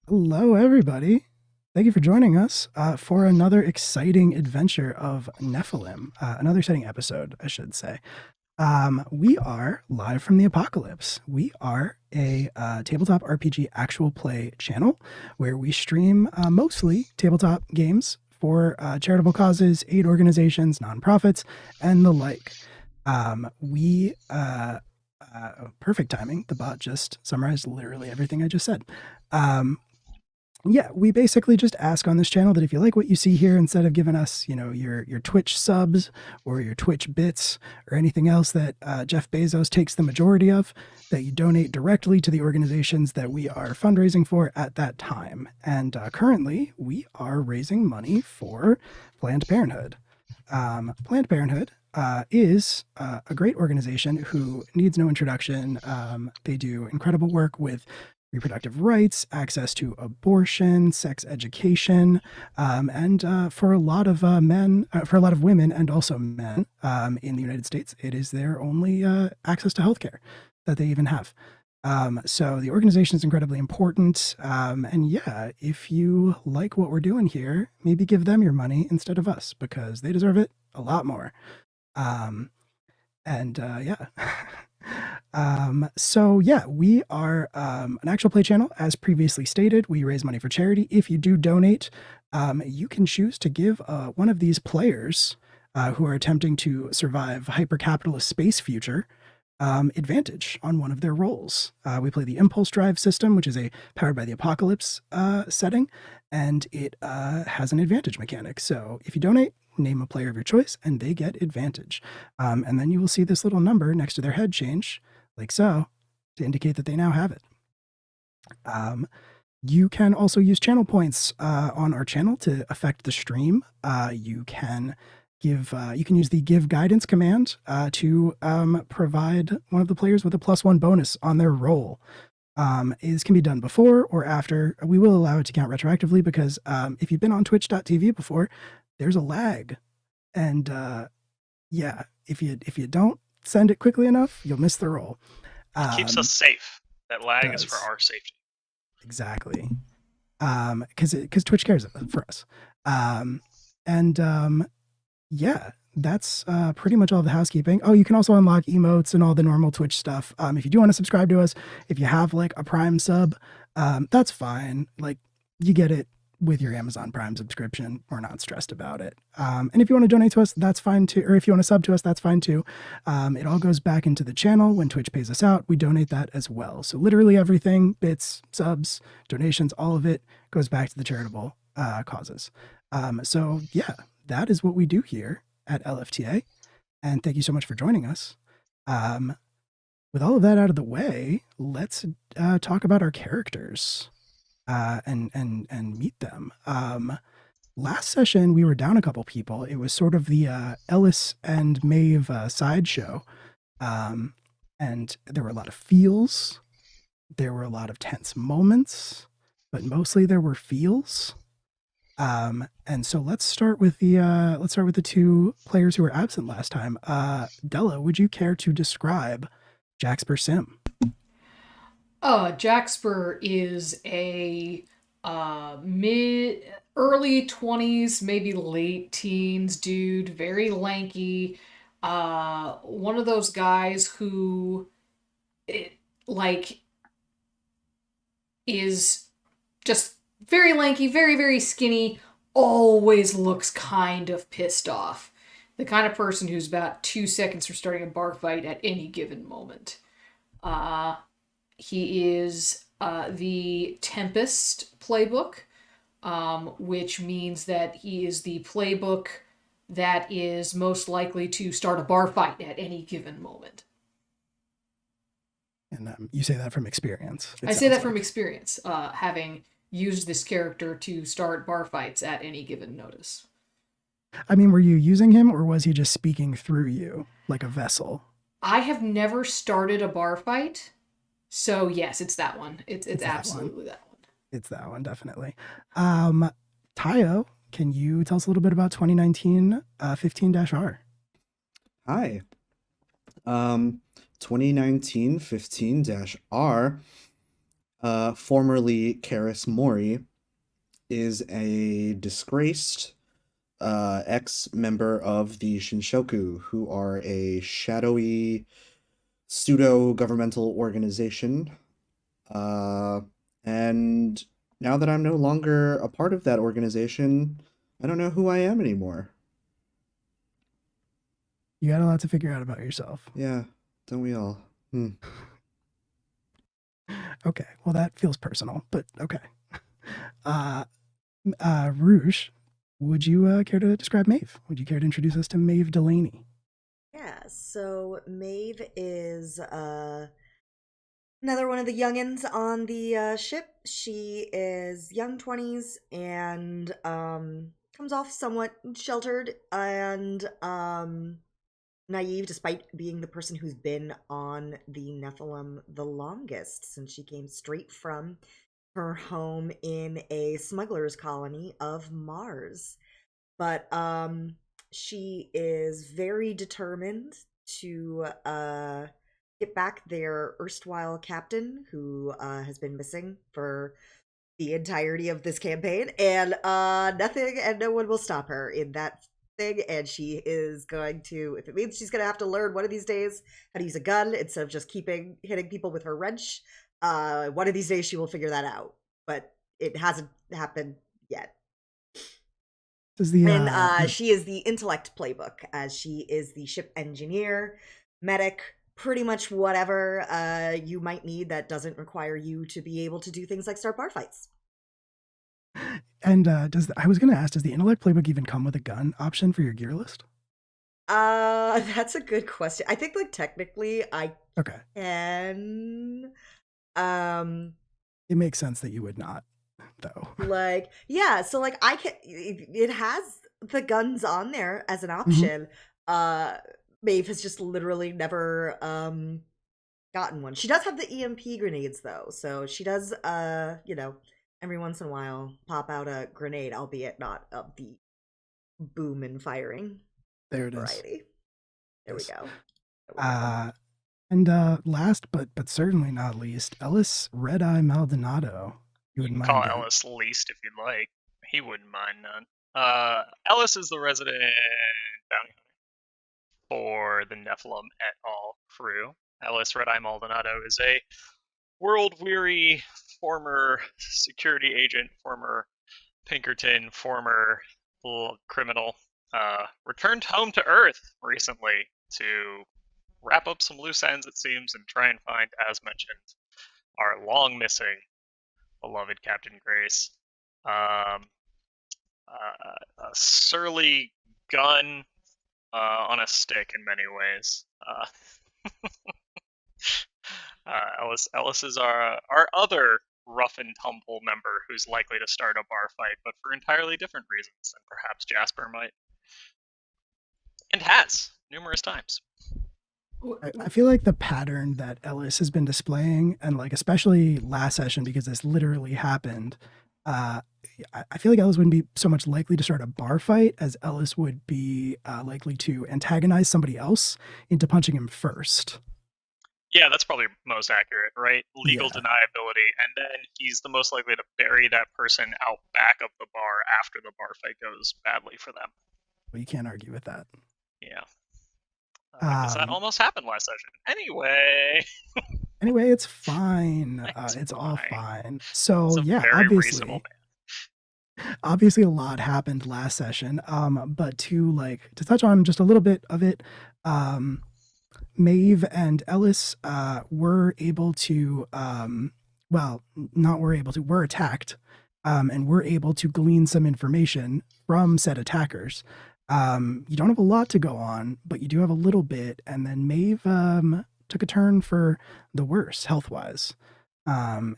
Hello, everybody. Thank you for joining us for another exciting adventure of Nephilim. Another exciting episode, I should say. We are live from the apocalypse. We are a tabletop RPG actual play channel where we stream mostly tabletop games for charitable causes, aid organizations, nonprofits, and the like. Perfect timing. The bot just summarized literally everything I just said. Yeah, we basically just ask on this channel that if you like what you see here, instead of giving us, your Twitch subs or your Twitch bits or anything else that Jeff Bezos takes the majority of, that you donate directly to the organizations that we are fundraising for at that time. And currently, we are raising money for Planned Parenthood. Planned Parenthood is a great organization who needs no introduction. They do incredible work with reproductive rights, access to abortion, sex education, and for a lot of for a lot of women and also men in the United States, it is their only access to healthcare that they even have. So the organization is incredibly important. And yeah, if you like what we're doing here, maybe give them your money instead of us because they deserve it a lot more. Um, and yeah. So yeah, we are an actual play channel. As previously stated, we raise money for charity. If you do donate, you can choose to give one of these players who are attempting to survive hyper-capitalist space future advantage on one of their roles. We play the Impulse Drive system, which is a powered by the apocalypse setting, and it has an advantage mechanic. So if you donate, name a player of your choice, and they get advantage. And then you will see this little number next to their head change, like so, to indicate that they now have it. You can also use channel points on our channel to affect the stream. You can use the give guidance command to provide one of the players with a +1 bonus on their roll. This can be done before or after. We will allow it to count retroactively because if you've been on twitch.tv before, there's a lag. And yeah, if you don't send it quickly enough, you'll miss the roll. It keeps us safe. That lag is for our safety. Exactly. Because Twitch cares for us. Yeah, that's pretty much all the housekeeping. Oh, you can also unlock emotes and all the normal Twitch stuff. If you do want to subscribe to us, if you have like a Prime sub, that's fine. Like you get it with your Amazon Prime subscription. We're not stressed about it. And if you want to donate to us, that's fine too. Or if you want to sub to us, that's fine too. It all goes back into the channel when Twitch pays us out. We donate that as well. So literally everything, bits, subs, donations, all of it goes back to the charitable causes. So yeah, that is what we do here at LFTA. And thank you so much for joining us. With all of that out of the way, let's talk about our characters and meet them. Last session, we were down a couple people. It was sort of the Ellis and Maeve sideshow. And there were a lot of feels. There were a lot of tense moments, but mostly there were feels. And so let's start with the two players who were absent last time. Della, would you care to describe Jaxper Sim? Jaxper is a early 20s, maybe late teens dude, very lanky. One of those guys who is just very lanky, very, very skinny, always looks kind of pissed off. The kind of person who's about 2 seconds from starting a bar fight at any given moment. He is the Tempest playbook, which means that he is the playbook that is most likely to start a bar fight at any given moment. And you say that from experience. I say that from experience, having used this character to start bar fights at any given notice. I mean, were you using him or was he just speaking through you like a vessel? I have never started a bar fight. So yes, it's that one. It's absolutely that one. It's that one, definitely. Tayo, can you tell us a little bit about 2019 15-R? Hi. 2019 15-R Formerly Karis Mori, is a disgraced ex-member of the Shinshoku, who are a shadowy pseudo-governmental organization. Uh, and now that I'm no longer a part of that organization, I don't know who I am anymore. You got a lot to figure out about yourself. Yeah, don't we all? Hmm. Okay, well, that feels personal, but okay. Uh, Rouge, would you care to describe Maeve? Would you care to introduce us to Maeve Delaney? Yeah, so Maeve is another one of the youngins on the ship. She is young 20s and comes off somewhat sheltered and naive despite being the person who's been on the Nephilim the longest since she came straight from her home in a smuggler's colony of Mars. But she is very determined to get back their erstwhile captain who has been missing for the entirety of this campaign, and nothing and no one will stop her in that thing. And she is going to, if it means she's going to have to learn one of these days how to use a gun instead of just hitting people with her wrench, one of these days she will figure that out. But it hasn't happened yet. Is the And she is the intellect playbook, as she is the ship engineer, medic, pretty much whatever you might need that doesn't require you to be able to do things like start bar fights. And I was going to ask, does the intellect playbook even come with a gun option for your gear list? That's a good question. I think like technically I Okay. can. It makes sense that you would not, though. Like, yeah, so like I can, it has the guns on there as an option. Maeve has just literally never gotten one. She does have the EMP grenades though, so she does every once in a while pop out a grenade, albeit not of the boom and firing There it is. variety. There we go. And last but certainly not least, Ellis Red Eye Maldonado. You can call Ellis least if you'd like. He wouldn't mind none. Ellis is the resident bounty hunter for the Nephilim et al. Crew. Ellis Red Eye Maldonado is a world-weary former security agent, former Pinkerton, former criminal, returned home to Earth recently to wrap up some loose ends, it seems, and try and find, as mentioned, our long-missing beloved Captain Grace. A surly gun on a stick in many ways. Ellis is our other rough and tumble member who's likely to start a bar fight, but for entirely different reasons than perhaps Jasper might. And has, numerous times. I feel like the pattern that Ellis has been displaying, and like especially last session, because this literally happened, I feel like Ellis wouldn't be so much likely to start a bar fight as Ellis would be likely to antagonize somebody else into punching him first. Yeah, that's probably most accurate, right? Legal deniability, and then he's the most likely to bury that person out back of the bar after the bar fight goes badly for them. Well, you can't argue with that. Yeah. Because that almost happened last session. Anyway, it's fine. It's all fine. So yeah, obviously a lot happened last session. But to touch on just a little bit of it, Maeve and Ellis were able to, were attacked, and were able to glean some information from said attackers. You don't have a lot to go on, but you do have a little bit. And then Maeve took a turn for the worse health-wise, and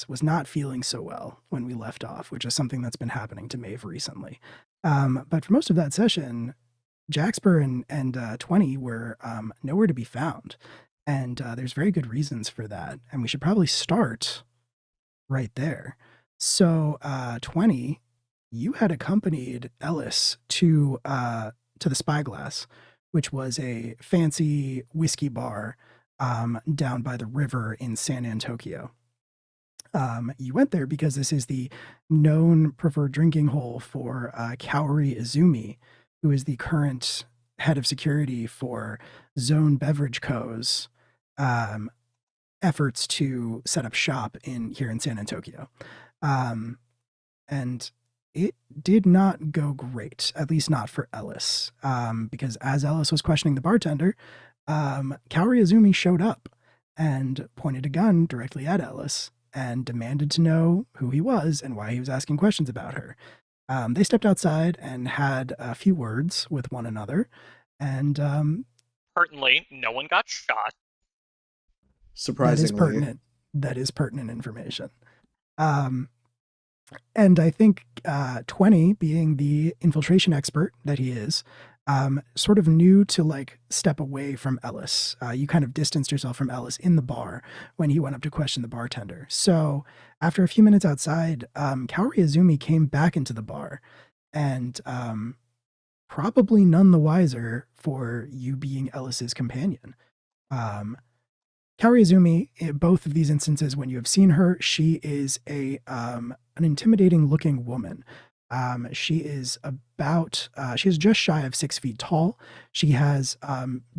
was not feeling so well when we left off, which is something that's been happening to Maeve recently. But for most of that session, Jaxper and 20 were nowhere to be found. And there's very good reasons for that. And we should probably start right there. So 20, you had accompanied Ellis to the Spyglass, which was a fancy whiskey bar down by the river in San Antokio. You went there because this is the known preferred drinking hole for Kaori Izumi, who is the current head of security for Zone Beverage Co.'s efforts to set up shop here in San Antonio. And it did not go great, at least not for Ellis, because as Ellis was questioning the bartender, Kaori Izumi showed up and pointed a gun directly at Ellis and demanded to know who he was and why he was asking questions about her. They stepped outside and had a few words with one another, and Pertinently, no one got shot. Surprisingly. That is pertinent information. And I think 20, being the infiltration expert that he is, sort of knew to like step away from Ellis. You kind of distanced yourself from Ellis in the bar when he went up to question the bartender. So after a few minutes outside, Kaori Izumi came back into the bar and probably none the wiser for you being Ellis's companion. Kaori Izumi, in both of these instances, when you have seen her, she is an intimidating looking woman. She is just shy of 6 feet tall. She has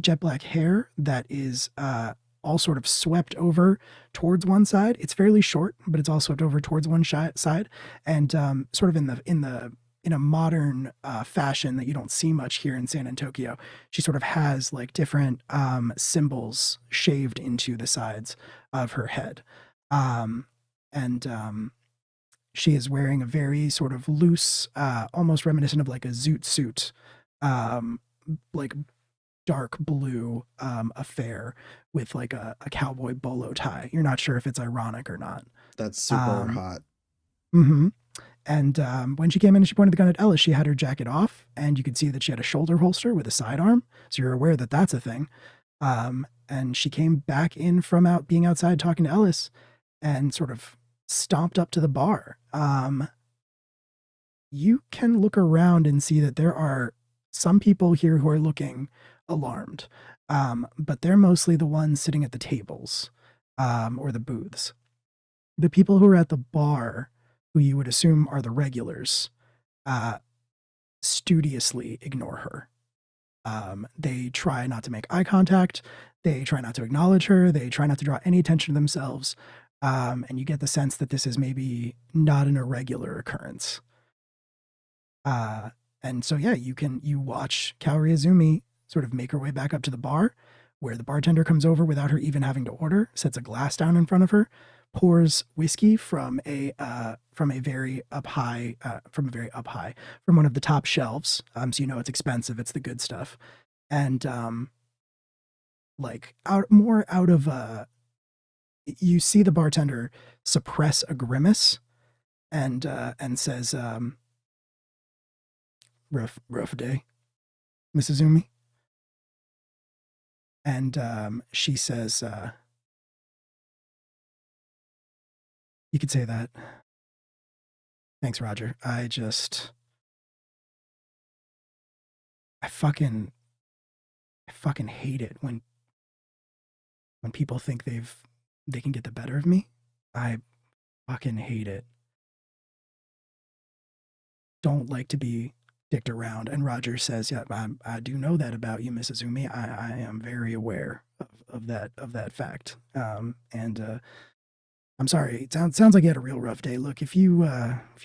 jet black hair that is all sort of swept over towards one side. It's fairly short, but it's all swept over towards one side, and sort of in a modern fashion that you don't see much here in San Antonio. She sort of has like different symbols shaved into the sides of her head. She is wearing a very sort of loose, almost reminiscent of like a zoot suit, like dark blue affair with like a cowboy bolo tie. You're not sure if it's ironic or not. That's super hot. Mm-hmm. And when she came in and she pointed the gun at Ellis, she had her jacket off, and you could see that she had a shoulder holster with a sidearm. So you're aware that that's a thing. And she came back in from being outside talking to Ellis and sort of stomped up to the bar. You can look around and see that there are some people here who are looking alarmed, but they're mostly the ones sitting at the tables or the booths. The people who are at the bar, who you would assume are the regulars, studiously ignore her. They try not to make eye contact. They try not to acknowledge her. They try not to draw any attention to themselves. And you get the sense that this is maybe not an irregular occurrence. And so, yeah, you watch Kaori Izumi sort of make her way back up to the bar, where the bartender comes over without her even having to order, sets a glass down in front of her, pours whiskey from a very up high, from one of the top shelves. So you know it's expensive. It's the good stuff. And you see the bartender suppress a grimace and says, rough day, Mrs. Izumi. And she says, you could say that. Thanks, Roger. I fucking hate it when people think they can get the better of me. I fucking hate it. Don't like to be dicked around. And Roger says, yeah, I do know that about you, Mrs. Izumi. I am very aware of that fact. I'm sorry. It sounds like you had a real rough day. Look, if you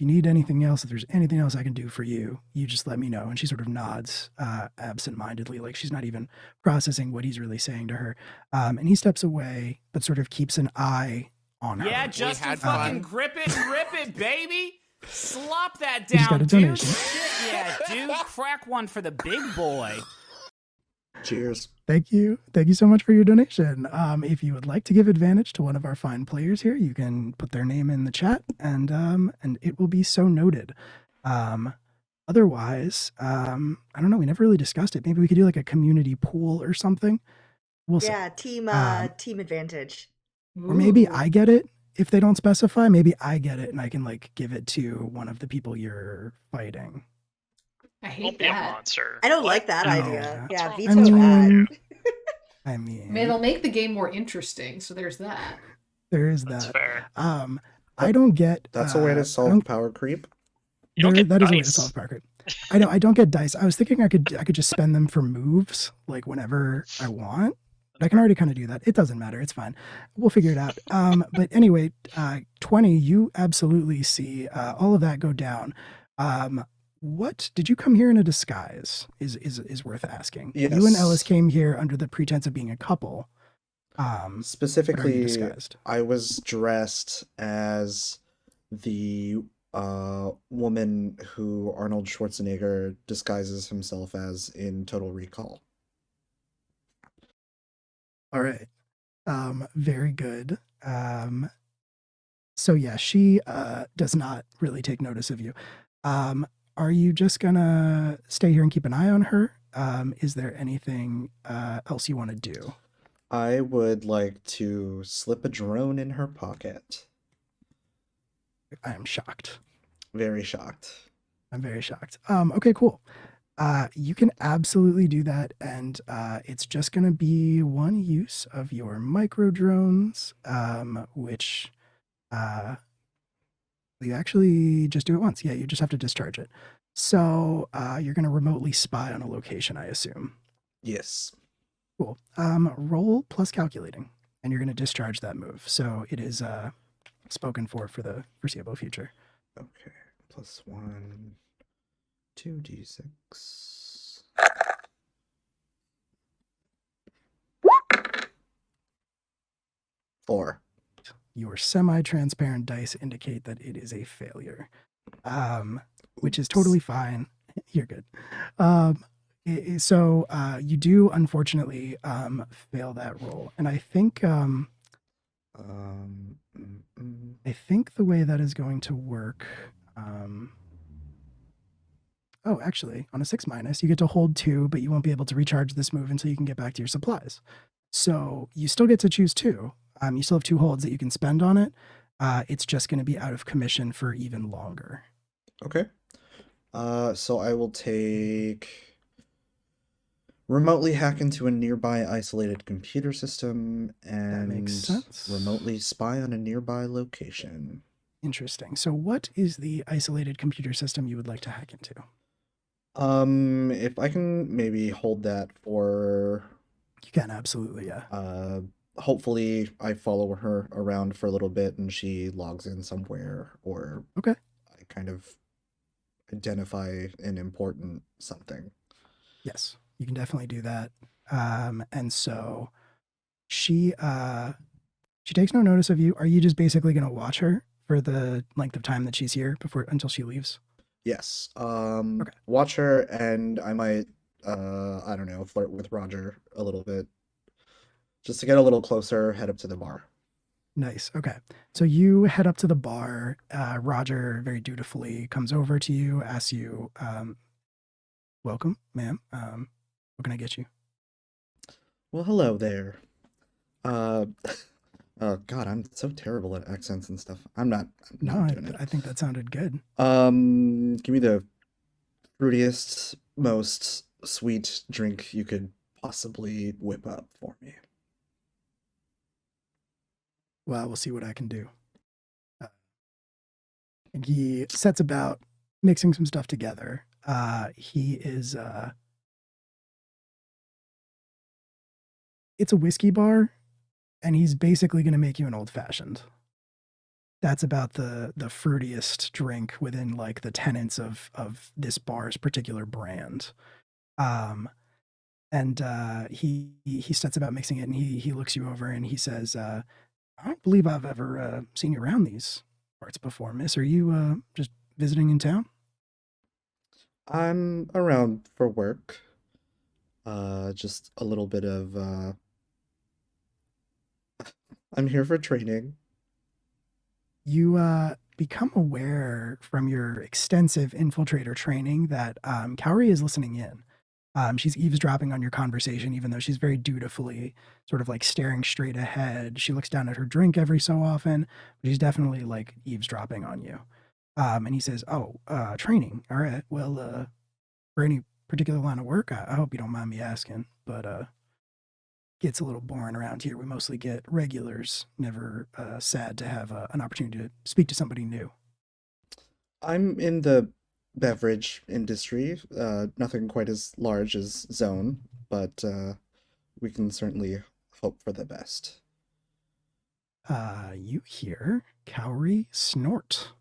need anything else, if there's anything else I can do for you, you just let me know. And she sort of nods absentmindedly, like she's not even processing what he's really saying to her. And he steps away, but sort of keeps an eye on her. Yeah, just fucking grip it and rip it, baby. Slop that He's got down, a dude. donation. Shit, yeah, dude. Crack one for the big boy. Cheers. Thank you so much for your donation. If you would like to give advantage to one of our fine players here, you can put their name in the chat, and it will be so noted. Otherwise, I don't know. We never really discussed it. Maybe we could do like a community pool or something. We'll see. Yeah, team advantage. Or maybe Ooh. I get it if they don't specify. Maybe I get it and I can like give it to one of the people you're fighting. I hate Don't be a that. monster. I don't What? like that No. idea. What's Yeah, wrong veto with you? that. I I mean, mean, it'll make the game more interesting, so there's that. there is That's that. fair. I don't get. That's a way to I solve don't. power creep. You don't get That is a way to dice. solve power creep. I know. I don't get dice. I was thinking I could just spend them for moves, like whenever I want. I can already kind of do that. It doesn't matter. It's fine. We'll figure it out. But anyway, 20, you absolutely see all of that go down. What did you come here in a disguise? Is worth asking. You and Yes. Ellis came here under the pretense of being a couple. But are you Specifically, disguised? I was dressed as the woman who Arnold Schwarzenegger disguises himself as in Total Recall. All right. Very good. So yeah, she does not really take notice of you. Are you just gonna stay here and keep an eye on her? Is there anything else you want to do? I would like to slip a drone in her pocket. I am shocked. Very shocked. I'm very shocked. Okay, cool. You can absolutely do that, and it's just gonna be one use of your micro drones, which you actually just do it once. Yeah, you just have to discharge it. So you're gonna remotely spy on a location, I assume. Yes. Cool. Roll plus calculating, and you're gonna discharge that move. So it is spoken for the foreseeable future. Okay. +1, 2d6. 4. Your semi-transparent dice indicate that it is a failure, which is totally fine. You're good. So you do unfortunately fail that roll, and I think I think the way that is going to work. Oh, actually, on a 6-, you get to hold 2, but you won't be able to recharge this move until you can get back to your supplies. So you still get to choose 2. You still have 2 holds that you can spend on it. It's just going to be out of commission for even longer. Okay. So I will take remotely hack into a nearby isolated computer system and makes sense. remotely spy on a nearby location. Interesting. So what is the isolated computer system you would like to hack into? If I can maybe hold that for You can, absolutely, yeah. hopefully I follow her around for a little bit and she logs in somewhere, or Okay. I kind of identify an important something. Yes, you can definitely do that. And so she takes no notice of you. Are you just basically going to watch her for the length of time that she's here until she leaves? Yes. Okay. Watch her, and I might, I don't know, flirt with Roger a little bit. Just to get a little closer, head up to the bar. Nice. Okay. So you head up to the bar. Roger very dutifully comes over to you, asks you, welcome, ma'am. What can I get you? Well, hello there. Oh God, I'm so terrible at accents and stuff. I'm not doing it. I think that sounded good. Give me the fruitiest, most sweet drink you could possibly whip up for me. Well, we'll see what I can do. And he sets about mixing some stuff together. He is it's a whiskey bar, and he's basically going to make you an old fashioned. That's about the fruitiest drink within like the tenets of this bar's particular brand. And he sets about mixing it, and he looks you over and he says, I don't believe I've ever seen you around these parts before, miss. Are you just visiting in town? I'm around for work. Just a little bit of I'm here for training. You become aware from your extensive infiltrator training that Kaori is listening in. She's eavesdropping on your conversation, even though she's very dutifully sort of like staring straight ahead. She looks down at her drink every so often, but she's definitely like eavesdropping on you. And he says, "Oh, training. All right. Well, for any particular line of work, I hope you don't mind me asking, but gets a little boring around here. We mostly get regulars. Never sad to have an opportunity to speak to somebody new. I'm in the beverage industry, nothing quite as large as Zone, but we can certainly hope for the best. You hear Cowrie snort,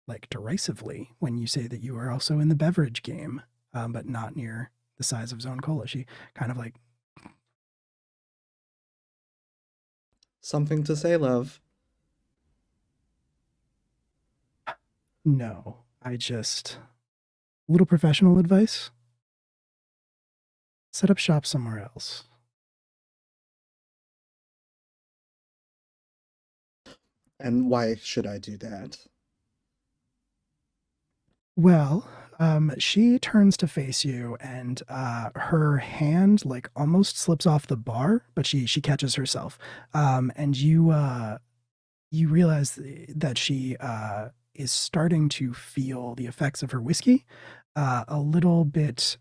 like derisively, when you say that you are also in the beverage game, but not near the size of Zone Cola. She kind of like, Something to say, love. no, little professional advice. Set up shop somewhere else. And why should I do that? Well, she turns to face you, and her hand like almost slips off the bar, but she catches herself. And you realize that she is starting to feel the effects of her whiskey a little bit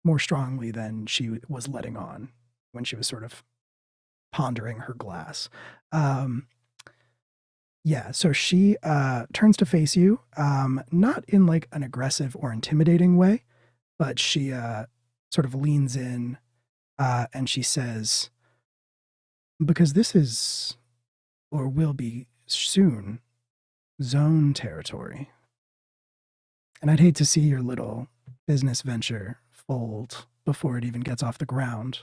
more strongly than she was letting on when she was sort of pondering her glass. Yeah, so she turns to face you, not in like an aggressive or intimidating way, but she sort of leans in and she says, because this is or will be soon zone territory. And I'd hate to see your little business venture fold before it even gets off the ground.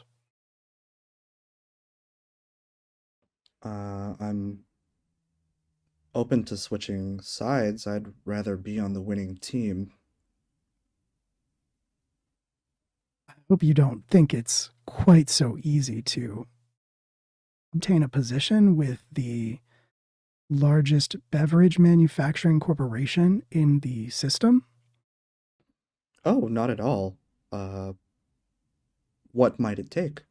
I'm open to switching sides. I'd rather be on the winning team. I hope you don't think it's quite so easy to obtain a position with the largest beverage manufacturing corporation in the system. Oh, not at all. What might it take?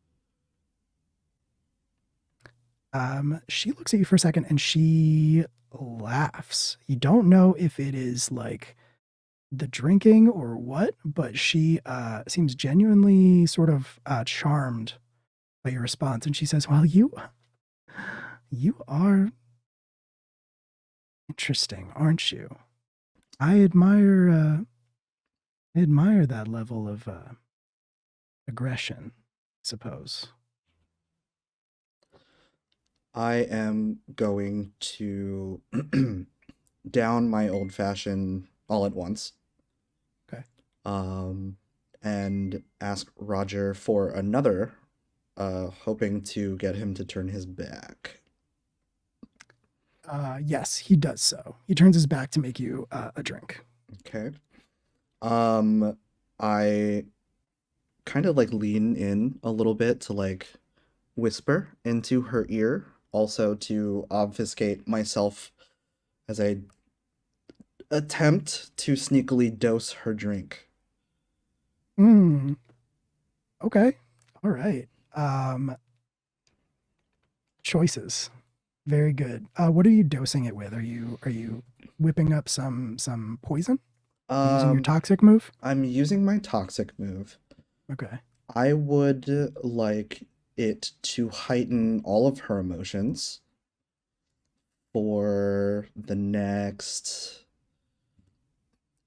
She looks at you for a second and she laughs. You don't know if it is like the drinking or what, but she seems genuinely sort of charmed by your response. And she says, well, you are interesting, aren't you? I admire that level of aggression, I suppose. I am going to down my old fashioned all at once. Okay. And ask Roger for another, hoping to get him to turn his back. Yes, he does so. He turns his back to make you a drink. Okay. I kind of like lean in a little bit to like whisper into her ear, also to obfuscate myself as I attempt to sneakily dose her drink. Okay. All right. Choices. Very good. What are you dosing it with? Are you whipping up some poison? Are you using your toxic move? I'm using my toxic move. Okay. I would like it to heighten all of her emotions for the next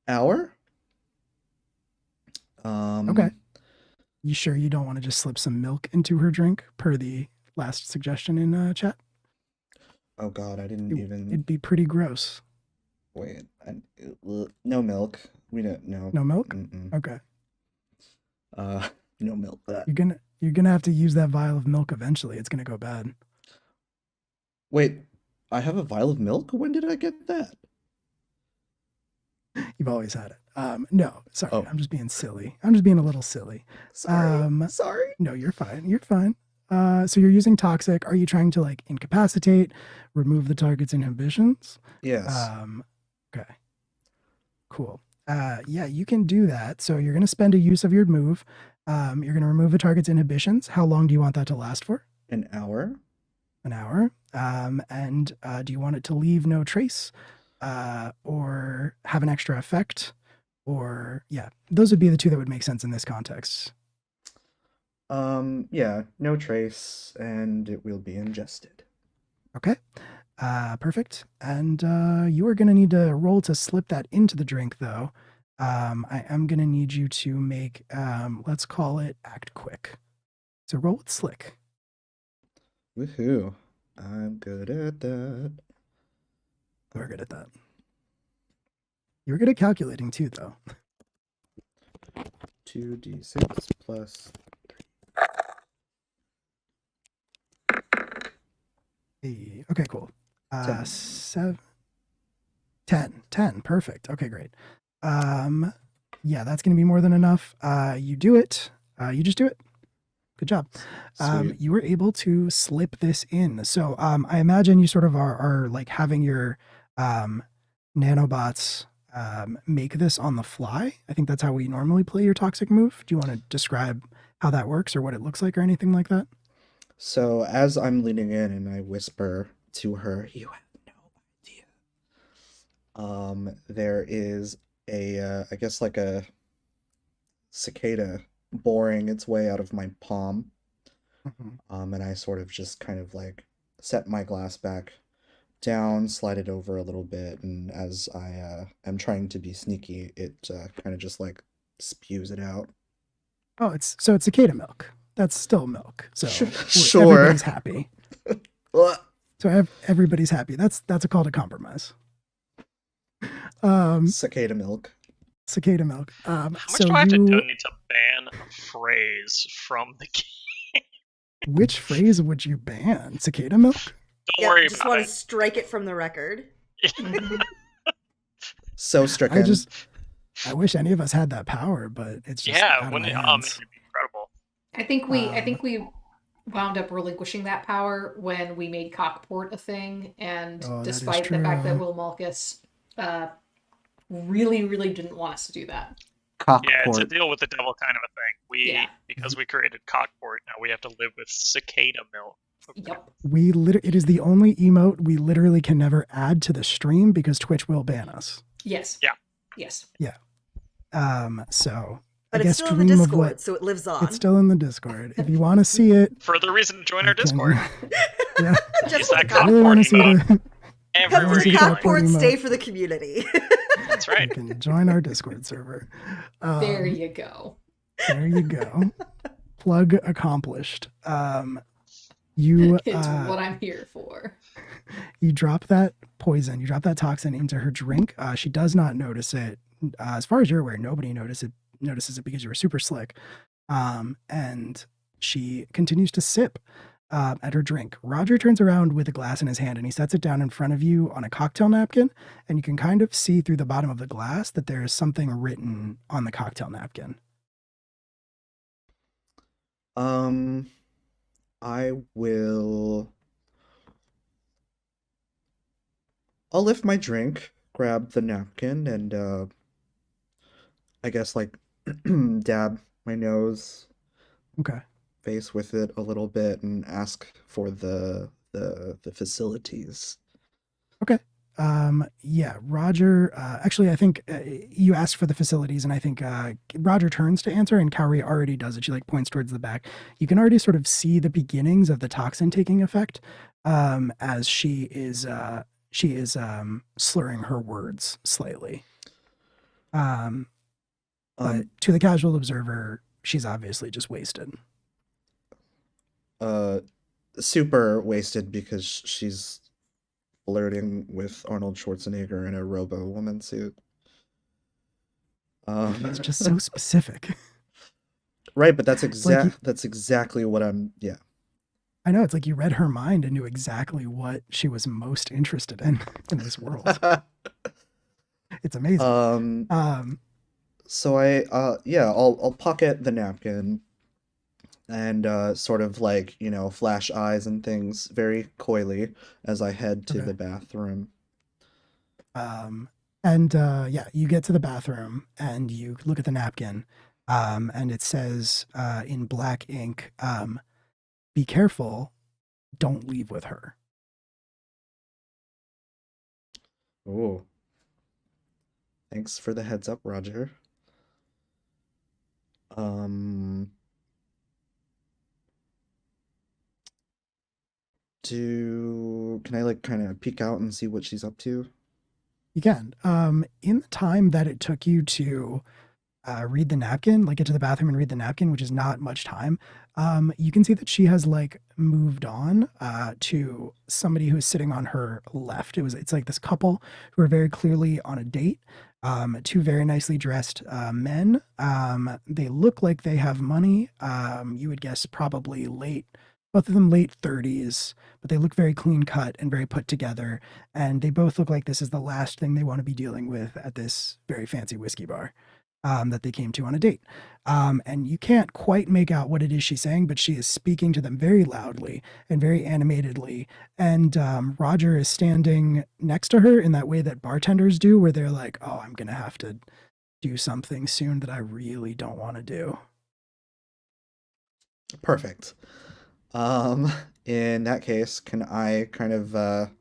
hour. Okay. You sure you don't want to just slip some milk into her drink per the last suggestion in chat? Oh God, I didn't even. It'd be pretty gross. Wait, no milk. We don't. No. No milk? Mm-mm. Okay. No milk. You're gonna have to use that vial of milk eventually. It's gonna go bad. Wait, I have a vial of milk? When did I get that? You've always had it. No, sorry. Oh. I'm just being silly. I'm just being a little silly. Sorry. No, you're fine. You're fine. So you're using toxic. Are you trying to like incapacitate, remove the target's inhibitions? Yes. Okay. Cool. Yeah, you can do that. So you're going to spend a use of your move. You're going to remove the target's inhibitions. How long do you want that to last for? An hour. An hour. And do you want it to leave no trace, or have an extra effect? Or yeah, those would be the two that would make sense in this context. Yeah, no trace, and it will be ingested. Okay. Perfect. And you are going to need to roll to slip that into the drink, though. I am going to need you to make, let's call it act quick. So roll with slick. Woohoo. I'm good at that. You are good at that. You're good at calculating too, though. 2d6 plus. Hey, okay, cool. 10. 10. Perfect. Okay, great. Yeah, that's going to be more than enough. You do it. You just do it. Good job. Sweet. You were able to slip this in. So I imagine you sort of are like having your nanobots make this on the fly. I think that's how we normally play your toxic move. Do you want to describe how that works or what it looks like or anything like that? So as I'm leaning in and I whisper to her, you have no idea. There is I guess like a cicada boring its way out of my palm. Mhm. And I sort of just kind of like set my glass back down, slide it over a little bit, and as I am trying to be sneaky, it kind of just like spews it out. Oh, it's cicada milk. That's still milk. So Sure. everybody's happy. Ugh. So everybody's happy. That's a call to compromise. Cicada milk. Cicada milk. How much So do I have to you, donate to ban a phrase from the game? which phrase would you ban? Cicada milk? Don't worry just about want it. to strike it from the record. So stricken. I wish any of us had that power, but it's just Yeah, out of wouldn't my it? hands. It'd be incredible. I think we wound up relinquishing that power when we made cockport a thing, and Oh, that is despite the fact that true. Will Malkus really, really didn't want us to do that. Yeah, it's a Cockport. deal with the devil kind of a thing. Yeah. Because we created cockport, now we have to live with cicada milk. Yep. It is the only emote we literally can never add to the stream because Twitch will ban us. Yes. Yeah. Yes. So But I it's guess still in the dream of Discord, what so it lives on. it's still in the Discord. If you want to see it, Further reason to join our you can- Discord. Yeah, Just Use that for I really want to see cockport the. Everywhere Let see the you that join. cockport cockport stay emote. for the community. That's You right. can join our Discord server. There you go. There you go. Plug accomplished. You It's what I'm here for. you drop that poison, you drop that toxin into her drink. She does not notice it. As far as you're aware, nobody notices it because you were super slick. And she continues to sip at her drink. Roger turns around with a glass in his hand and he sets it down in front of you on a cocktail napkin. And you can kind of see through the bottom of the glass that there is something written on the cocktail napkin. I will. I'll lift my drink, grab the napkin, and I guess like dab my nose, Okay. face with it a little bit, and ask for the facilities. Okay. Yeah, Roger, actually, I think you asked for the facilities, and I think Roger turns to answer, and Kaori already does it. She like points towards the back. You can already sort of see the beginnings of the toxin taking effect as she is slurring her words slightly. But to the casual observer, she's obviously just wasted. Super wasted because she's flirting with Arnold Schwarzenegger in a Robo Woman suit. It's just so specific. Right, but that's like that's exactly what I'm. Yeah. I know, it's like you read her mind and knew exactly what she was most interested in this world. It's amazing. So I'll pocket the napkin and sort of like, flash eyes and things very coyly as I head to the bathroom. Yeah, you get to the bathroom and you look at the napkin, and it says in black ink, be careful, don't leave with her. Oh. Thanks for the heads up, Roger. Can I like kind of peek out and see what she's up to? You can. In the time that it took you to read the napkin, like get to the bathroom and read the napkin, which is not much time, you can see that she has like moved on to somebody who's sitting on her left. It's like this couple who are very clearly on a date. Two very nicely dressed men. They look like they have money. You would guess probably both of them late 30s, but they look very clean cut and very put together. And they both look like this is the last thing they want to be dealing with at this very fancy whiskey bar that they came to on a date. And you can't quite make out what it is she's saying, but she is speaking to them very loudly and very animatedly. And Roger is standing next to her in that way that bartenders do, where they're like, oh, I'm going to have to do something soon that I really don't want to do. Perfect. In that case, can I kind of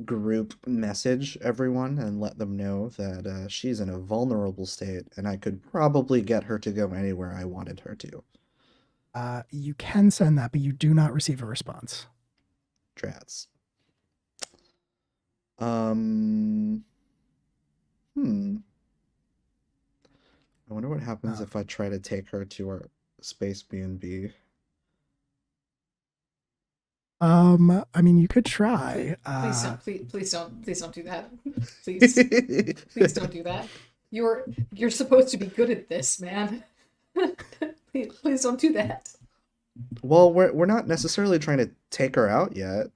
group message everyone and let them know that she's in a vulnerable state and I could probably get her to go anywhere I wanted her to? You can send that, but you do not receive a response. Drats. I wonder what happens if I try to take her to our space B&B. I mean, you could try. Please don't do that. Please don't do that. You're supposed to be good at this, man. please don't do that. Well, we're not necessarily trying to take her out yet,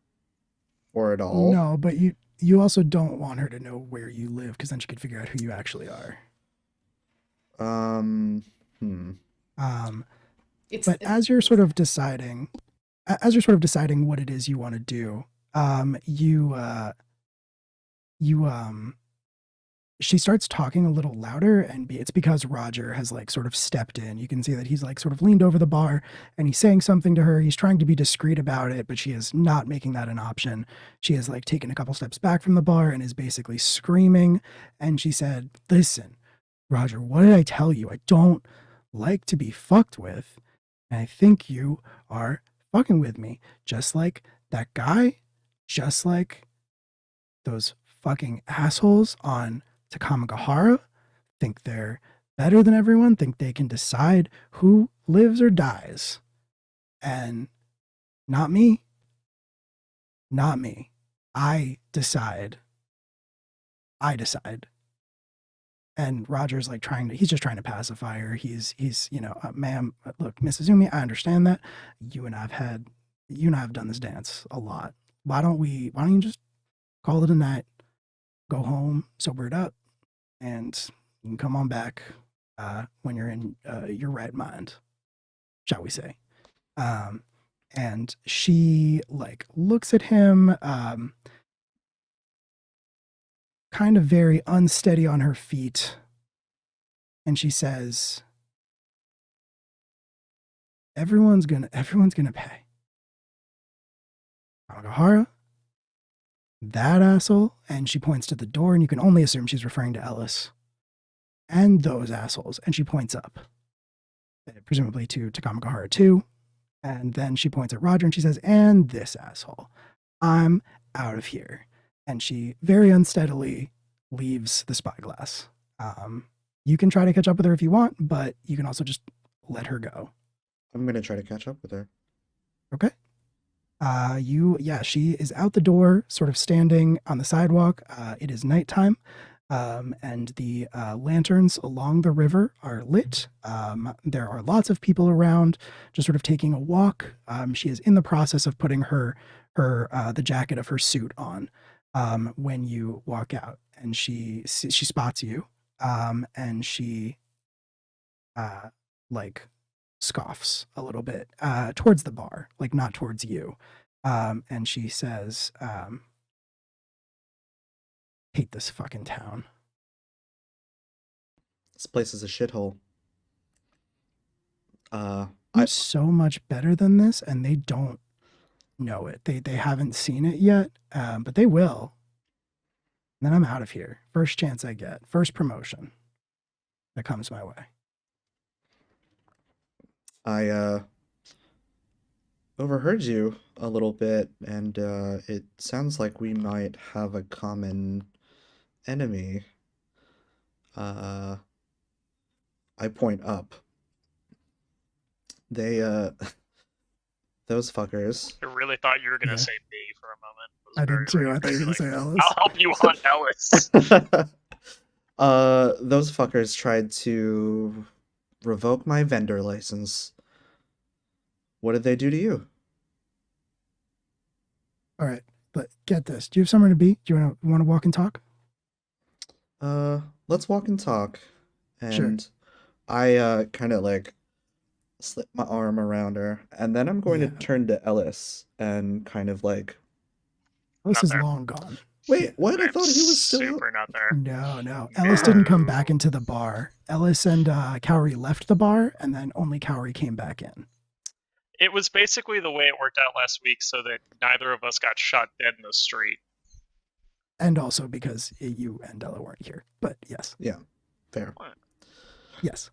or at all. No, but you also don't want her to know where you live, because then she could figure out who you actually are. But as you're sort of deciding what it is you want to do, she starts talking a little louder, and it's because Roger has like sort of stepped in. You can see that he's like sort of leaned over the bar and he's saying something to her. He's trying to be discreet about it, but she is not making that an option. She has like taken a couple steps back from the bar and is basically screaming. And she said, listen, Roger, what did I tell you? I don't like to be fucked with. And I think you are fucking with me. Just like that guy, just like those fucking assholes on Takamagahara, think they're better than everyone, think they can decide who lives or dies. And not me. Not me. I decide. And Roger's like he's just trying to pacify her. He's ma'am, look, Mrs. Umi, I understand that. You and I have done this dance a lot. Why don't you just call it a night, go home, sober it up, and you can come on back when you're in your right mind, shall we say. And she like looks at him, kind of very unsteady on her feet, and she says, everyone's gonna pay. Kamagahara, that asshole, and she points to the door, and you can only assume she's referring to Ellis, and those assholes, and she points up, presumably to Takamagahara too, and then she points at Roger and she says, and this asshole, I'm out of here. And she very unsteadily leaves the spyglass. You can try to catch up with her if you want, but you can also just let her go. I'm going to try to catch up with her. Okay. She is out the door, sort of standing on the sidewalk. It is nighttime, and the lanterns along the river are lit. There are lots of people around, just sort of taking a walk. She is in the process of putting the jacket of her suit on when you walk out, and she spots you, and she like scoffs a little bit towards the bar, like not towards you. And she says, hate this fucking town. This place is a shithole. I'm so much better than this, and they don't know it. They haven't seen it yet, but they will. And then I'm out of here. First chance I get. First promotion that comes my way. overheard you a little bit, and it sounds like we might have a common enemy. Uh, I point up. They, those fuckers. I really thought you were gonna Yeah. say me for a moment. Was I very did too. ready I for thought you were you, gonna like, say Ellis. I'll help you hunt Ellis. Those fuckers tried to revoke my vendor license. What did they do to you? All right, but get this. Do you have somewhere to be? Do you want to walk and talk? Let's walk and talk. Sure. And I kind of like slip my arm around her, and then I'm going to Yeah. turn to Ellis and kind of like, Ellis Not is there. long gone. wait, what? I I'm thought he was still out. super not there. No. Ellis didn't come back into the bar. Ellis and Cowrie left the bar, and then only Cowrie came back in. It was basically the way it worked out last week, so that neither of us got shot dead in the street. And also because you and Ella weren't here. But yes. Yeah, fair. Yes.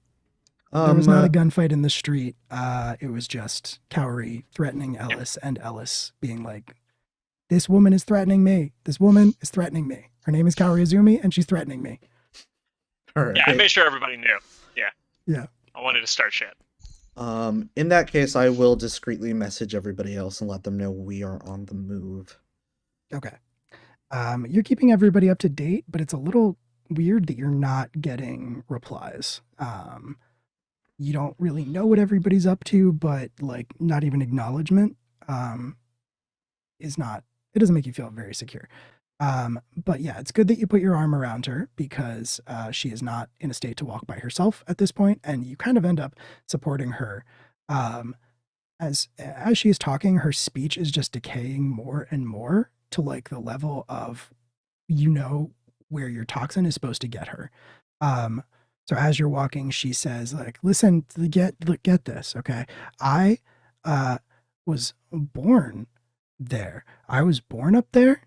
There was Um, not a gunfight in the street. It was just Cowrie threatening Ellis and Ellis being like, this woman is threatening me. This woman is threatening me. Her name is Karizumi, and she's threatening me. all right. Yeah, I made sure everybody knew. Yeah. Yeah. I wanted to start shit. In that case, I will discreetly message everybody else and let them know we are on the move. Okay. You're keeping everybody up to date, but it's a little weird that you're not getting replies. You don't really know what everybody's up to, but like not even acknowledgement is not, it doesn't make you feel very secure. But yeah, it's good that you put your arm around her because she is not in a state to walk by herself at this point, and you kind of end up supporting her. As she is talking, her speech is just decaying more and more to like the level of, where your toxin is supposed to get her. So as you're walking, she says, like, listen, get this, okay? I was born there. I was born up there.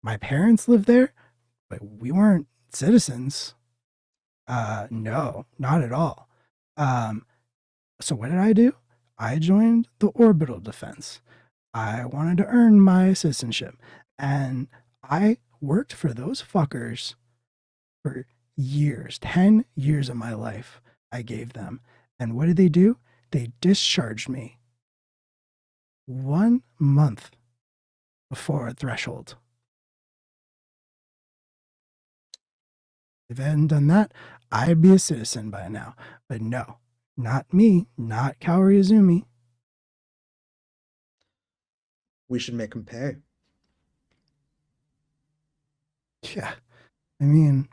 My parents lived there, but we weren't citizens. No, not at all. So what did I do? I joined the orbital defense. I wanted to earn my citizenship, and I worked for those fuckers for years. 10 years of my life I gave them. And what did they do? They discharged me 1 month before a threshold. If I hadn't done that, I'd be a citizen by now. But no, not me, not Kaori Izumi. We should make him pay. Yeah, I mean,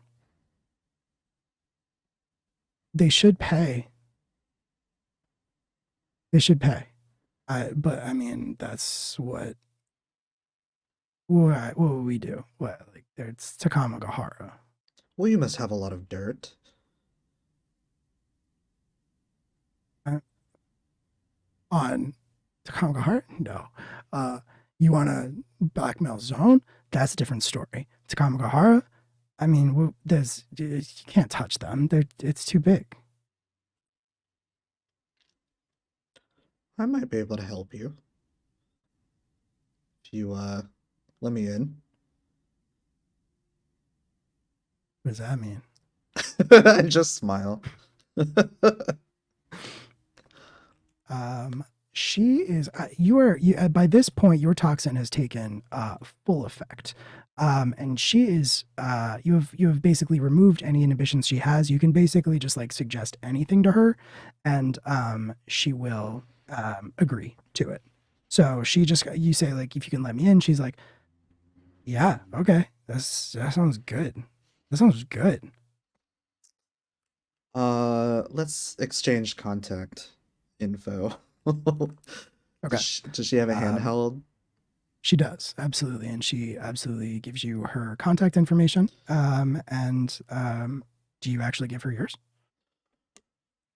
they should pay. They should pay. But I mean, that's what will we do? What, like, it's Takamagahara. Well, you must have a lot of dirt. On Takamagahara? No. You want to blackmail Zone? That's a different story. Takamagahara? I mean, you can't touch them. It's too big. I might be able to help you. If you, let me in. What does that mean? I just smile. She is, by this point, your toxin has taken full effect. And she is, you have basically removed any inhibitions she has. You can basically just like suggest anything to her, and she will agree to it. So you say like, if you can let me in, she's like, yeah, okay, that sounds good. That sounds good. Let's exchange contact info. Okay. Does she have a handheld? She does, absolutely. And she absolutely gives you her contact information. Do you actually give her yours?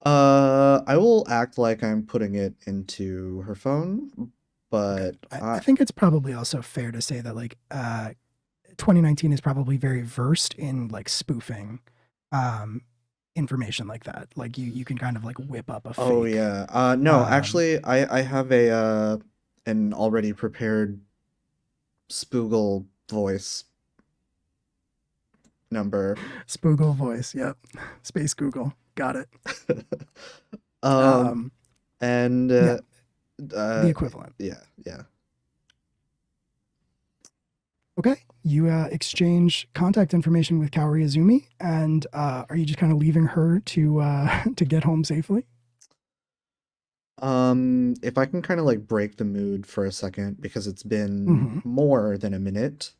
I will act like I'm putting it into her phone, but I think it's probably also fair to say that like 2019 is probably very versed in like spoofing information like that. Like you can kind of like whip up a fake. oh yeah. No, actually I have a an already prepared Spoogle voice number. Spoogle voice. Yep. Space Google. Got it. um, Um, and yeah, the uh, equivalent. yeah, yeah. Okay. You exchange contact information with Karizumi, and are you just kind of leaving her to to get home safely? If I can kind of like break the mood for a second because it's been Mm-hmm. more than a minute.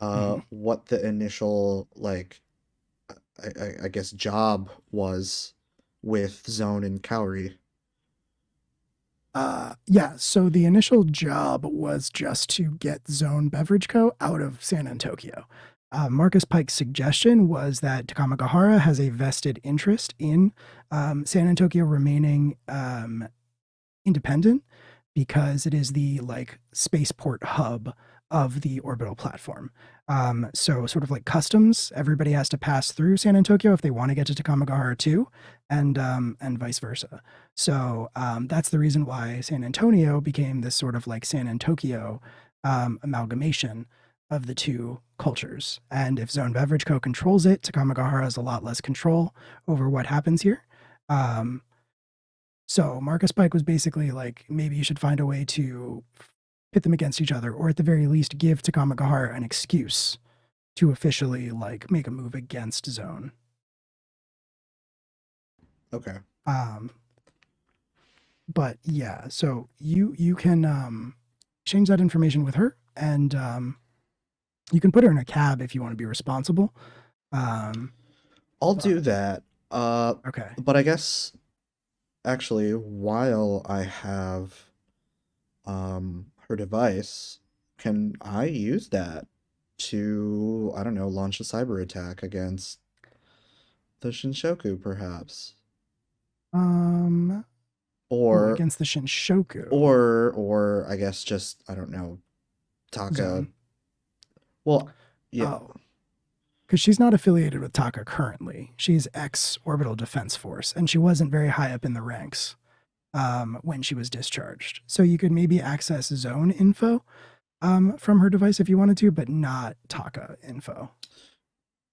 Mm-hmm. What the initial like I guess job was with Zone and Cowrie. Yeah, so the initial job was just to get Zone Beverage Co. out of San Antonio. Marcus Pike's suggestion was that Takamagahara has a vested interest in San Antonio remaining independent because it is the like spaceport hub of the orbital platform. So sort of like customs, everybody has to pass through San Antonio if they want to get to Takamagahara too, and vice versa. So that's the reason why San Antonio became this sort of like San Antonio amalgamation of the two cultures. And if Zone Beverage Co. controls it, Takamagahara has a lot less control over what happens here. Um, so Marcus Pike was basically like, maybe you should find a way to pit them against each other, or at the very least, give Takamagahara an excuse to officially like make a move against Zone. Okay. But yeah, so you can change that information with her, and you can put her in a cab if you want to be responsible. I'll do that. Okay. But I guess actually while I have her device, can I use that to, I don't know, launch a cyber attack against the Shinshoku perhaps? Or Against the Shinshoku or I guess just, I don't know, Taka. Zone. Well, yeah. Oh, because she's not affiliated with Taka currently. She's ex Orbital Defense Force, and she wasn't very high up in the ranks when she was discharged. So you could maybe access Zone info from her device if you wanted to, but not Taka info.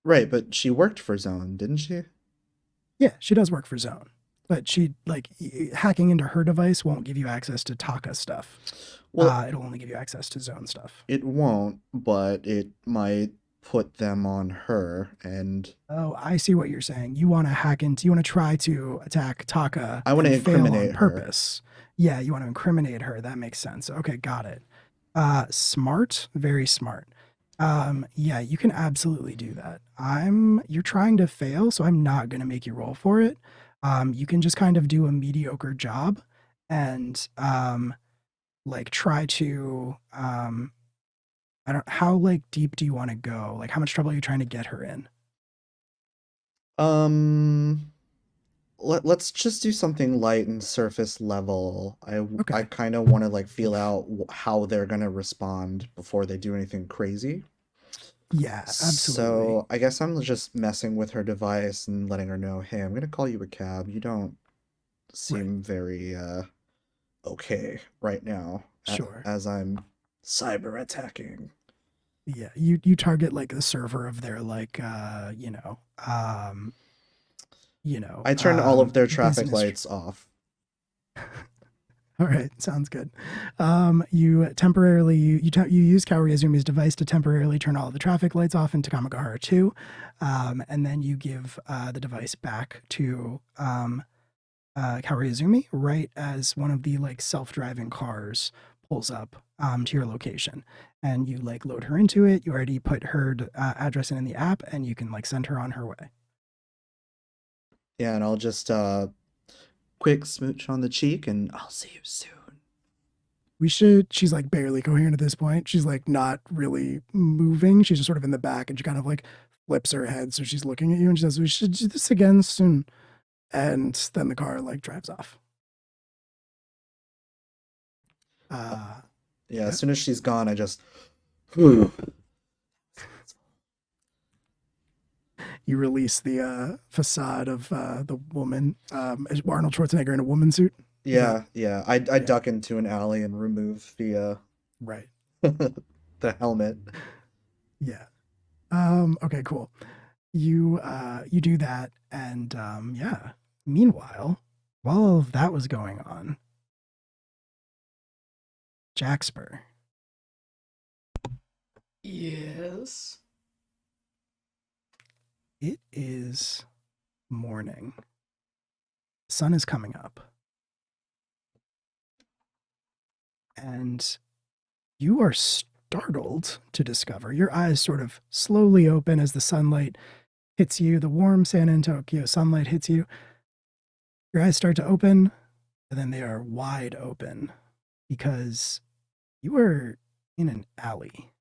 Right, but she worked for Zone, didn't she? Yeah, she does work for Zone, but she like hacking into her device won't give you access to Taka stuff. Well, It'll only give you access to Zone stuff. it won't, but it might put them on her, and Oh, I see what you're saying. You want to hack into, you want to try to attack Taka I want to and fail on incriminate her. purpose. Yeah, you want to incriminate her. That makes sense. Okay, got it. Smart, very smart. Yeah, you can absolutely do that. You're trying to fail, so I'm not going to make you roll for it. You can just kind of do a mediocre job and like try to I don't, how like deep do you want to go? Like how much trouble are you trying to get her in? Um, let's just do something light and surface level. I Okay. kind of want to like feel out how they're gonna respond before they do anything crazy. Yeah, absolutely. So I guess I'm just messing with her device and letting her know, hey, I'm gonna call you a cab. You don't seem very okay right now Sure. as I'm cyber attacking. Yeah, you target like the server of their like I turned all of their traffic business. lights off. All right, sounds good. You temporarily you use Kaoriazumi's device to temporarily turn all of the traffic lights off in Takamagahara 2, and then you give the device back to Kaoriazumi right as one of the like self-driving cars pulls up to your location, and you like load her into it. You already put her address in the app, and you can like send her on her way. Yeah, and I'll just quick smooch on the cheek, and I'll see you soon. She's like barely coherent at this point. She's like not really moving. She's just sort of in the back, and she kind of like flips her head. So she's looking at you and she says, we should do this again soon. And then the car like drives off. Yeah, as soon as she's gone, I just you release the facade of the woman, Arnold Schwarzenegger in a woman suit. Yeah, yeah. I Yeah. duck into an alley and remove the Right. the helmet. Yeah. Okay, cool. You do that, and yeah. Meanwhile, while all of that was going on, Jaxper, Yes. it is morning. Sun is coming up. And you are startled to discover your eyes sort of slowly open as the sunlight hits you. The warm San Antonio sunlight hits you. Your eyes start to open, and then they are wide open because you are in an alley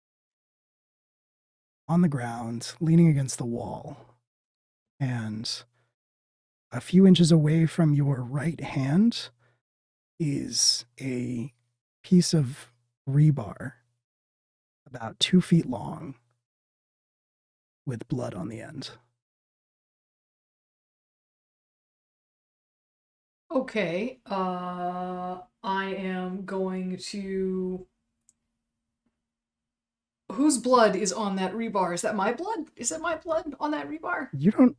on the ground, leaning against the wall. And a few inches away from your right hand is a piece of rebar about 2 feet long with blood on the end. Okay. I am going to. Whose blood is on that rebar? Is that my blood? Is it my blood on that rebar? You don't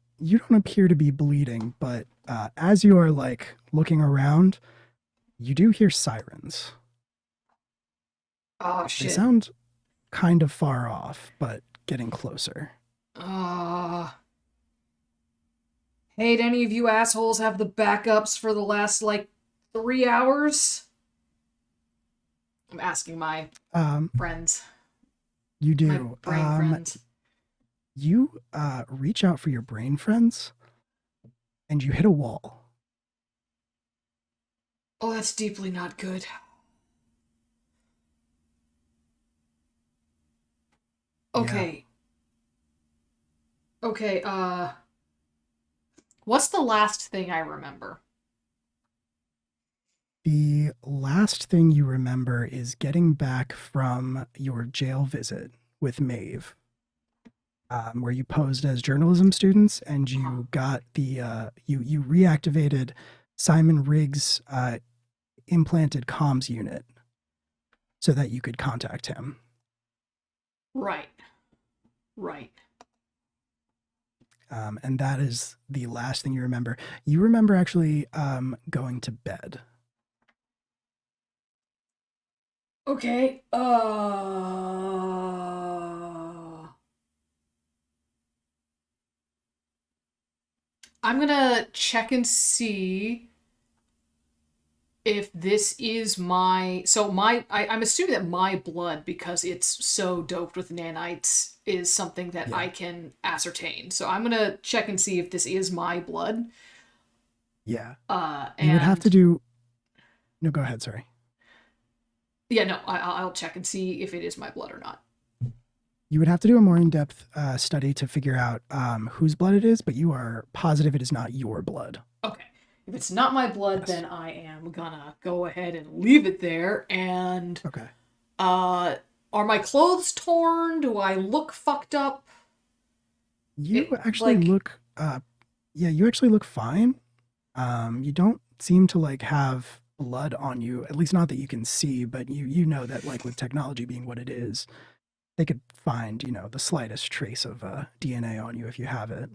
appear to be bleeding, but as you are like looking around, you do hear sirens. Oh They shit. sound kind of far off, but getting closer. Hey, did any of you assholes have the backups for the last, like, 3 hours? I'm asking my friends. You do. My brain friends. You reach out for your brain friends, and you hit a wall. Oh, that's deeply not good. Okay. Yeah. Okay, what's the last thing I remember? The last thing you remember is getting back from your jail visit with Maeve, where you posed as journalism students and you got the you reactivated Simon Riggs' implanted comms unit so that you could contact him. Right. Right. And that is the last thing you remember. You remember actually going to bed. Okay. I'm gonna check and see if this is my. So I'm assuming that my blood, because it's so doped with nanites, is something that I can ascertain. So I'm gonna check and see if this is my blood. Yeah. And you would have to do. No, go ahead. Sorry. Yeah, no, I'll check and see if it is my blood or not. You would have to do a more in-depth study to figure out whose blood it is, but you are positive it is not your blood. Okay. If it's not my blood, then I am gonna go ahead and leave it there. And okay. Are my clothes torn? Do I look fucked up? You actually look. Yeah, you actually look fine. You don't seem to like have blood on you, at least not that you can see, but you know that like with technology being what it is, they could find, the slightest trace of DNA on you if you have it.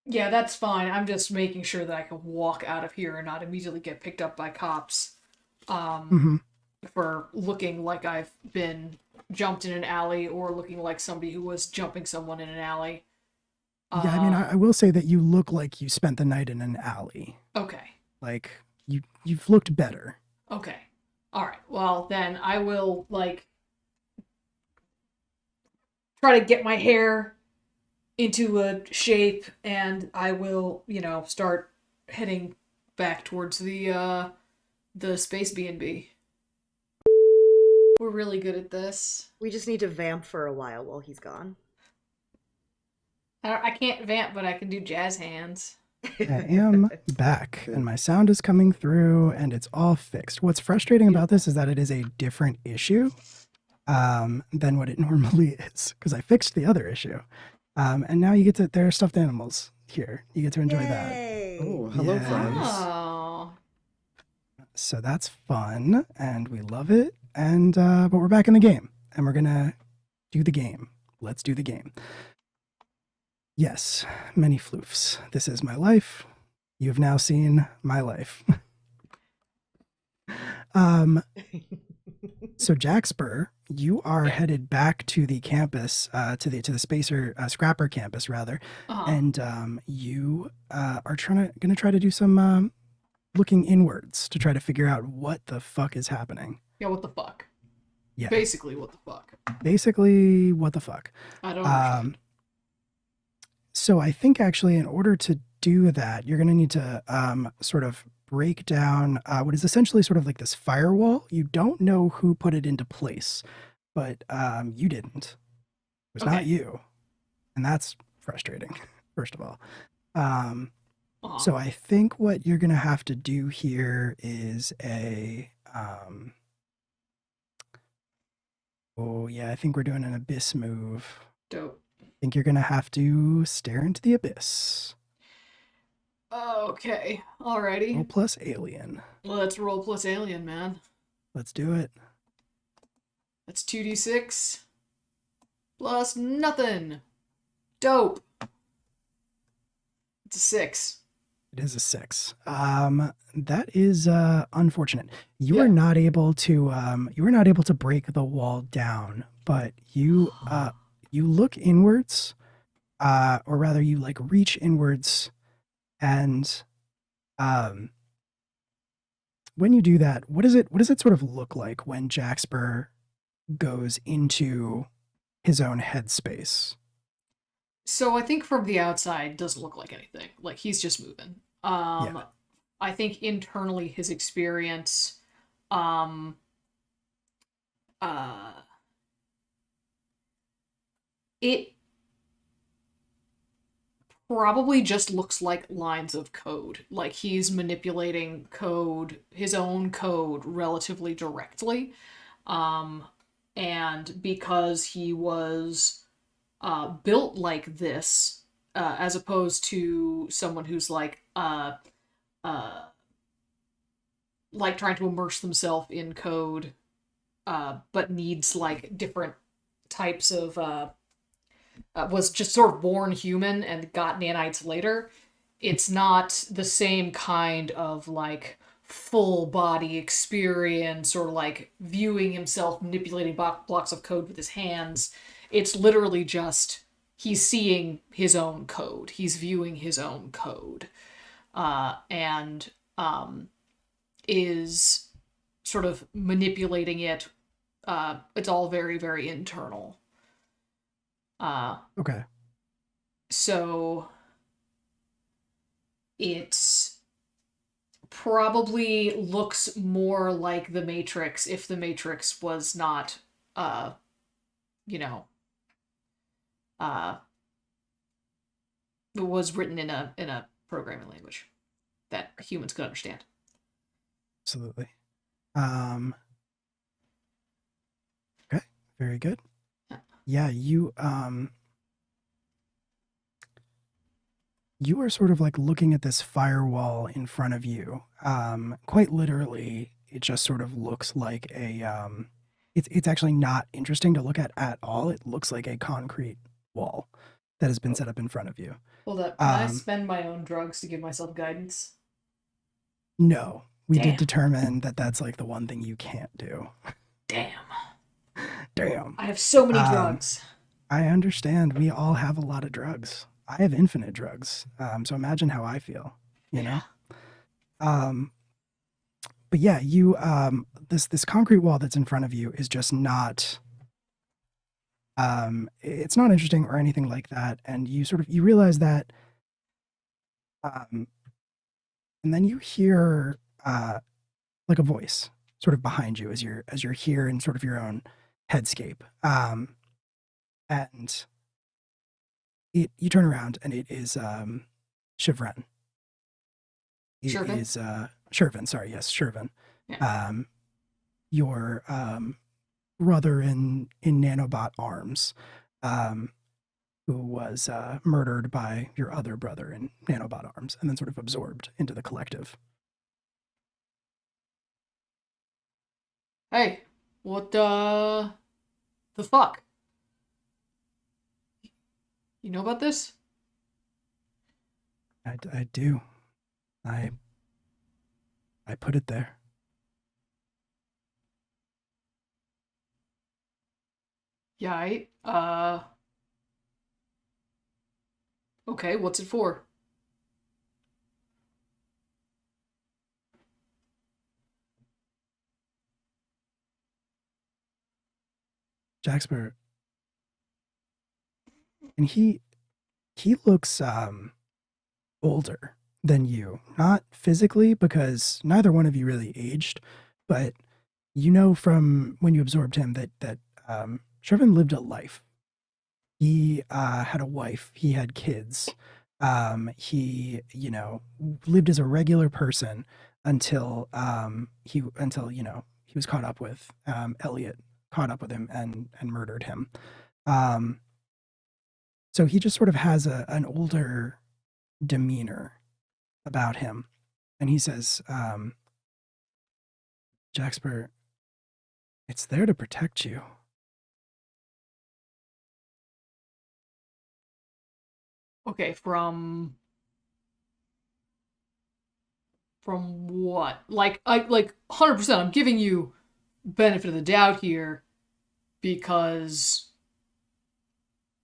Yeah, that's fine. I'm just making sure that I can walk out of here and not immediately get picked up by cops for looking like I've been jumped in an alley or looking like somebody who was jumping someone in an alley. Yeah, I mean, I will say that you look like you spent the night in an alley. Okay. Like, you've looked better. Okay. All right. Well, then I will, try to get my hair into a shape, and I will, start heading back towards the space B&B. We're really good at this. We just need to vamp for a while he's gone. I can't vamp, but I can do jazz hands. I am back, and my sound is coming through, and it's all fixed. What's frustrating about this is that it is a different issue than what it normally is, because I fixed the other issue. And now you get to, there are stuffed animals here. You get to enjoy that. Oh, hello, friends. Oh. So that's fun, and we love it. And but we're back in the game, and we're gonna do the game. Let's do the game. Yes, many floofs. This is my life. You have now seen my life. So Jaxper, you are headed back to the campus, to the Spacer Scrapper campus rather, and you are gonna try to do some looking inwards to try to figure out what the fuck is happening. Yeah, what the fuck? Yeah, Basically, what the fuck? basically what the fuck. I don't understand. So I think actually in order to do that, you're going to need to sort of break down what is essentially sort of like this firewall. You don't know who put it into place, but you didn't. It was not you. And that's frustrating, first of all. So I think what you're going to have to do here is oh yeah, I think we're doing an abyss move. Dope. I think you're going to have to stare into the abyss. Okay, alrighty. Roll plus alien. Let's roll plus alien, man. Let's do it. That's 2d6 plus nothing. Dope. It's a 6. It is a 6. That is unfortunate. You are not able to break the wall down, but you look inwards, or rather you like reach inwards, and when you do that, what does it sort of look like when Jaxper goes into his own headspace? So I think from the outside, doesn't look like anything. Like he's just moving. I think internally his experience, it probably just looks like lines of code. Like he's manipulating code, his own code, relatively directly. And because he was built like this, as opposed to someone who's like trying to immerse themselves in code, but needs like different types of was just sort of born human and got nanites later. It's not the same kind of like full body experience or like viewing himself manipulating blocks of code with his hands. It's literally just he's seeing his own code. He's viewing his own code. And is sort of manipulating it. It's all very, very internal. Okay. So it's probably looks more like the Matrix if the Matrix was not, was written in a programming language that humans could understand. Absolutely. Okay, very good. Yeah, you are sort of like looking at this firewall in front of you. Quite literally, it just sort of looks like a it's actually not interesting to look at all. It looks like a concrete wall that has been set up in front of you. Hold up. Can I spend my own drugs to give myself guidance? No. We did determine that that's like the one thing you can't do. Damn. I have so many drugs. I understand. We all have a lot of drugs. I have infinite drugs. So imagine how I feel, you know? But yeah, you this concrete wall that's in front of you is just not it's not interesting or anything like that. And you realize that and then you hear like a voice sort of behind you as you're here in sort of your own headscape. And you turn around and it is Shivren. Shervin? Is Shervin, sorry, yes, Shervin. Yeah. Your brother in nanobot arms, who was murdered by your other brother in nanobot arms and then sort of absorbed into the collective. Hey, what the fuck? You know about this? I do. I put it there. Yeah, okay, what's it for? Jaxper, and he looks older than you. Not physically, because neither one of you really aged, but you know from when you absorbed him that Shervin lived a life. He had a wife. He had kids. He, lived as a regular person until he was caught up with Elliot, caught up with him and murdered him. Um, so he just sort of has an older demeanor about him, and he says, "Jaxper, it's there to protect you." Okay, from what? Like 100%. I'm giving you benefit of the doubt here because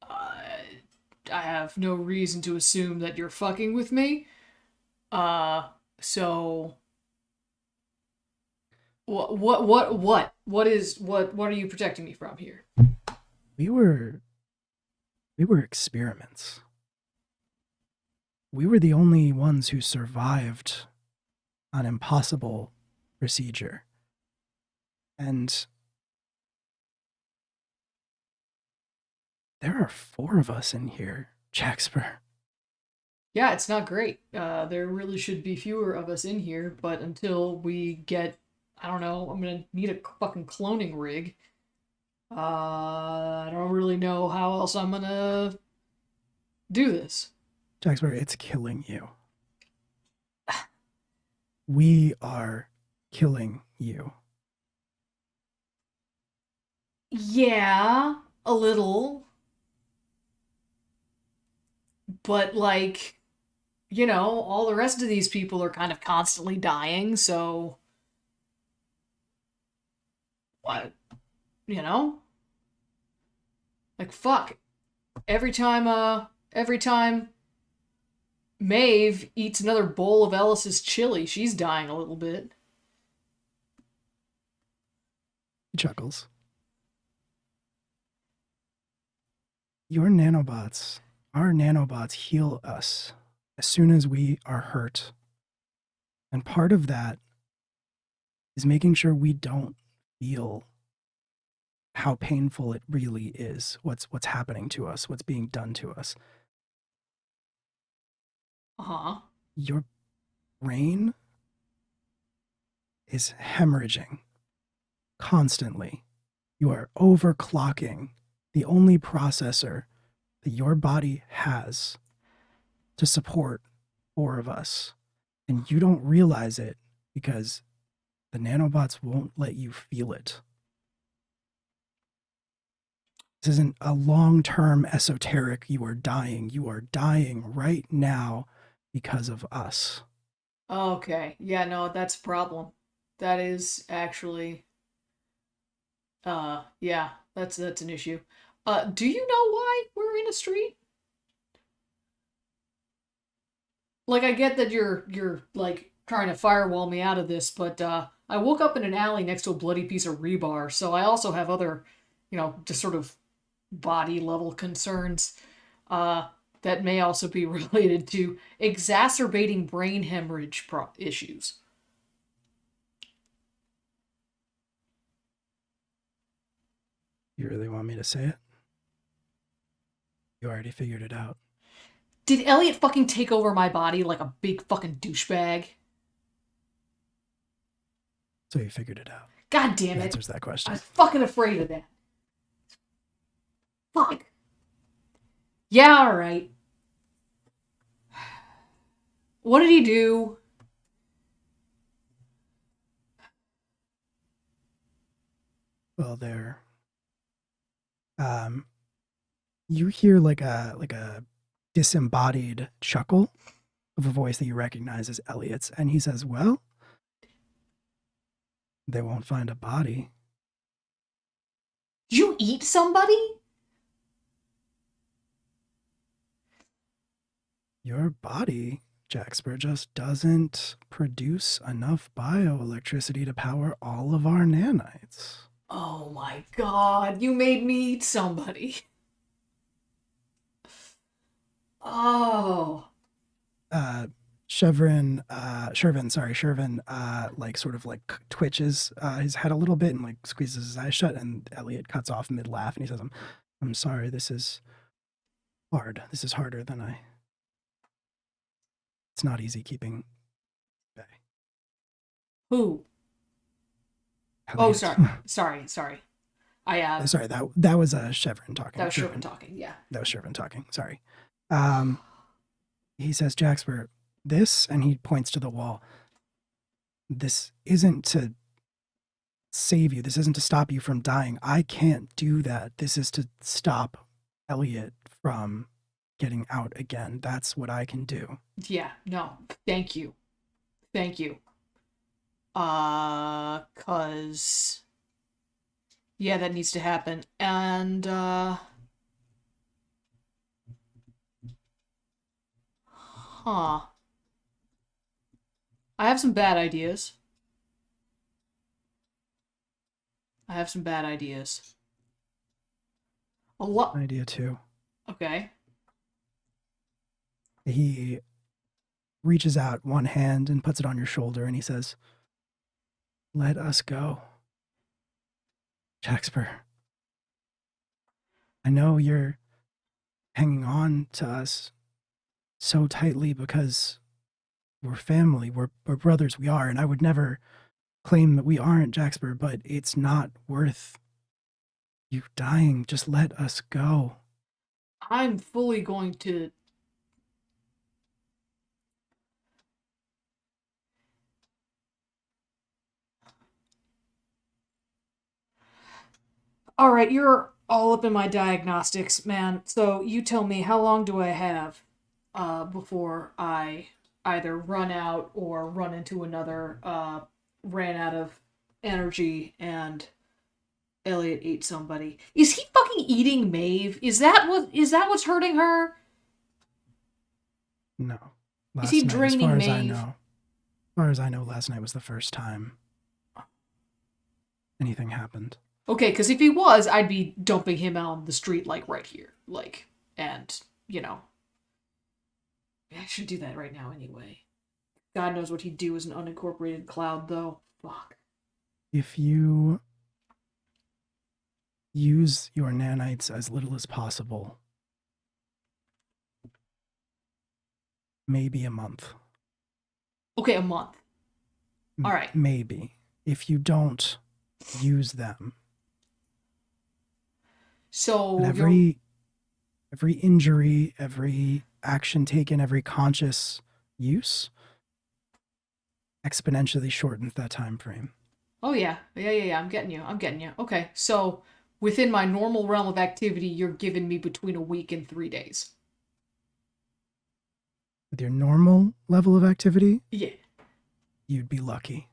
I have no reason to assume that you're fucking with me. So what are you protecting me from here? We were experiments. We were the only ones who survived an impossible procedure. And there are 4 of us in here, Jaxper. Yeah, it's not great. There really should be fewer of us in here, but until we get, I don't know, I'm gonna need a fucking cloning rig. I don't really know how else I'm gonna do this. Jaxper, it's killing you. We are killing you. Yeah, a little. But, like, all the rest of these people are kind of constantly dying, so. What? You know? Like, fuck. Every time Maeve eats another bowl of Ellis's chili, she's dying a little bit. He chuckles. Your nanobots, our nanobots heal us as soon as we are hurt. And part of that is making sure we don't feel how painful it really is, what's happening to us, what's being done to us. Uh-huh. Your brain is hemorrhaging constantly. You are overclocking the only processor that your body has to support 4 of us. And you don't realize it because the nanobots won't let you feel it. This isn't a long-term esoteric, you are dying. You are dying right now because of us. Okay. Yeah, no, that's a problem. That is actually yeah, that's an issue. Do you know why we're in a street? Like, I get that you're like trying to firewall me out of this, but I woke up in an alley next to a bloody piece of rebar, so I also have other, just sort of body level concerns that may also be related to exacerbating brain hemorrhage issues. You really want me to say it? You already figured it out. Did Elliot fucking take over my body like a big fucking douchebag? So you figured it out. God damn it. That answers that question. I was fucking afraid of that. Fuck. Yeah, alright. What did he do? Well, there. You hear like a disembodied chuckle of a voice that you recognize as Elliot's, and he says, "Well, they won't find a body." You eat somebody? Your body, Jaxper, just doesn't produce enough bioelectricity to power all of our nanites. Oh my god, you made me eat somebody. Oh. Shervin, like sort of like twitches his head a little bit and like squeezes his eyes shut, and Elliot cuts off mid laugh and he says, I'm sorry, this is hard. This is harder than it's not easy keeping bay. Who? Elliot. Oh, sorry. Sorry, that was Shervin talking. That was Shervin talking, yeah. That was Shervin talking, sorry. He says, Jaxper, this, and he points to the wall, this isn't to save you. This isn't to stop you from dying. I can't do that. This is to stop Elliot from getting out again. That's what I can do. Yeah, no, thank you. Cause yeah, that needs to happen. And I have some bad ideas. A lot. Idea too. Okay. He reaches out one hand and puts it on your shoulder and he says, let us go. Jaxper, I know you're hanging on to us so tightly because we're family, we're brothers, we are, and I would never claim that we aren't, Jaxper, but it's not worth you dying. Just let us go. I'm fully going to... All right, you're all up in my diagnostics, man. So you tell me, how long do I have before I either run out or run into another ran out of energy and Elliot ate somebody? Is he fucking eating Maeve? Is that what's hurting her? No. Is he draining Maeve? As far as I know, last night was the first time anything happened. Okay, because if he was, I'd be dumping him out on the street, like, right here. Like, and, you know. I should do that right now anyway. God knows what he'd do as an unincorporated cloud, though. Fuck. If you use your nanites as little as possible, maybe a month. Okay, a month. All right. Maybe. If you don't use them. So every injury, every action taken, every conscious use exponentially shortens that time frame. Oh yeah. I'm getting you. Okay, so within my normal realm of activity, you're giving me between a week and 3 days. With your normal level of activity? Yeah. You'd be lucky.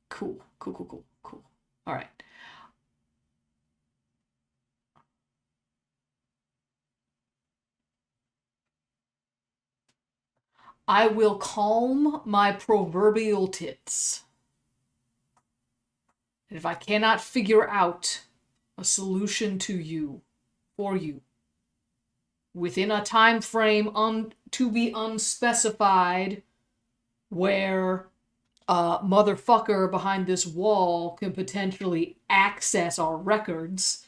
Cool. All right. I will calm my proverbial tits. And if I cannot figure out a solution for you, within a time frame to be unspecified, where a motherfucker behind this wall can potentially access our records,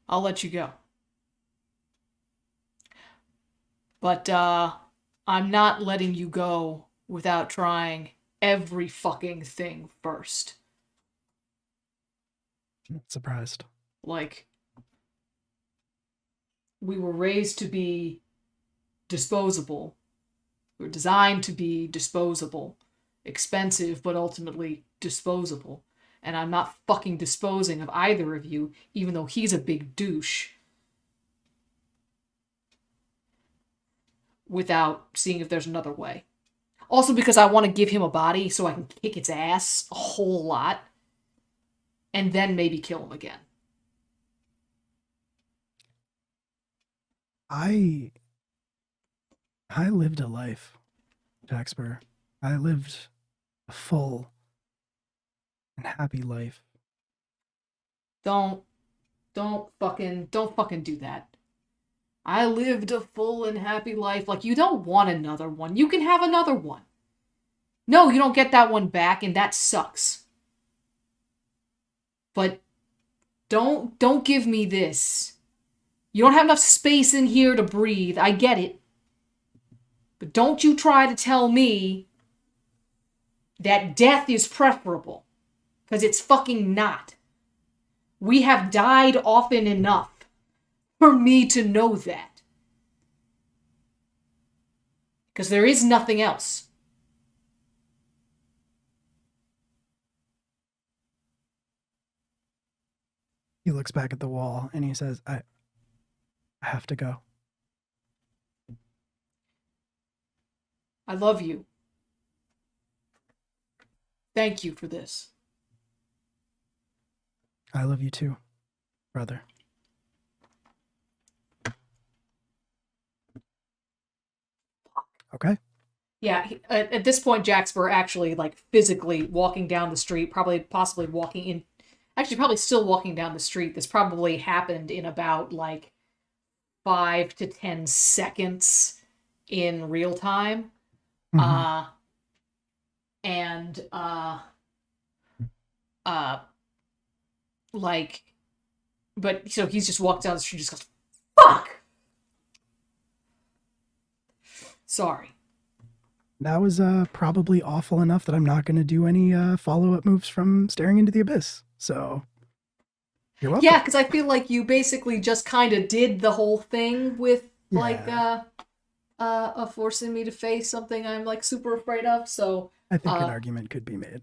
I'll let you go. But I'm not letting you go without trying every fucking thing first. Not surprised. Like, we were raised to be disposable. We were designed to be disposable. Expensive, but ultimately disposable. And I'm not fucking disposing of either of you, even though he's a big douche. Without seeing if there's another way. Also because I want to give him a body so I can kick its ass a whole lot. And then maybe kill him again. I lived a life, Jaxper. I lived a full and happy life. Don't fucking do that. I lived a full and happy life. Like, you don't want another one. You can have another one. No, you don't get that one back, and that sucks. But don't give me this. You don't have enough space in here to breathe. I get it. But don't you try to tell me that death is preferable. Because it's fucking not. We have died often enough for me to know that. Because there is nothing else. He looks back at the wall and he says, I have to go. I love you. Thank you for this. I love you too, brother. Okay. Yeah, at this point, Jaxper actually, like, physically walking down the street, possibly walking in, actually probably still walking down the street. This probably happened in about, like, 5 to 10 seconds in real time. Mm-hmm. Like, but so he's just walked down the street, just goes, fuck! Sorry. That was probably awful enough that I'm not going to do any follow-up moves from staring into the abyss. So, you're welcome. Yeah, because I feel like you basically just kind of did the whole thing with, like, forcing me to face something I'm, like, super afraid of, so... I think an argument could be made.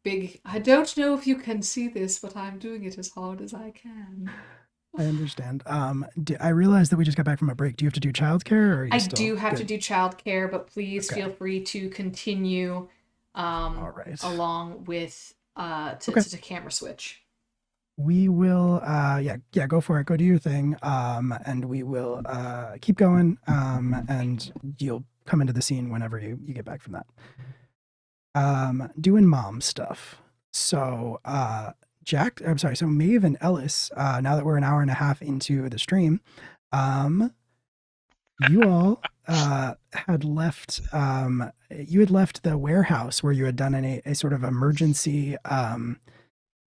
Big, I don't know if you can see this, but I'm doing it as hard as I can. I understand. I realized that we just got back from a break. Do you have to do childcare? Or are you I still do have good? to do childcare, but please feel free to continue All right. along with to camera switch. We will go for it. Go do your thing. And we will keep going. And you'll come into the scene whenever you get back from that. Doing mom stuff. So so Maeve and Ellis, now that we're an hour and a half into the stream, you all had left the warehouse where you had done a sort of emergency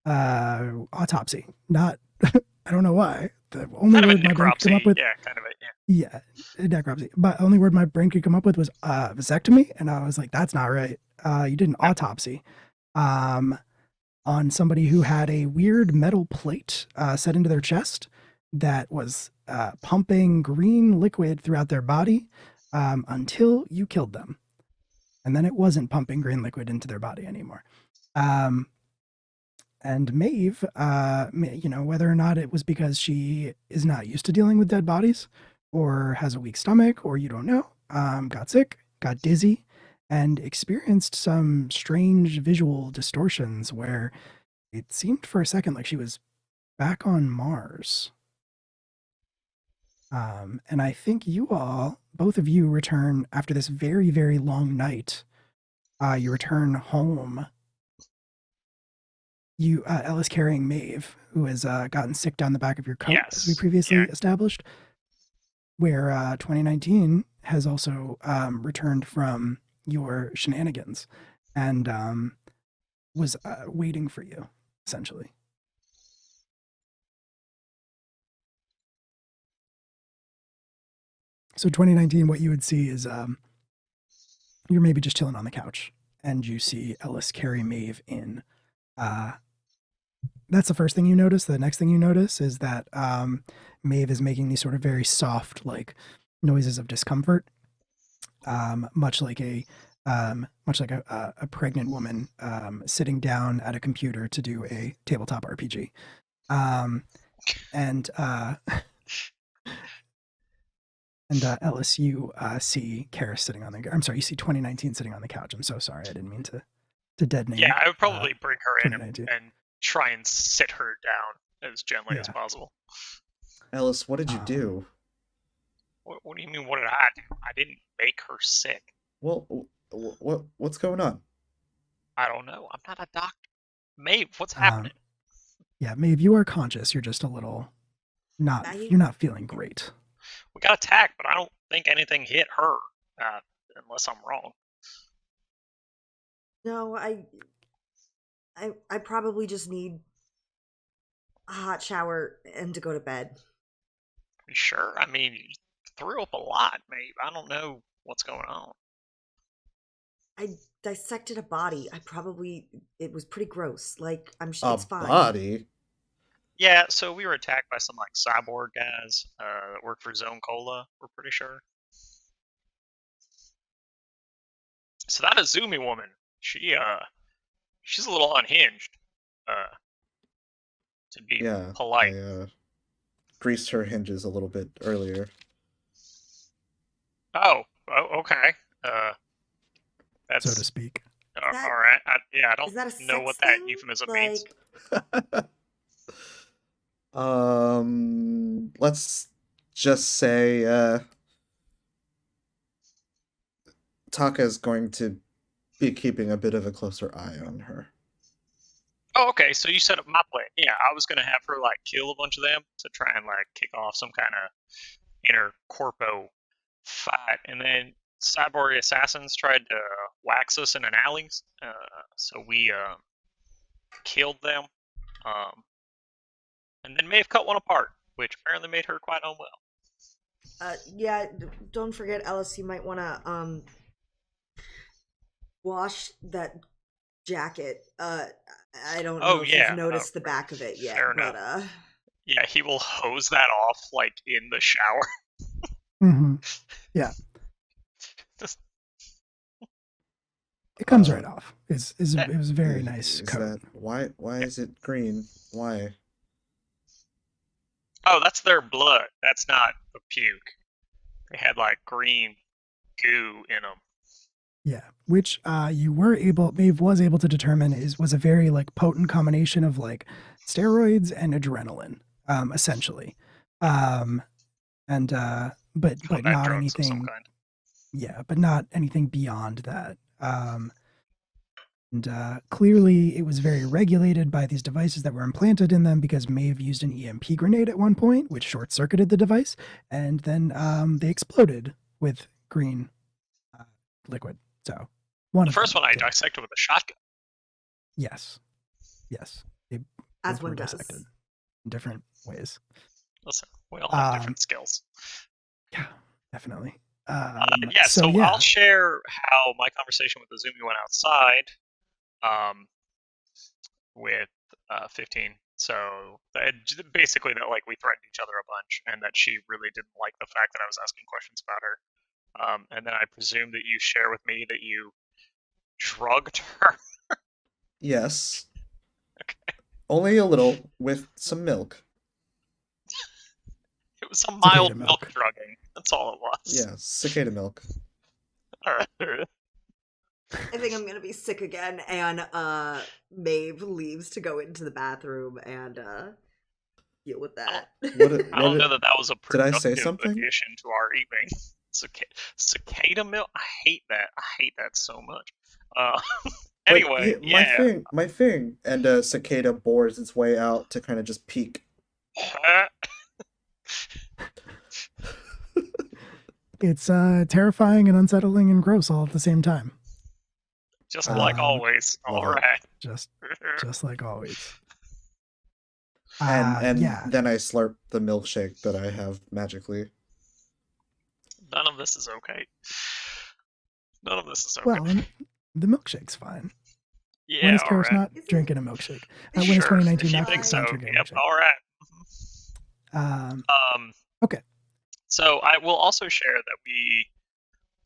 autopsy. Not I don't know why. The only Kind of word a my brain could come up with, yeah, kind of a, yeah, necropsy. But only word my brain could come up with was vasectomy, and I was like, that's not right. You did an autopsy on somebody who had a weird metal plate set into their chest that was pumping green liquid throughout their body until you killed them. And then it wasn't pumping green liquid into their body anymore. And Maeve, whether or not it was because she is not used to dealing with dead bodies or has a weak stomach or you don't know, got sick, got dizzy, and experienced some strange visual distortions where it seemed for a second like she was back on Mars. And I think you all, both of you, return after this very, very long night. You return home. You, Ellis carrying Maeve, who has gotten sick down the back of your coat, as we previously established, where 2019 has also returned from your shenanigans and was waiting for you, essentially. So 2019, what you would see is you're maybe just chilling on the couch and you see Ellis carry Maeve in that's the first thing you notice. The next thing you notice is that Maeve is making these sort of very soft, like noises of discomfort, much like a pregnant woman sitting down at a computer to do a tabletop RPG. And Ellis, you see Karis sitting on the. I'm sorry, you see 2019 sitting on the couch. I'm so sorry, I didn't mean to dead name. Yeah, I would probably bring her in 2019. and try and sit her down as gently as Yeah. possible. Ellis, what did you do? What do you mean? What did I do? I didn't make her sick. Well, what's going on? I don't know. I'm not a doctor. Maeve, what's happening? Yeah, Maeve, you are conscious. You're just a little you're not feeling great. We got attacked, but I don't think anything hit her, unless I'm wrong. No, I probably just need a hot shower and to go to bed. You sure? I mean, you threw up a lot, Maeve. I don't know what's going on. I dissected a body. It was pretty gross. Like, it's fine. Body? Yeah, so we were attacked by some, like, cyborg guys that work for Zone Cola, we're pretty sure. So that Azumi woman, she's a little unhinged, to be polite. I greased her hinges a little bit earlier. Oh, okay. That's, so to speak. All right. I don't know what that thing? euphemism means. Let's just say Taka's going to be keeping a bit of a closer eye on her. Oh, okay. So you set up my plan. Yeah, I was gonna have her like kill a bunch of them to try and like kick off some kind of inner corpo fight, and then cyborg assassins tried to wax us in an alley. So we killed them. And then may have cut one apart, which apparently made her quite unwell. Yeah, don't forget, Ellis, you might want to wash that jacket. I don't know if you've noticed the back of it yet, but yeah, he will hose that off like in the shower. Mm-hmm. Yeah. It comes right off. It was a very nice coat. Why is it green? Why? Oh, that's their blood. That's not the puke. They had like green goo in them. Yeah, which Maeve was able to determine was a very like potent combination of like steroids and adrenaline, essentially, but not anything. Yeah, but not anything beyond that. Clearly, it was very regulated by these devices that were implanted in them because Maeve used an EMP grenade at one point, which short-circuited the device, and then they exploded with green liquid. So the first one I dissected with a shotgun. Yes. As one does. Dissected in different ways. Listen, we all have different skills. Yeah, definitely. So I'll share how my conversation with Azumi went outside with 15. So basically that like we threatened each other a bunch and that she really didn't like the fact that I was asking questions about her. And then I presume that you share with me that you drugged her. Yes. Okay. Only a little, with some milk. It was a mild milk drugging. That's all it was. Yeah, cicada milk. Alright. I think I'm going to be sick again, and Maeve leaves to go into the bathroom and deal with that. I don't know that was a productive addition to our evening. Cicada milk? I hate that so much. Anyway, my thing. And a cicada bores its way out to kind of just peek. It's terrifying and unsettling and gross all at the same time. Just like always. All right. Just like always. And then I slurp the milkshake that I have magically. None of this is okay. Well, the milkshake's fine. When Yeah, is Karis alright. not Is it- drinking a milkshake? When is Sure, 2019 if you not think so. drinking a Yep, milkshake? alright. Um, okay. So I will also share that we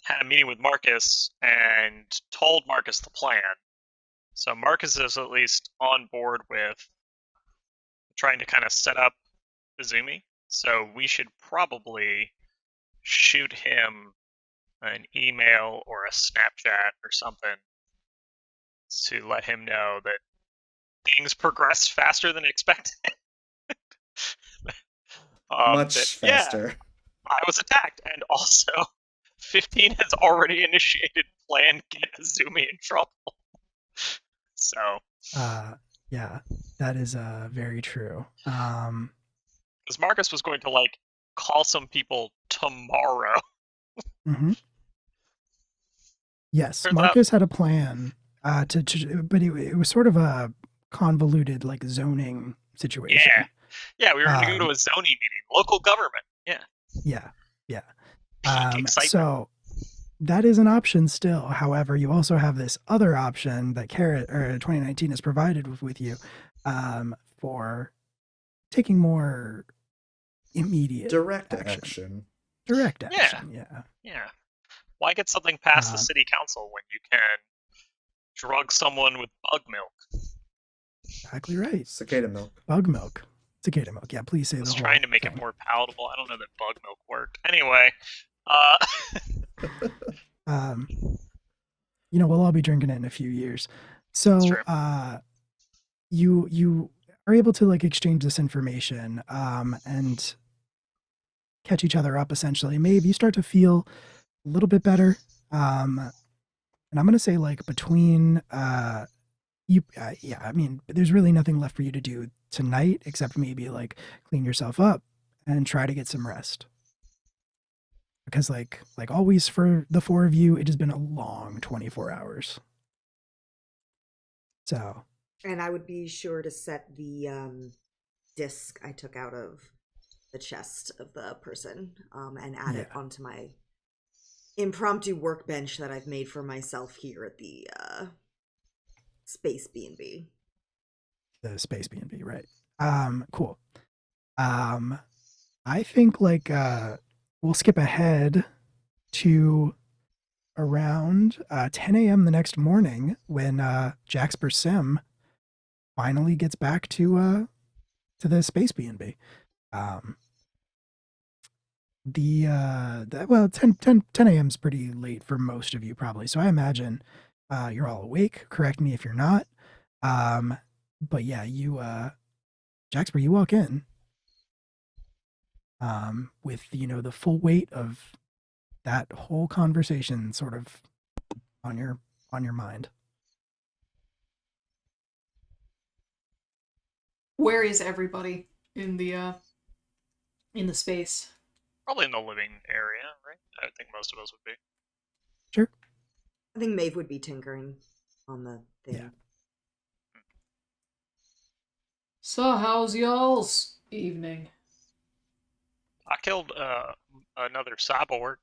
had a meeting with Marcus and told Marcus the plan. So Marcus is at least on board with trying to kind of set up Izumi. So we should probably shoot him an email or a Snapchat or something to let him know that things progressed faster than expected. Much faster. I was attacked, and also 15 has already initiated plan get Izumi in trouble. So Yeah, that is very true. because Marcus was going to like call some people tomorrow. Mhm. Yes, Turns out- Marcus had a plan but it was sort of a convoluted like zoning situation. Yeah, we were going to go to a zoning meeting, local government. Yeah. Yeah. Peak excitement. So that is an option still. However, you also have this other option that 2019 has provided with you for taking more immediate Direct action. action. Direct Yeah. action, yeah. Yeah. Why get something past the city council when you can drug someone with bug milk? Exactly right. Cicada milk. Bug milk. Cicada milk. Yeah, please say I the was whole trying to make thing. it more palatable. I don't know that bug milk worked. Anyway, We'll all be drinking it in a few years. That's So, true. you are able to like exchange this information and catch each other up essentially. Maeve, you start to feel a little bit better. And I'm going to say like between I mean, there's really nothing left for you to do tonight except maybe like clean yourself up and try to get some rest. Because like always for the four of you, it has been a long 24 hours. So, And I would be sure to set the disc I took out of the chest of the person and add it onto my impromptu workbench that I've made for myself here at the Space B&B. The Space B&B, right. Cool. I think like we'll skip ahead to around 10 a.m. the next morning when Jaxper Sim finally gets back to the Space B&B. Well, 10 a.m. is pretty late for most of you probably. So I imagine you're all awake. Correct me if you're not. But yeah, you Jaxper, you walk in with the full weight of that whole conversation sort of on your mind. Where is everybody in the space? Probably in the living area, right? I would think most of us would be. Sure. I think Maeve would be tinkering on the thing. Yeah. So how's y'all's evening? I killed another cyborg,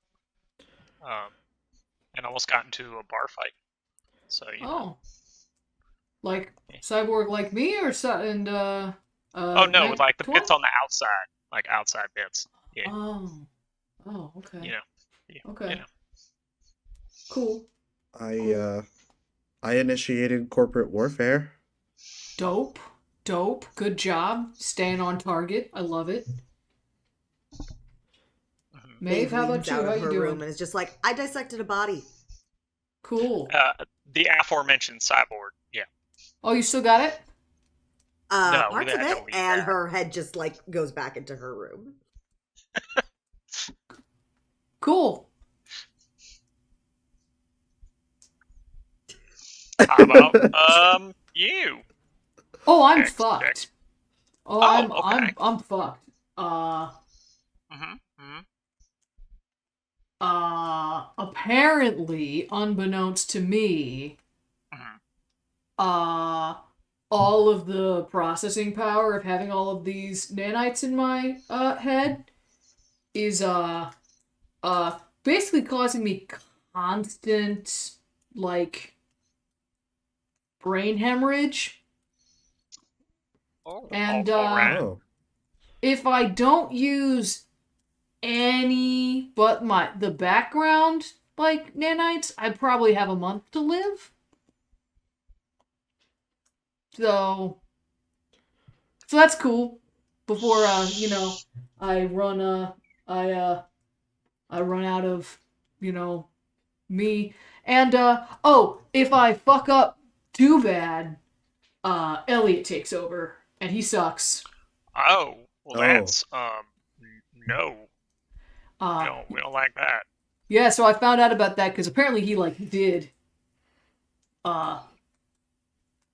and almost got into a bar fight. So Like cyborg like me or oh no, with like the 12? bits on the outside, like outside bits. Yeah. Oh, okay. Okay. Cool. I initiated corporate warfare. Dope. Good job. Staying on target. I love it. Maeve, how about leans you? out How of you her doing? room and is just like, I dissected a body. Cool. The aforementioned cyborg. Yeah. Oh, you still got it? No, Parts we of had to it, leave and that. her head just like goes back into her room. Cool. How about you? Oh, I'm Next, fucked. next. Oh, Okay. I'm fucked. Apparently, unbeknownst to me, all of the processing power of having all of these nanites in my head is basically causing me constant like brain hemorrhage. Oh, And alright. Oh. if I don't use any but the background like nanites, I probably have a month to live. So that's cool. Before I run I run out of me. And if I fuck up too bad, Elliot takes over and he sucks. Oh, well, Oh. that's no, we don't like that. Yeah, so I found out about that because apparently he did.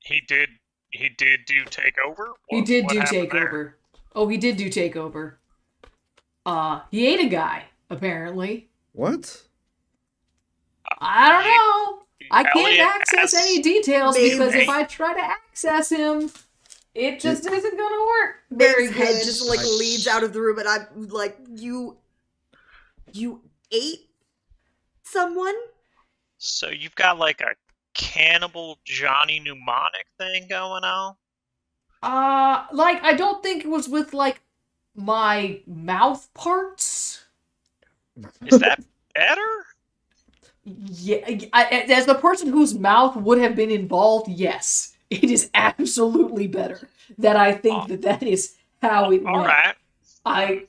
He did do takeover. He did what do happened there? takeover. Oh, he did do takeover. He ate a guy apparently. What? I don't know. I can't Elliot access has- any details Dave's- because if I try to access him, it just isn't gonna work Very very head good. just like leads out of the room, and I'm like, you ate someone? So you've got like a cannibal Johnny Mnemonic thing going on? I don't think it was with my mouth parts. Is that better? Yeah, as the person whose mouth would have been involved, yes, it is absolutely better that I think that is how it went. All right. I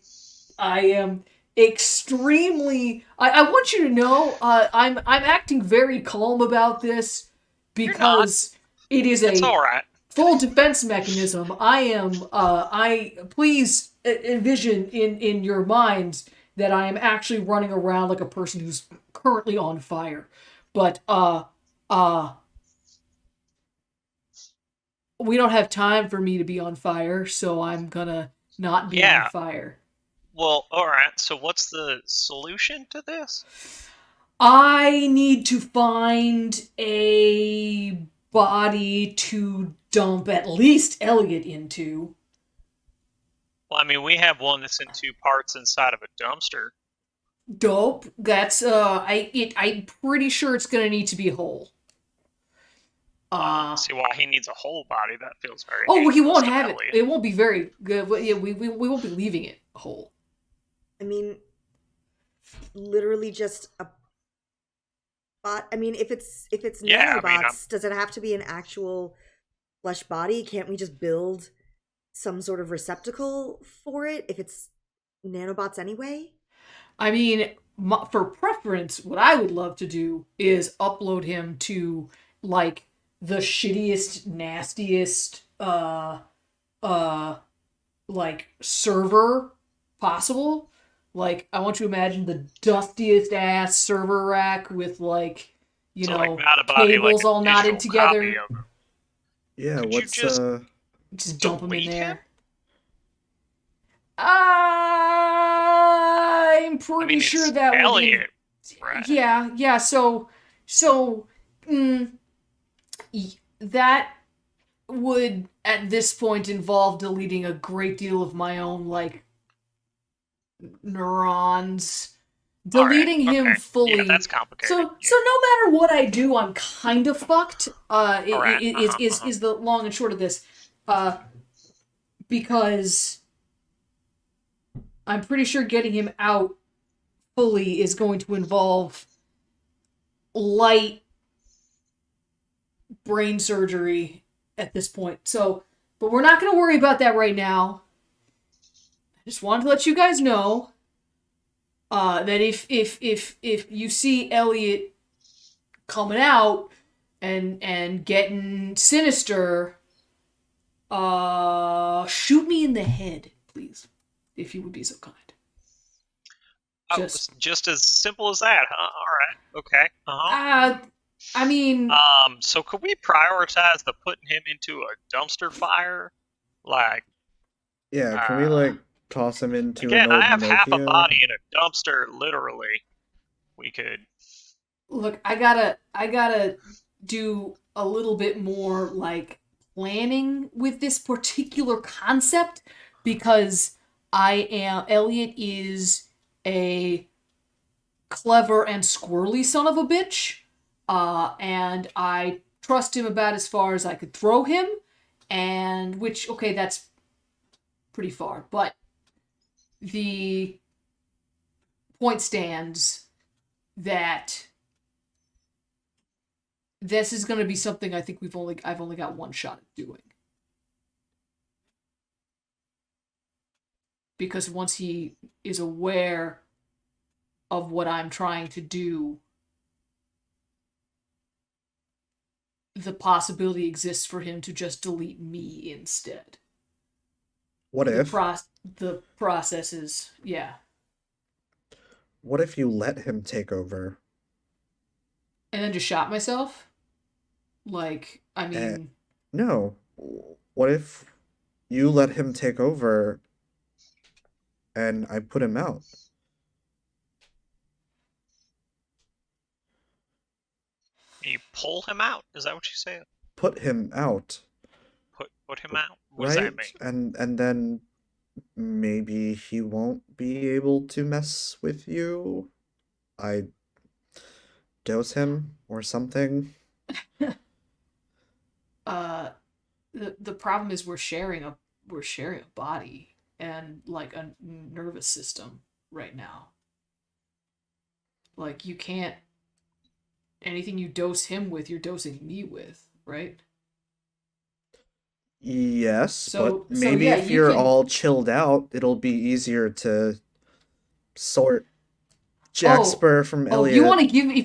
am extremely. I want you to know. I'm acting very calm about this because it is It's a all right. full defense mechanism. I am. Please envision in your minds that I am actually running around like a person who's currently on fire. But we don't have time for me to be on fire, so I'm gonna not be on fire. Well, all right. So what's the solution to this? I need to find a body to dump at least Elliot into. Well, I mean, we have one that's in two parts inside of a dumpster. Dope. That's I'm pretty sure it's gonna need to be whole. See why he needs a whole body? That feels very. Oh, well, he hateful won't to have it. Elliot. It won't be very good. But yeah, we won't be leaving it whole. I mean, literally just a bot. I mean, if it's Yeah, nanobots, I mean, does it have to be an actual flesh body? Can't we just build some sort of receptacle for it if it's nanobots anyway? I mean, for preference, what I would love to do is upload him to like the shittiest, nastiest, like server possible. Like, I want you to imagine the dustiest ass server rack with like, so, like, not a body, cables like a all knotted digital together. copy of him. Yeah, Could you what's Just dump him in delete there. him? I'm pretty it's sure that Elliot, would. right? Yeah. So, that would at this point involve deleting a great deal of my own like neurons. All right, Deleting him okay. fully. Yeah, that's complicated. So no matter what I do, I'm kind of fucked. Alright, Is the long and short of this. Because I'm pretty sure getting him out fully is going to involve light brain surgery at this point. So, but we're not going to worry about that right now. I just wanted to let you guys know that if you see Elliot coming out and getting sinister, shoot me in the head, please, if you would be so kind. Just as simple as that, huh? All right, okay. I mean, So could we prioritize the putting him into a dumpster fire? Like, yeah, can we like toss him into again, an old I have half a Nokia? body in a dumpster, literally. We could. look, I gotta do a little bit more like planning with this particular concept because Elliot is a clever and squirrely son of a bitch, and I trust him about as far as I could throw him, and which, okay, that's pretty far, but the point stands that this is going to be something I think I've only got one shot at doing. Because once he is aware of what I'm trying to do, the possibility exists for him to just delete me instead. What if? The process is, yeah. What if you let him take over? And then just shot myself? Like, I mean... No. What if you let him take over and I put him out? You pull him out? Is that what you say? Put him out. Put him out? What Right? does that mean? And then maybe he won't be able to mess with you. I dose him or something. The problem is we're sharing a body and like a nervous system right now. Like, you can't, anything you dose him with, you're dosing me with, right? Yes, but maybe if you you're can... all chilled out, it'll be easier to sort Jack Spur from Elliot. If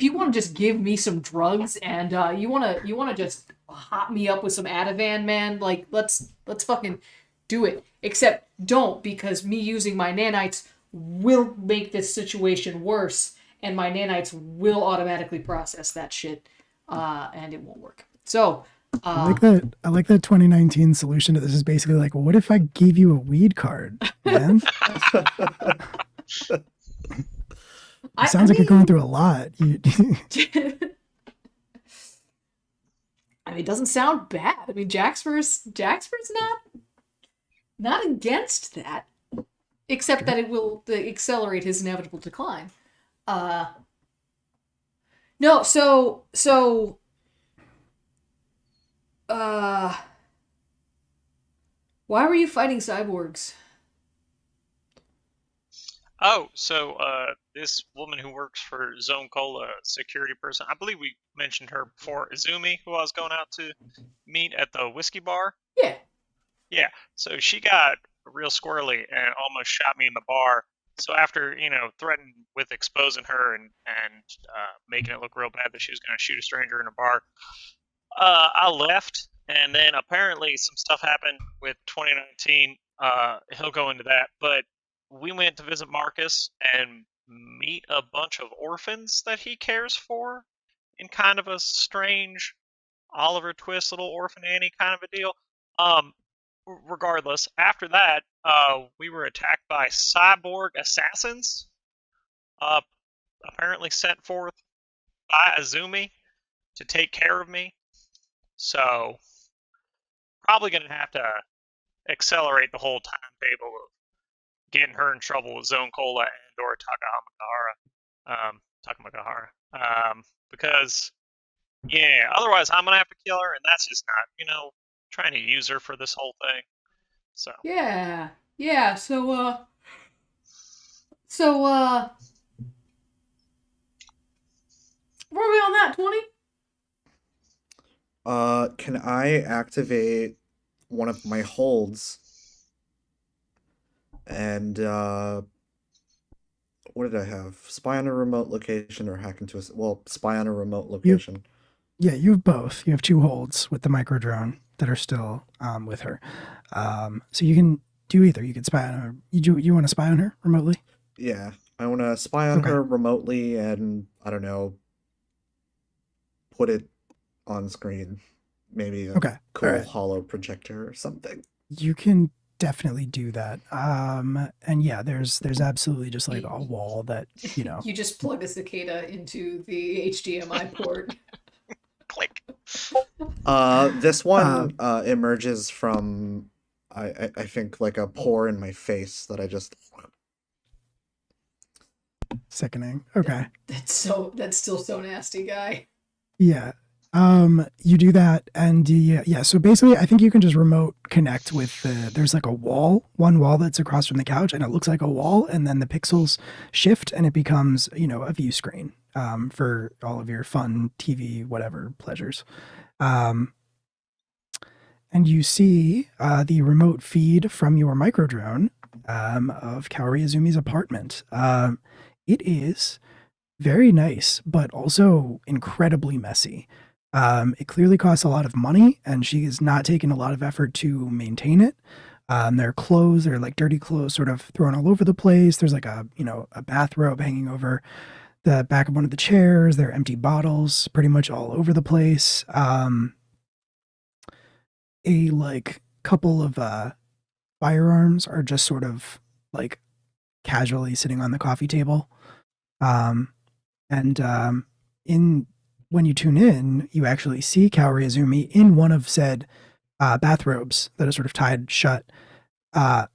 you want to just give me some drugs and you want to just hot me up with some Ativan, man, like let's fucking do it. Except don't, because me using my nanites will make this situation worse, and my nanites will automatically process that shit, and it won't work. So I like that 2019 solution to this is basically like, what if I gave you a weed card, man? It sounds like you're going through a lot. I mean, it doesn't sound bad. I mean, Jaxper's not against that, except that it will accelerate his inevitable decline. No, so why were you fighting cyborgs? Oh, so this woman who works for Zone Cola, security person, I believe we mentioned her before, Izumi, who I was going out to meet at the whiskey bar. Yeah. Yeah, so she got real squirrely and almost shot me in the bar. So after, threatening with exposing her and making it look real bad that she was going to shoot a stranger in a bar, I left, and then apparently some stuff happened with 2019. He'll go into that, but we went to visit Marcus and meet a bunch of orphans that he cares for in kind of a strange Oliver Twist little Orphan Annie kind of a deal. Regardless, after that, we were attacked by cyborg assassins, apparently sent forth by Azumi to take care of me. So, probably going to have to accelerate the whole timetable of getting her in trouble with Zone Cola and or Takamagahara. Because, yeah, otherwise I'm going to have to kill her, and that's just not, trying to use her for this whole thing. So. Yeah, so, where are we on that, 20? Can I activate one of my holds? And, what did I have? Spy on a remote location or hack into spy on a remote location. You have both. You have 2 holds with the micro drone that are still with her. So you can do either. You can spy on her. You want to spy on her remotely? Yeah, I want to spy on her remotely and, I don't know, put it on screen. Maybe a cool hollow projector or something. You can definitely do that. And yeah, there's absolutely just like a wall that, You just plug a cicada into the HDMI port. Click. This one emerges from I think like a pore in my face that I just sickening. Okay. That's still so nasty, guy. Yeah. You do that, and yeah. So basically, I think you can just remote connect with the. There's like a wall, one wall that's across from the couch, and it looks like a wall, and then the pixels shift, and it becomes a view screen for all of your fun TV whatever pleasures. Um, and you see the remote feed from your micro drone of Kaorizumi's apartment. It is very nice, but also incredibly messy. It clearly costs a lot of money, and she is not taking a lot of effort to maintain it. Their clothes are like dirty clothes, sort of thrown all over the place. There's like a bathrobe hanging over the back of one of the chairs. There are empty bottles pretty much all over the place. A like couple of firearms are just sort of like casually sitting on the coffee table. And in when you tune in, you actually see Kaoriazumi in one of said bathrobes that are sort of tied shut, uh,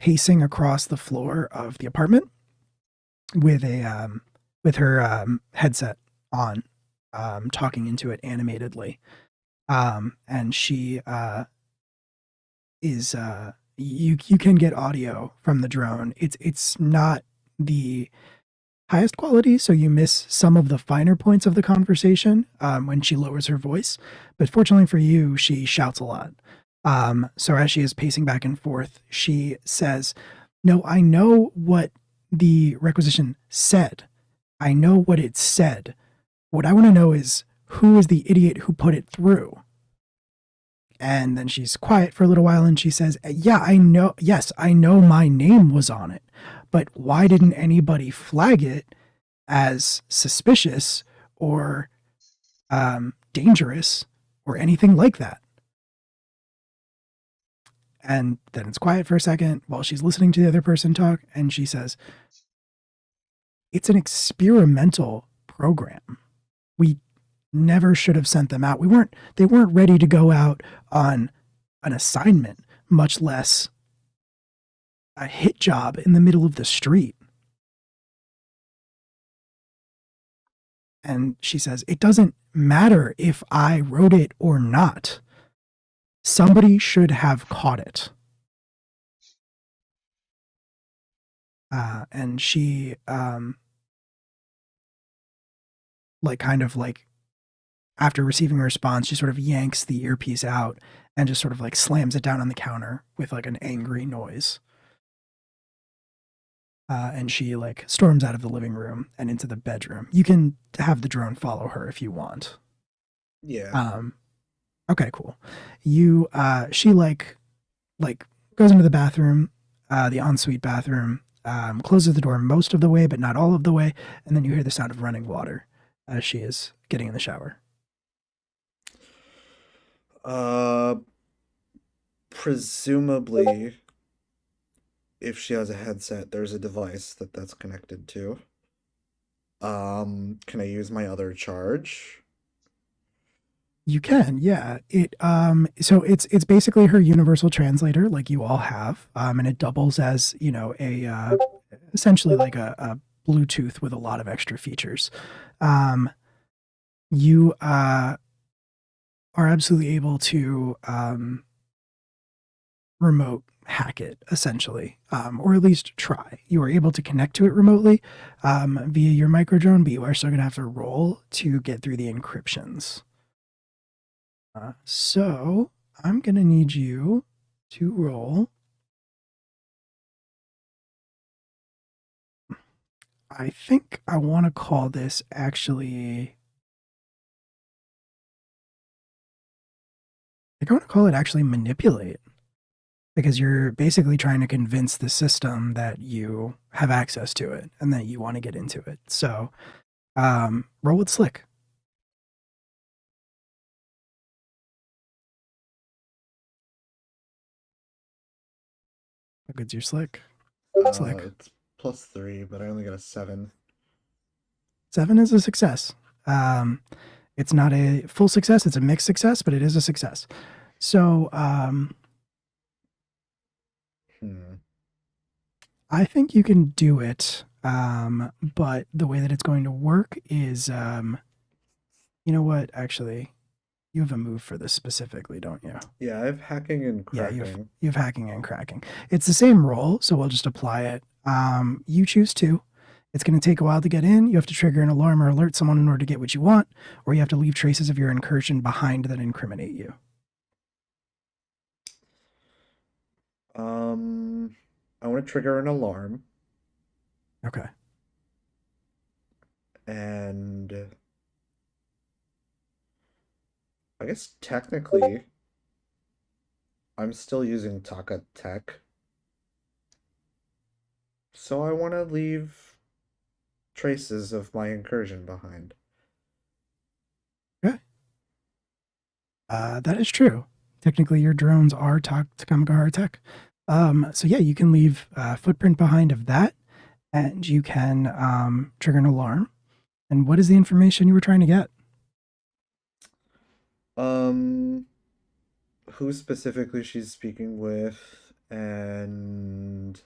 pacing across the floor of the apartment with her headset on, talking into it animatedly. And she is you can get audio from the drone. It's not the highest quality, so you miss some of the finer points of the conversation when she lowers her voice. But fortunately for you, she shouts a lot. So as she is pacing back and forth, she says, "No, I know what the requisition said. I know what it said. What I want to know is who is the idiot who put it through." And then she's quiet for a little while and she says, "Yeah, I know. Yes, I know my name was on it. But why didn't anybody flag it as suspicious or dangerous or anything like that?" And then it's quiet for a second while she's listening to the other person talk. And she says, "It's an experimental program. We never should have sent them out. They weren't ready to go out on an assignment, much less a hit job in the middle of the street." And she says, "It doesn't matter if I wrote it or not. Somebody should have caught it." And she, after receiving a response, she sort of yanks the earpiece out and just sort of like slams it down on the counter with like an angry noise. And she like storms out of the living room and into the bedroom. You can have the drone follow her if you want. Yeah. Okay, cool. She like goes into the bathroom, the ensuite bathroom, closes the door most of the way, but not all of the way. And then you hear the sound of running water as she is getting in the shower. Presumably, if she has a headset, there's a device that's connected to. Can I use my other charge? You can, yeah. So it's basically her universal translator, like you all have, and it doubles as a essentially like a Bluetooth with a lot of extra features. You are absolutely able to remote hack it, essentially, or at least try. You are able to connect to it remotely via your micro drone, but you are still going to have to roll to get through the encryptions. So I'm going to need you to roll. I think I want to call this actually. I think I want to call it actually manipulate, because you're basically trying to convince the system that you have access to it and that you want to get into it. So roll with slick. How good's your slick? Slick. It's +3, but I only got a 7. 7 is a success. It's not a full success. It's a mixed success, but it is a success. So I think you can do it. But the way that it's going to work is You know what? Actually, you have a move for this specifically, don't you? Yeah, I have hacking and Yeah, cracking. you have hacking and cracking. It's the same roll, so we'll just apply it. You choose two. It's going to take a while to get in. You have to trigger an alarm or alert someone in order to get what you want, or you have to leave traces of your incursion behind that incriminate you. I want to trigger an alarm, Okay. and I guess technically I'm still using Taka Tech. So I want to leave traces of my incursion behind. Okay. That is true. Technically, your drones are Takamagahara tech. So yeah, you can leave a footprint behind of that, and you can trigger an alarm. And what is the information you were trying to get? Who specifically she's speaking with, and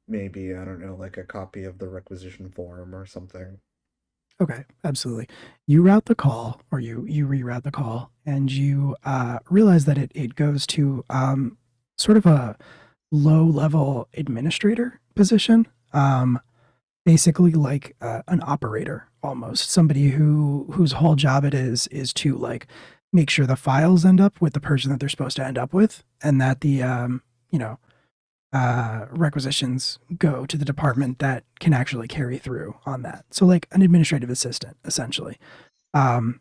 maybe, I don't know, like a copy of the requisition form or something. Okay, absolutely. You route the call, or you reroute the call, and you realize that it goes to sort of a low-level administrator position, basically like an operator almost, somebody whose whole job it is to like make sure the files end up with the person that they're supposed to end up with, and that the requisitions go to the department that can actually carry through on that. So like an administrative assistant, essentially. You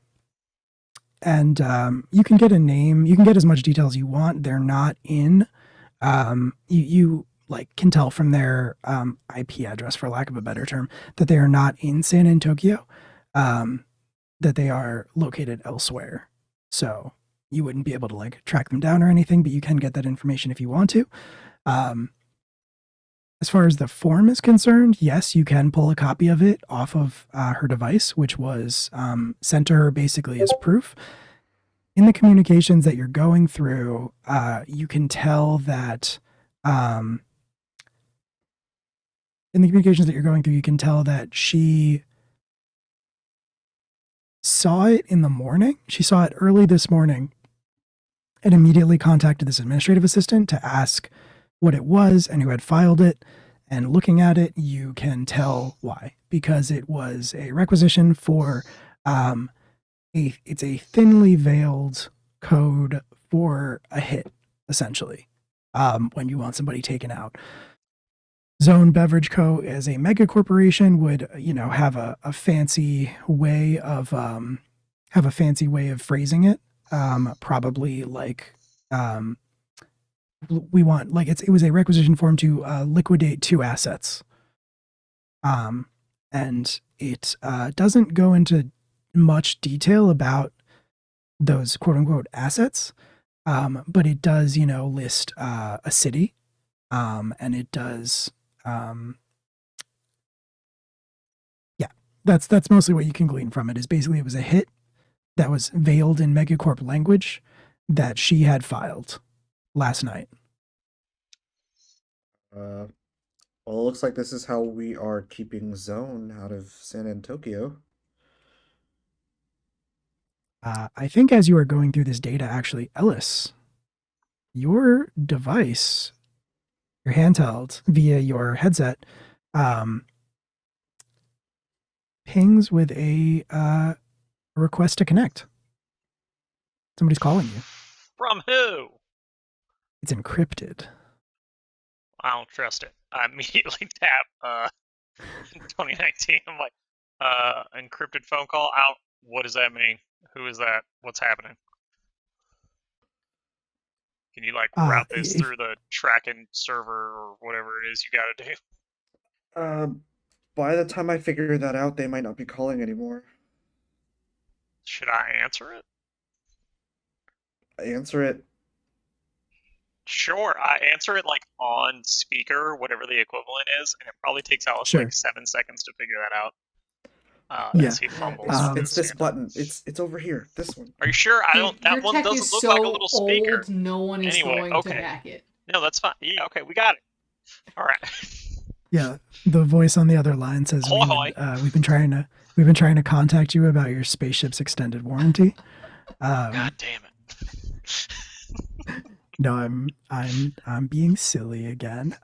can get a name, you can get as much detail as you want. They're not in, you like can tell from their IP address, for lack of a better term, that they are not in San Antonio, that they are located elsewhere. So you wouldn't be able to like track them down or anything, but you can get that information if you want to. As far as the form is concerned, yes, you can pull a copy of it off of her device, which was sent to her basically as proof. In the communications that you're going through, you can tell that she saw it in the morning. She saw it early this morning and immediately contacted this administrative assistant to ask what it was and who had filed it. And looking at it, you can tell why, because it was a requisition for it's a thinly veiled code for a hit, essentially, when you want somebody taken out. Zone Beverage Co. as a mega corporation would, have a fancy way of phrasing it. Probably like we want, like, it was a requisition form to liquidate 2 assets. And it doesn't go into much detail about those quote unquote assets, but it does, list a city, and it does, yeah, that's mostly what you can glean from it. Is basically it was a hit that was veiled in Megacorp language that she had filed last night. Well, it looks like this is how we are keeping Zone out of San Antonio. I think as you are going through this data, actually, Ellis, your device, your handheld via your headset, pings with a request to connect. Somebody's calling you. From who? It's encrypted. I don't trust it. I immediately tap 2019. I'm like, encrypted phone call out. What does that mean? Who is that? What's happening? Can you like route this through the tracking server or whatever it is you got to do? By the time I figure that out, they might not be calling anymore. Should I answer it? Answer it. Sure, I answer it like on speaker, whatever the equivalent is, and it probably takes Alice like 7 seconds to figure that out. As he fumbles. It's this button. It's over here. This one. Are you sure? That one doesn't look like a little speaker. Old, no one is going to hack it. No, that's fine. Yeah, okay, we got it. All right. Yeah, the voice on the other line says, "We've been trying to We've been trying to contact you about your spaceship's extended warranty. God damn it. No, I'm being silly again.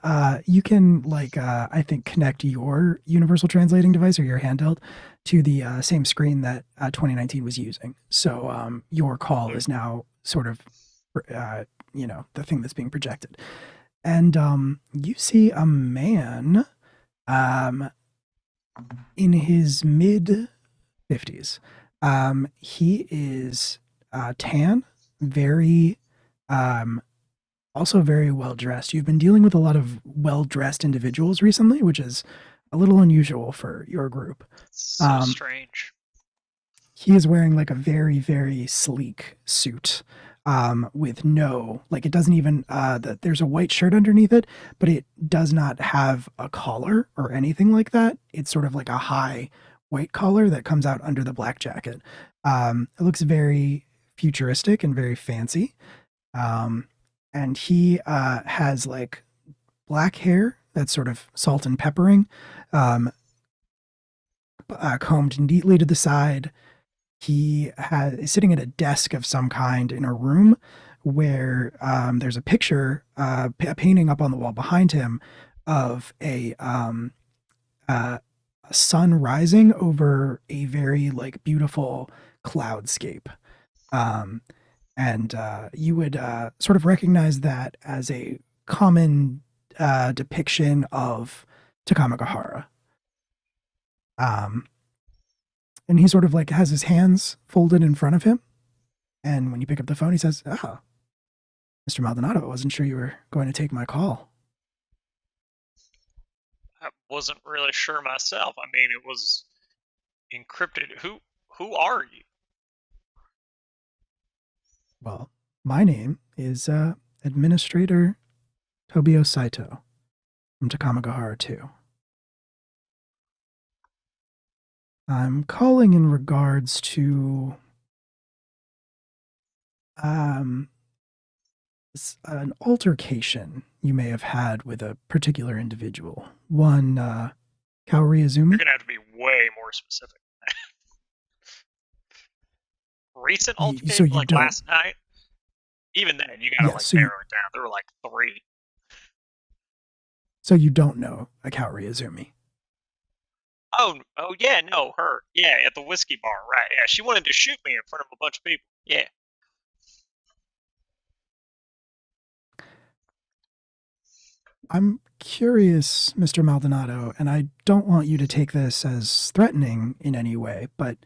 You can I think connect your universal translating device or your handheld to the same screen that 2019 was using. So your call is now sort of the thing that's being projected. And you see a man in his mid 50s. He is tan, very also very well dressed. You've been dealing with a lot of well dressed individuals recently, which is a little unusual for your group. So strange. He is wearing like a very, very sleek suit with it doesn't even, there's a white shirt underneath it, but it does not have a collar or anything like that. It's sort of like a high white collar that comes out under the black jacket. It looks very futuristic and very fancy. And he has like black hair that's sort of salt and peppering, combed neatly to the side. He is sitting at a desk of some kind in a room where there's a picture, a painting up on the wall behind him of a sun rising over a very like beautiful cloudscape. And you would sort of recognize that as a common depiction of Takamagahara. And he sort of like has his hands folded in front of him. And when you pick up the phone, he says, Mr. Maldonado, I wasn't sure you were going to take my call. I wasn't really sure myself. I mean, it was encrypted. Who are you? Well, my name is Administrator Tobio Saito from Takamagahara 2. I'm calling in regards to an altercation you may have had with a particular individual. One, Karizumi. You're gonna have to be way more specific. Recent altercation, so like last night? Even then, you gotta narrow it down. There were like 3. So you don't know Akao Ryazumi? Oh yeah, no, her. Yeah, at the whiskey bar, right. Yeah, she wanted to shoot me in front of a bunch of people. Yeah. I'm curious, Mr. Maldonado, and I don't want you to take this as threatening in any way, but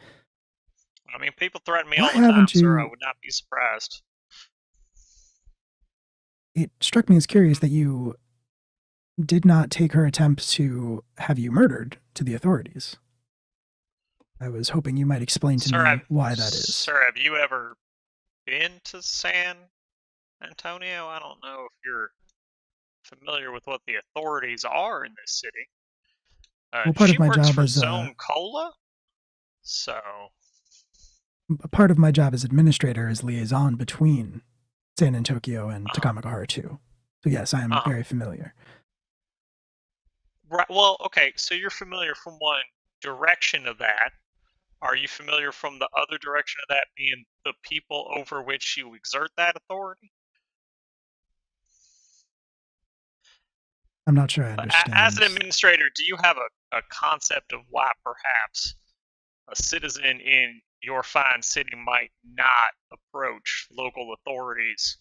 I mean, people threaten me all the time, sir. I would not be surprised. It struck me as curious that you did not take her attempt to have you murdered to the authorities. I was hoping you might explain to me why that is. Sir, have you ever been to San Antonio? I don't know if you're familiar with what the authorities are in this city. Well, part of my job is Zone Cola, so part of my job as administrator is liaison between San Antonio and Takamagahara 2. So yes, I am very familiar. Right. Well, okay. So you're familiar from one direction of that. Are you familiar from the other direction of that being the people over which you exert that authority? I'm not sure I understand. As an administrator, do you have a concept of why perhaps a citizen in your fine city might not approach local authorities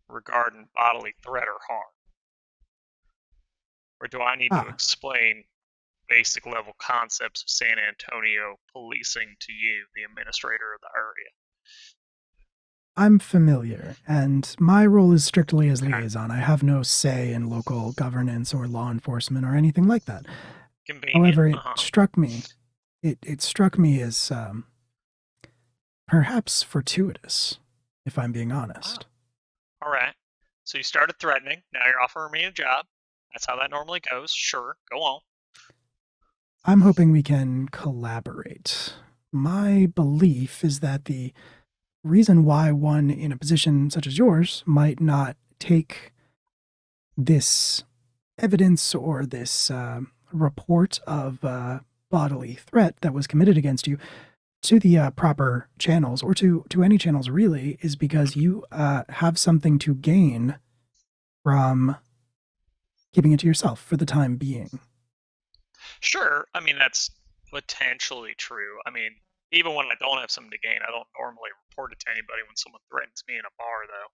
regarding bodily threat or harm? Or do I need to explain basic level concepts of San Antonio policing to you, the administrator of the area? I'm familiar, and my role is strictly as liaison. I have no say in local governance or law enforcement or anything like that. Convenient. However, it struck me. It struck me as perhaps fortuitous, if I'm being honest. All right. So you started threatening. Now you're offering me a job. That's how that normally goes. Sure, go on. I'm hoping we can collaborate. My belief is that the reason why one in a position such as yours might not take this evidence or this report of bodily threat that was committed against you to the proper channels, or to any channels really, is because you have something to gain from keeping it to yourself for the time being. Sure, I mean, that's potentially true. I mean, even when I don't have something to gain, I don't normally report it to anybody when someone threatens me in a bar, though,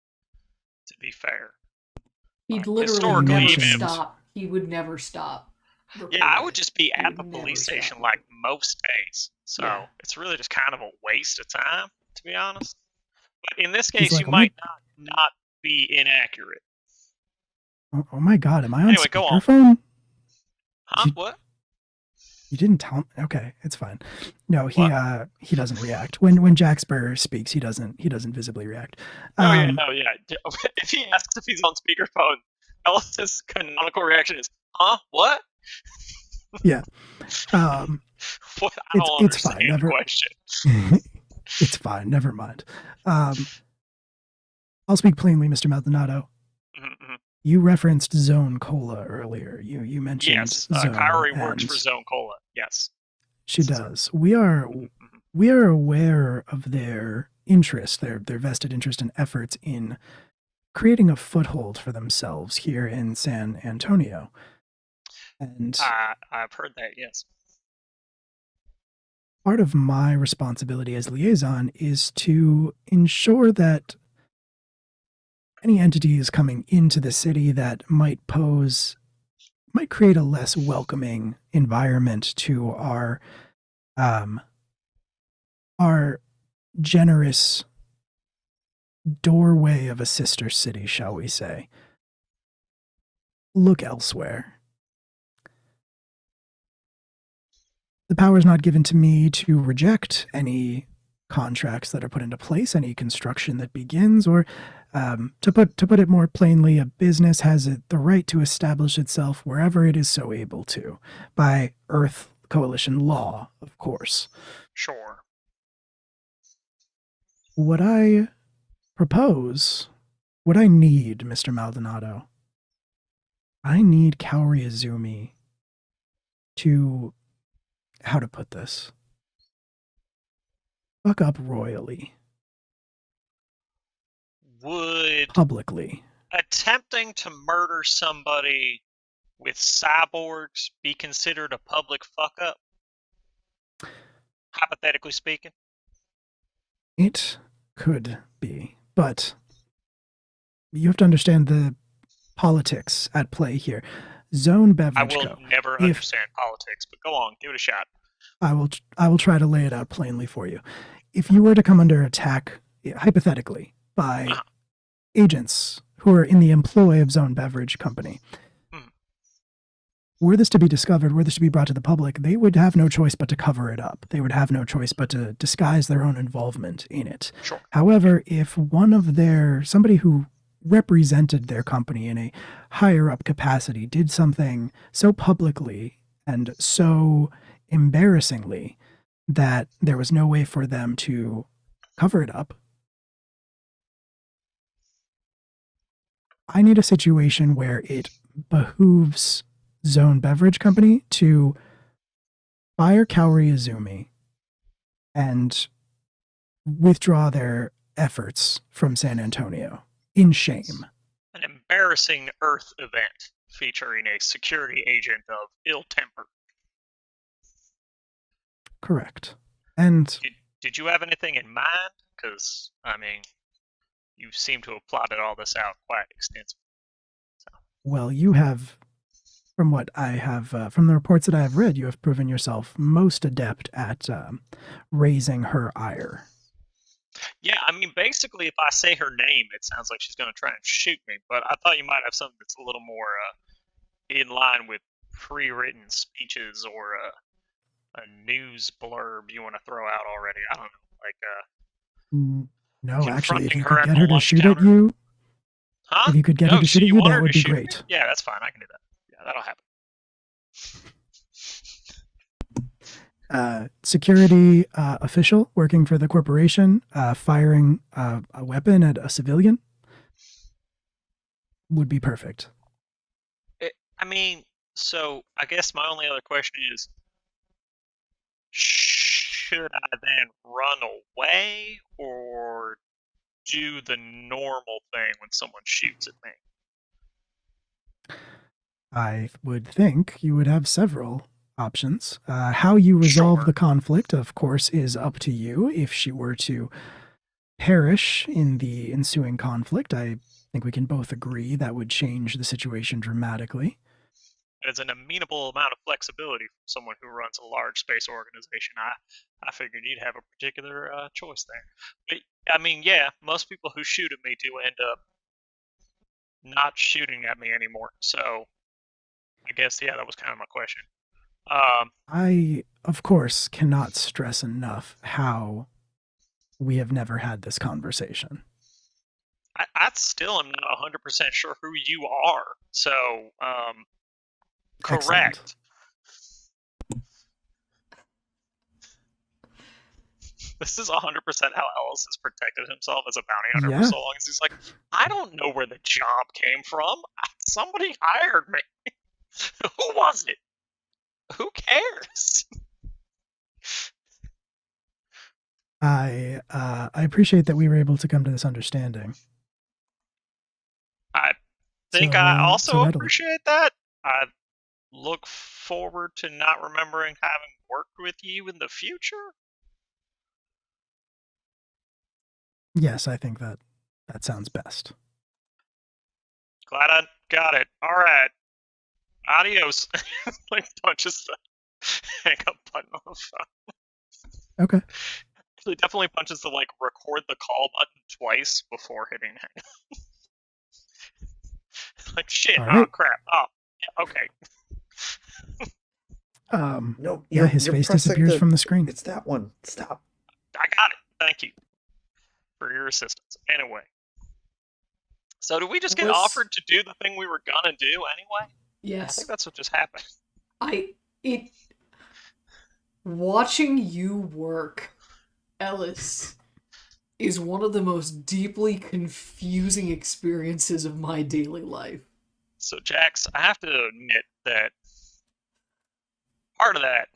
to be fair. He'd literally Historically, never even if, stop. He would never stop. yeah, I reporting would it. just be He at would the never police stop. station like most days. So Yeah. it's really just kind of a waste of time, to be honest. But in this He's case, like, you "Oh my, might not be inaccurate. oh my God, am I on Anyway, go on. speakerphone? Huh? What? You didn't tell me. Okay, it's fine. No, What? he doesn't react when Jack Spur speaks. He doesn't visibly react. Oh yeah. If he asks if he's on speakerphone, Ellis's canonical reaction is, "Huh? What? Yeah. What? I don't It's fine. understand the question." It's fine. Never mind. I'll speak plainly, Mr. Maldonado. Mm-hmm. You referenced Zone Cola earlier. You mentioned Yes, Zone. Kyrie works for Zone Cola. Yes, she does. We are aware of their interest, their vested interest and efforts in creating a foothold for themselves here in San Antonio. And I've heard that. Yes. Part of my responsibility as liaison is to ensure that any entities coming into the city that might create a less welcoming environment to our generous doorway of a sister city, shall we say, look elsewhere. The power is not given to me to reject any contracts that are put into place, any construction that begins, or to put it more plainly, a business has the right to establish itself wherever it is so able to, by Earth Coalition law, of course. Sure. What I propose, what I need, Mr. Maldonado, I need Karizumi to, how to put this, fuck up royally. Would publicly attempting to murder somebody with cyborgs be considered a public fuck up? Hypothetically speaking? It could be, but you have to understand the politics at play here. Zone Beverage I will never understand politics, but go on, give it a shot. I will try to lay it out plainly for you. If you were to come under attack, hypothetically, by agents who are in the employ of Zone Beverage Company, were this to be discovered, were this to be brought to the public, they would have no choice but to cover it up. They would have no choice but to disguise their own involvement in it. Sure. However, if somebody who represented their company in a higher up capacity did something so publicly and so embarrassingly that there was no way for them to cover it up, I need a situation where it behooves Zone Beverage Company to fire Kaori Izumi and withdraw their efforts from San Antonio in shame. An embarrassing Earth event featuring a security agent of ill temper. Correct. And did you have anything in mind? Because, I mean, you seem to have plotted all this out quite extensively. So. Well, you have, from what I have, from the reports that I have read, you have proven yourself most adept at raising her ire. Yeah, I mean, basically, if I say her name, it sounds like she's going to try and shoot me. But I thought you might have something that's a little more in line with pre-written speeches or a news blurb you want to throw out already. I don't know, like no, actually, if you her could at get the her to lunch shoot counter? at you, Huh? if you could get her to shoot at you, that would be great. Yeah, that's fine. I can do that. Yeah, that'll happen. Security official working for the corporation firing a weapon at a civilian would be perfect. I mean, so I guess my only other question is, should I then run away or do the normal thing when someone shoots at me? I would think you would have several options. How you resolve Sure. the conflict, of course, is up to you. If she were to perish in the ensuing conflict, I think we can both agree that would change the situation dramatically. It's an amenable amount of flexibility from someone who runs a large space organization. I figured you'd have a particular choice there. But, I mean, yeah, most people who shoot at me do end up not shooting at me anymore. So I guess, yeah, that was kind of my question. I, of course, cannot stress enough how we have never had this conversation. I still am not 100% sure who you are. So, correct. Excellent. This is 100% how Ellis has protected himself as a bounty hunter Yeah. for so long. Is he's like, I don't know where the job came from. Somebody hired me. Who was it? Who cares? I appreciate that we were able to come to this understanding. I think So, I so also readily. appreciate that. I look forward to not remembering having worked with you in the future. Yes, I think that sounds best. Glad I got it. All right. Adios. Like punches the hang up button on the phone. Okay. He definitely punches the like record the call button twice before hitting hang up. Like shit. All Oh right. crap. Oh yeah, okay. No, Yeah, you're- his you're face pressing disappears from the screen. It's that one. Stop. I got it. Thank you for your assistance. Anyway. So did we just get Was- offered to do the thing we were gonna do anyway? I Yes. think that's what just happened. Watching you work, Ellis, is one of the most deeply confusing experiences of my daily life. So Jax, I have to admit that part of that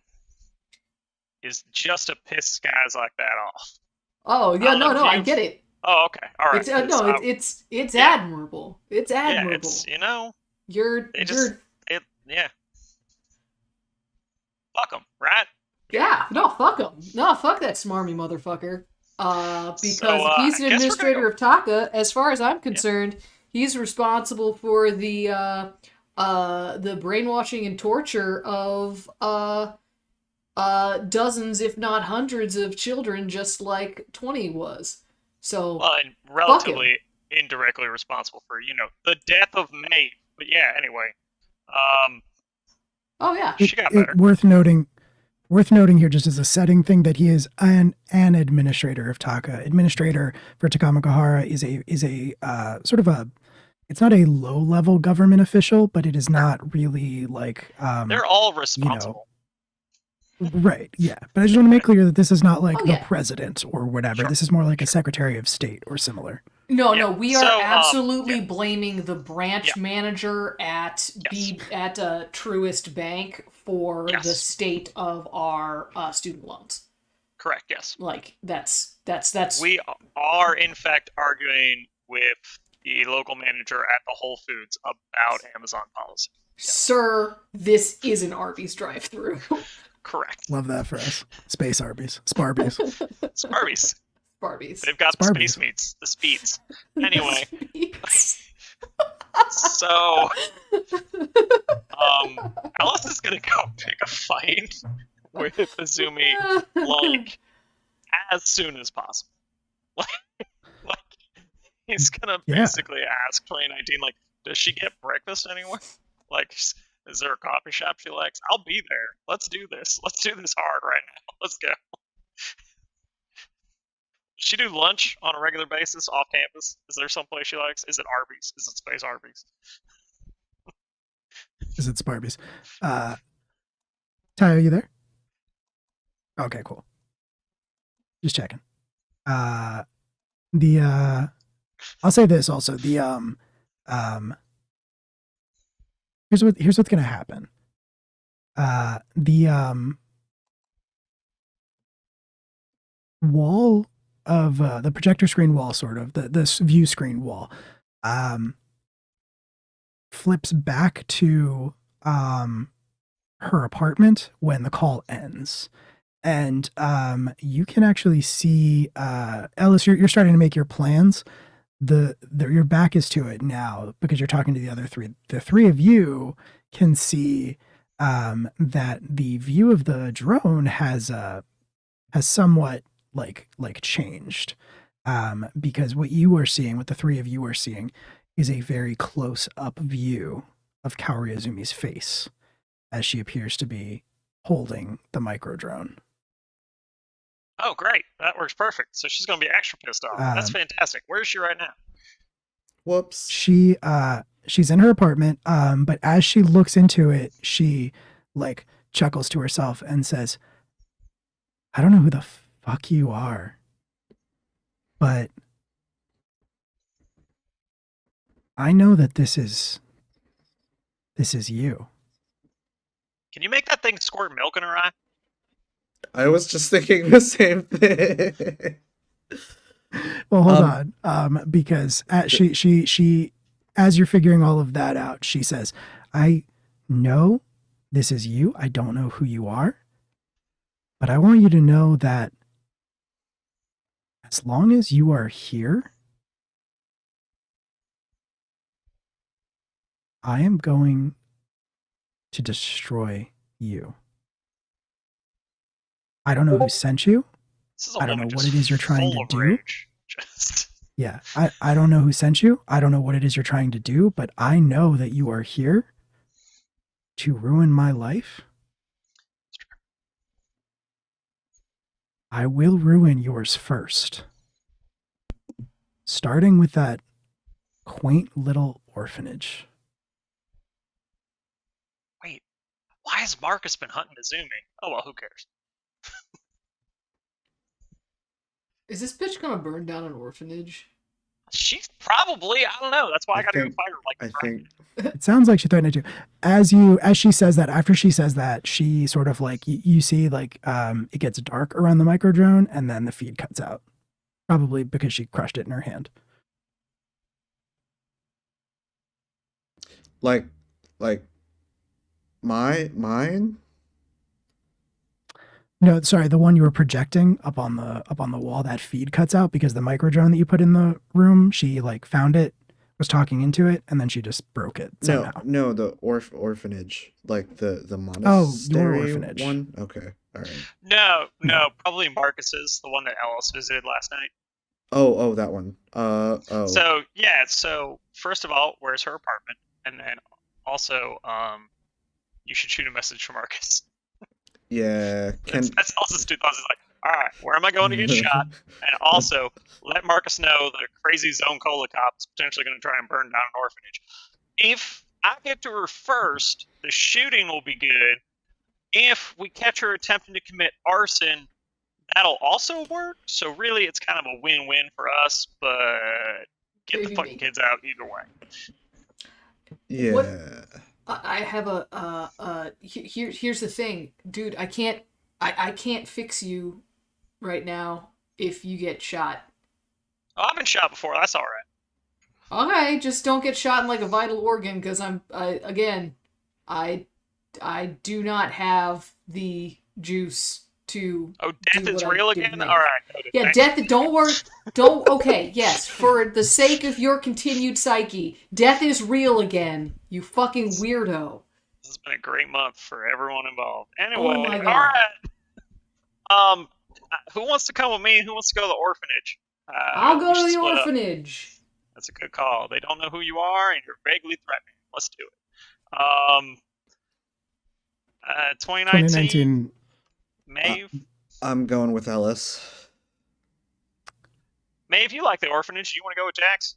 is just to piss guys like that off. Oh yeah, I don't know no, if I you- get it. Oh, okay. All right. It's it's yeah. admirable. It's Yeah, admirable. it's You're yeah. Fuck them, right? yeah. No, fuck him. No, fuck that smarmy motherfucker. Because So, he's an I guess we're gonna administrator of Taka. As far as I'm concerned, he's responsible for the brainwashing and torture of dozens, if not hundreds, of children, just like 20 was. So Well, and relatively indirectly responsible for the death of Mate. But yeah, anyway. oh yeah, She got better. Worth noting here, just as a setting thing, that he is an administrator of Taka. Administrator for Takamakahara is a sort of a. It's not a low level government official, but it is not really like They're all responsible. right. Yeah, but I just want to make clear that this is not like Oh, the yeah. president or whatever. Sure. This is more like a secretary of state or similar. No, Yeah. we are So, absolutely yeah. blaming the branch manager at Truist Bank for Yes. the state of our student loans. Correct, yes. Like that's We are, in fact, arguing with the local manager at the Whole Foods about Amazon policy. Sir, this is an Arby's drive-through. Correct. Love that for us. Space Arby's, Sparbies. Sparbies. Barbies. They've got the Sparbies. space meats, the speeds. Anyway, so Alice is gonna go pick a fight with Izumi like as soon as possible. Like he's gonna Yeah. basically ask 2019, like, does she get breakfast anywhere? Like, is there a coffee shop she likes? I'll be there. Let's do this. Let's do this hard right now. Let's go. Does she do lunch on a regular basis off campus? Is there someplace she likes? Is it Arby's? Is it Space Arby's? Is it Sparbies? Ty, are you there? Okay, cool. Just checking. I'll say this also. Here's what's gonna happen. wall of the projector screen wall, sort of this view screen wall, flips back to her apartment when the call ends. And you can actually see Ellis. You're starting to make your plans. Your back is to it now because you're talking to the other three. The three of you can see that the view of the drone has somewhat like changed, because what the three of you are seeing, is a very close up view of Kaorizumi's face as she appears to be holding the micro drone. Oh, great. That works perfect. So she's going to be extra pissed off. That's fantastic. Where is she right now? Whoops. She's in her apartment, but as she looks into it, she like chuckles to herself and says, I don't know who the fuck you are, but I know that this is you. Can you make that thing squirt milk in her eye? I was just thinking the same thing. Well, hold on, because she as you're figuring all of that out, she says, I know this is you. I don't know who you are, but I want you to know that as long as you are here, I am going to destroy you. I don't know who sent you. I don't know what it is you're trying to do. Yeah, I don't know who sent you. I don't know what it is you're trying to do, but I know that you are here to ruin my life. I will ruin yours first. Starting with that quaint little orphanage. Wait, why has Marcus been hunting Izumi? Oh, well, who cares? Is this bitch gonna burn down an orphanage? She's probably, I don't know. That's why I gotta go fight her. Like, I think it sounds like she threatened to. As she says that, after she says that, she sort of like you see like it gets dark around the micro drone, and then the feed cuts out, probably because she crushed it in her hand. Like mine. No, sorry, the one you were projecting up on the wall. That feed cuts out because the micro drone that you put in the room, she like found it, was talking into it, and then she just broke it somehow. No, the orphanage, like the monastery orphanage one. Okay, all right. No, probably Marcus's, the one that Ellis visited last night. Oh, that one. So yeah, so first of all, where's her apartment? And then also, you should shoot a message for Marcus. Yeah, that's Ellis's 2 thoughts. Is like, all right, where am I going to get shot? And also, let Marcus know that a crazy Zone Cola cop is potentially going to try and burn down an orphanage. If I get to her first, the shooting will be good. If we catch her attempting to commit arson, that'll also work. So really, it's kind of a win-win for us, but get the fucking kids out either way. Yeah. What? I have here's the thing, dude. I can't fix you right now if you get shot. Oh, I've been shot before. That's all right. Okay, just don't get shot in like a vital organ, because I do not have the juice to. Oh, death is real again? All right. Yeah, death. Don't worry. Don't. Okay, yes. For the sake of your continued psyche, death is real again. You fucking weirdo. This has been a great month for everyone involved. Anyway, oh my God. All right. Who wants to come with me? Who wants to go to the orphanage? I'll go to the orphanage. That's a good call. They don't know who you are, and you're vaguely threatening. Let's do it. 2019. Maeve? I'm going with Ellis. Maeve, you like the orphanage. Do you want to go with Jax?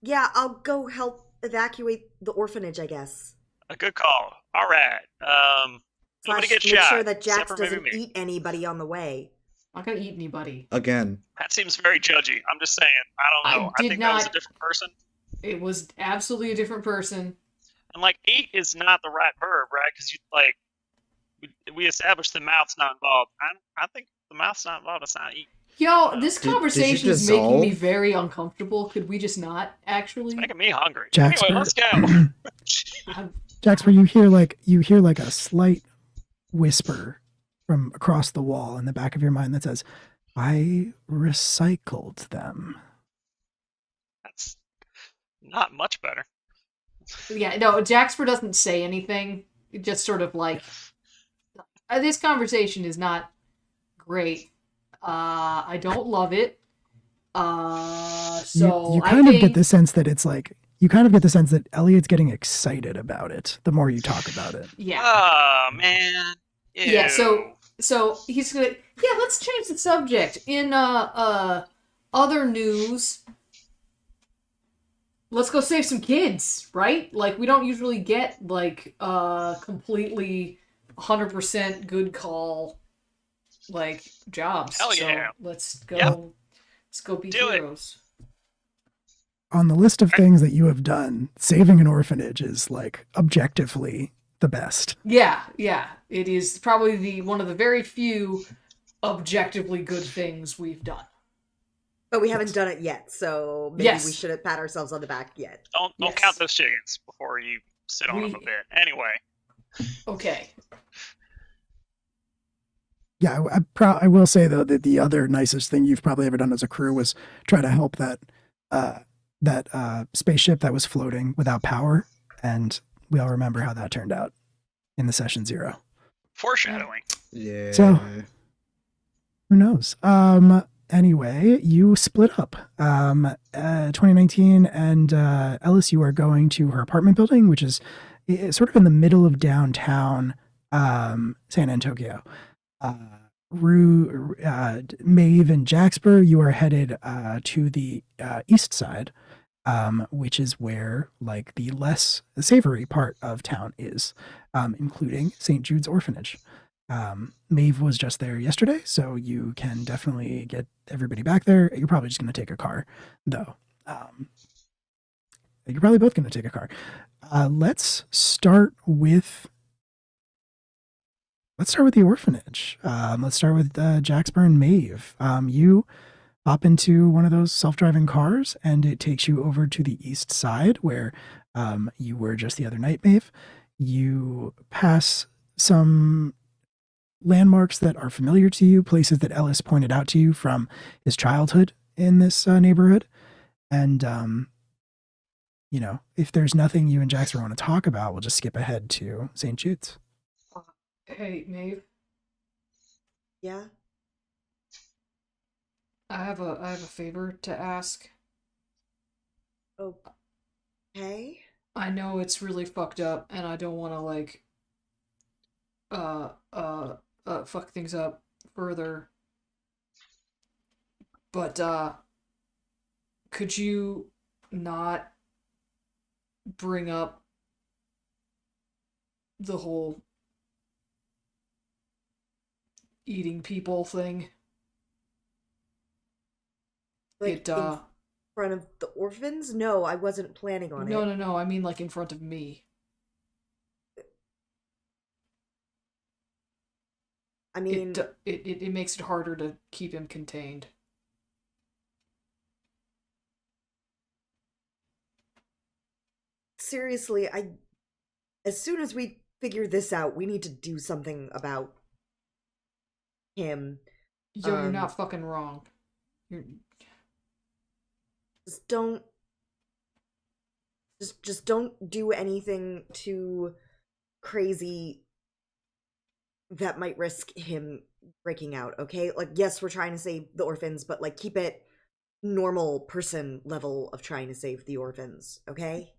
Yeah, I'll go help evacuate the orphanage, I guess. A good call. All right. Nobody gets make shot. Sure that Jax doesn't eat anybody on the way. I'm not gonna eat anybody. Again. That seems very judgy. I'm just saying. I don't know. I think that was a different person. It was absolutely a different person. And like, eat is not the right verb, right? Because you like, we established the mouth's not involved. I think The mouth's not involved. It's not eat. Yo, this Did you conversation is making me dissolve? very uncomfortable. Could we just not It's actually? making me hungry. Jaxper. Anyway, let's go. I'm- Jaxper, you hear like a slight whisper from across the wall in the back of your mind that says, "I recycled them." That's not much better. Yeah, no, Jaxper doesn't say anything. It just sort of like, this conversation is not great. I don't love it. So you I kind of think, get the sense that it's like you kind of get the sense that Elliot's getting excited about it the more you talk about it. yeah. Oh man. Ew. Yeah, so he's gonna, yeah, let's change the subject. In other news, let's go save some kids, right? Like, we don't usually get like completely 100% good call like jobs. Hell yeah. So let's go Yeah. let's go be Do it. heroes. On the list of things that you have done, saving an orphanage is like objectively the best. Yeah, it is probably one of the very few objectively good things we've done. But we haven't done it yet, so maybe Yes. we shouldn't pat ourselves on the back yet. Don't Yes. count those chickens before you sit on them a bit. Anyway. Okay. Yeah, I will say though that the other nicest thing you've probably ever done as a crew was try to help that spaceship that was floating without power, and we all remember how that turned out in the session 0. Foreshadowing. Yeah. So- Who knows? Anyway, you split up. 2019 and Ellis, you are going to her apartment building, which is sort of in the middle of downtown San Antonio. Maeve and Jaxper, you are headed to the east side, which is where like the less savory part of town is, including St. Jude's Orphanage. Maeve was just there yesterday, so you can definitely get everybody back there. You're probably just going to take a car, though. You're probably both going to take a car. Let's start with the orphanage. Let's start with Jaxper and Maeve. You hop into one of those self-driving cars, and it takes you over to the east side where you were just the other night, Maeve. You pass some landmarks that are familiar to you, places that Ellis pointed out to you from his childhood in this neighborhood. And, if there's nothing you and Jaxper want to talk about, we'll just skip ahead to St. Jude's. Hey, Maeve, Yeah? I have a favor to ask. Okay. I know it's really fucked up, and I don't want to like fuck things up further. But could you not bring up the whole eating people thing? Like, in front of the orphans? No, I wasn't planning on it. No, I mean like in front of me. I mean, It makes it harder to keep him contained. seriously, as soon as we figure this out, we need to do something about him. Yo, you're not fucking wrong. You're... Just don't do anything too crazy that might risk him breaking out, okay? Like, yes, we're trying to save the orphans, but like keep it normal person level of trying to save the orphans, okay?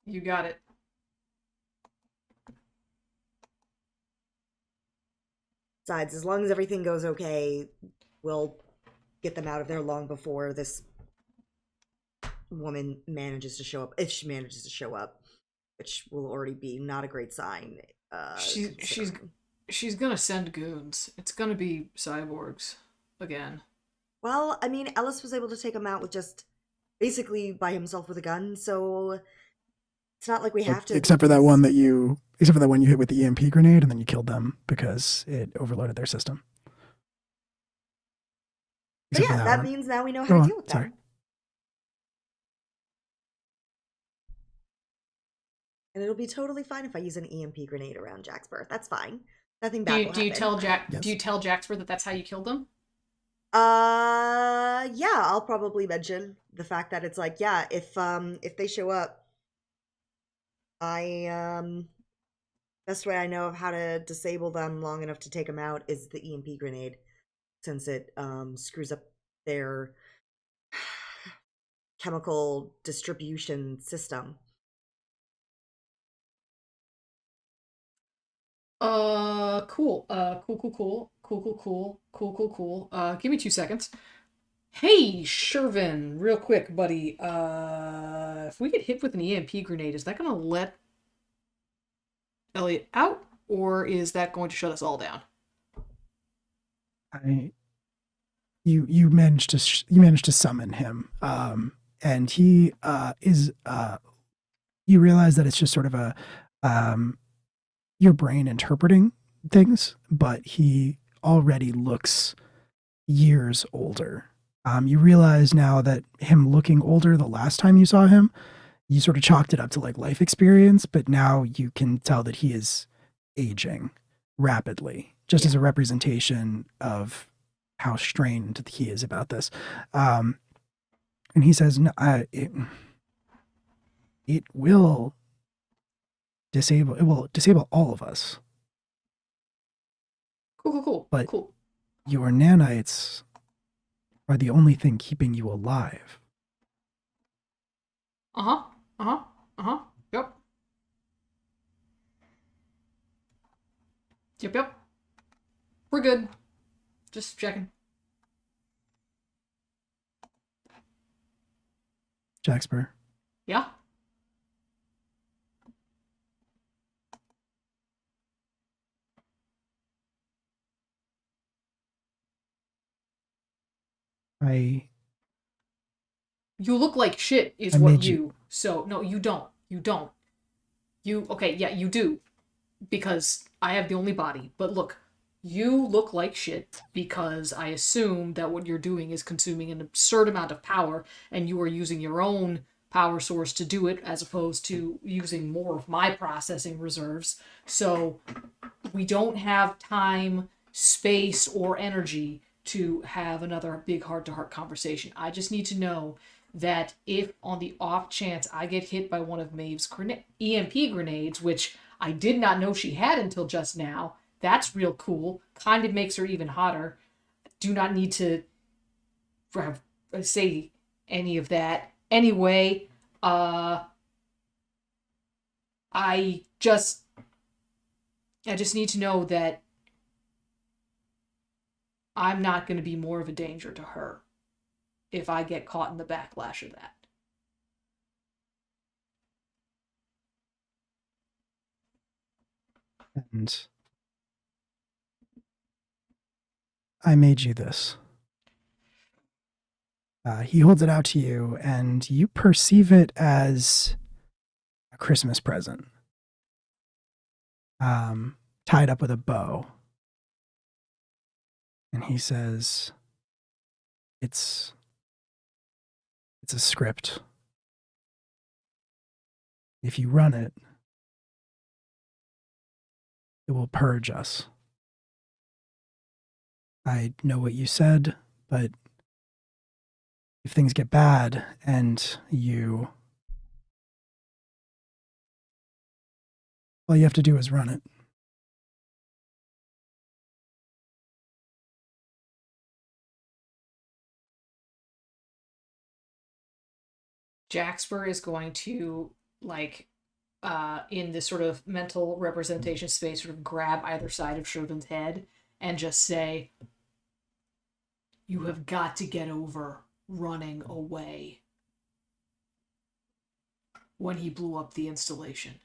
You got it. Besides, as long as everything goes okay, we'll get them out of there long before this woman manages to show up, if she manages to show up, which will already be not a great sign. She's gonna send goons. It's gonna be cyborgs again. Well, I mean, Ellis was able to take him out with just basically by himself with a gun, so it's not like we have to. Except for that one you hit with the EMP grenade, and then you killed them because it overloaded their system. So Except for yeah, that one. means now we know how Go to on. deal with Sorry. them. And it'll be totally fine if I use an EMP grenade around Jack's birth. That's fine. Nothing bad will Do you happen. tell Jack? Yes. Do you tell Jaxper that that's how you killed them? Yeah, I'll probably mention the fact that it's like, yeah, if they show up, best way I know of how to disable them long enough to take them out is the EMP grenade, since it screws up their chemical distribution system. Cool. Cool. Give me 2 seconds. Hey, Shervin, real quick, buddy. If we get hit with an EMP grenade, is that gonna let Elliot out, or is that going to shut us all down? You managed to summon him, and he is. You realize that it's just sort of a your brain interpreting things, but he already looks years older. You realize now that him looking older the last time you saw him, you sort of chalked it up to like life experience, but now you can tell that he is aging rapidly, just as a representation of how strained he is about this. And he says, no, it will disable all of us. Cool. But your nanites are the only thing keeping you alive. Yep. Yep. We're good. Just checking. Jaxper. Yeah? You look like shit is what you... So, no, you don't. Okay, yeah, you do. Because I have the only body. But look, you look like shit because I assume that what you're doing is consuming an absurd amount of power and you are using your own power source to do it as opposed to using more of my processing reserves. So we don't have time, space, or energy to have another big heart-to-heart conversation. I just need to know that if on the off chance I get hit by one of Maeve's EMP grenades, which I did not know she had until just now, that's real cool. Kind of makes her even hotter. Do not need to say any of that. Anyway, I just need to know that I'm not going to be more of a danger to her if I get caught in the backlash of that. And I made you this. He holds it out to you, and you perceive it as a Christmas present, tied up with a bow. And he says, it's a script. If you run it, it will purge us. I know what you said, but if things get bad and all you have to do is run it. Jaxper is going to, in this sort of mental representation space, sort of grab either side of Shervin's head and just say, "You have got to get over running away," when he blew up the installation.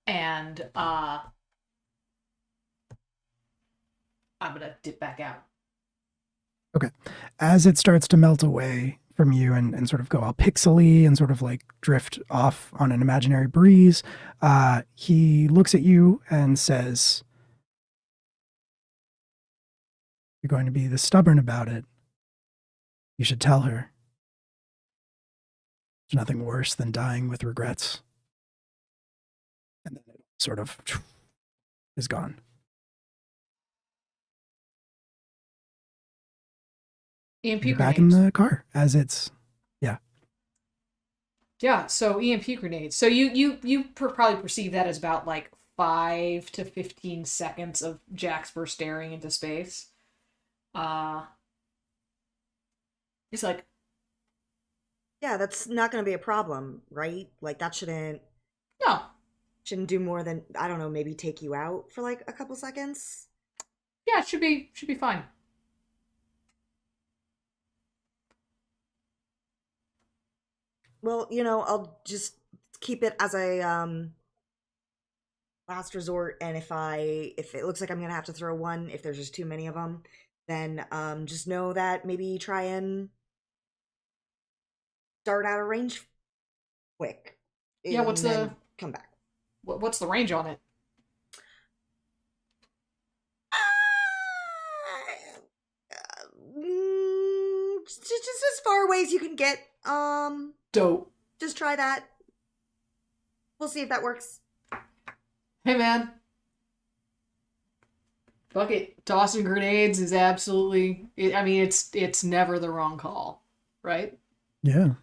And I'm gonna dip back out. Okay. As it starts to melt away from you and sort of go all pixely and sort of like drift off on an imaginary breeze, he looks at you and says, you're going to be this stubborn about it, you should tell her. There's nothing worse than dying with regrets. And then it sort of is gone. EMP You're grenades. back in the car as it's, yeah. Yeah, so EMP grenades. So you probably perceive that as about like 5 to 15 seconds of Jaxper staring into space. He's like, Yeah, that's not going to be a problem, right? Like that no. shouldn't do more than, I don't know, maybe take you out for like a couple seconds. Yeah, it should be fine. Well, I'll just keep it as a last resort, and if it looks like I'm gonna have to throw one, if there's just too many of them, then just know that maybe try and start out of range quick. Yeah, what's and then the come back? what's the range on it? Just as far away as you can get. Dope. Just try that. We'll see if that works. Hey man. Fuck it. Tossing grenades is absolutely it's never the wrong call, right? Yeah.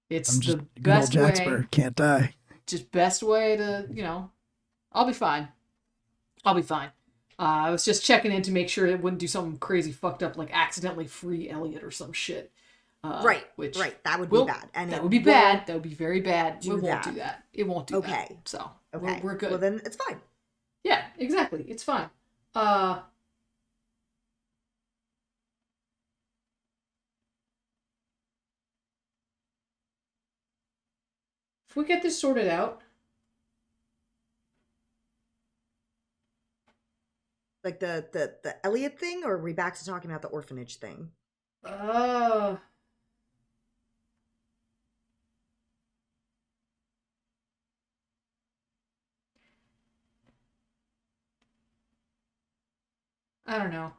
It's I'm just the good old best way. Jaxper. Can't die. Just best way to, I'll be fine. I was just checking in to make sure it wouldn't do something crazy fucked up like accidentally free Elliot or some shit. Right. That would be bad. And that would be bad. That would be very bad. We won't that. do that. It won't do that. Okay. So Okay. we're good. Well, then it's fine. Yeah, exactly. It's fine. If we get this sorted out. Like the Elliot thing, or are we back to talking about the orphanage thing? I don't know.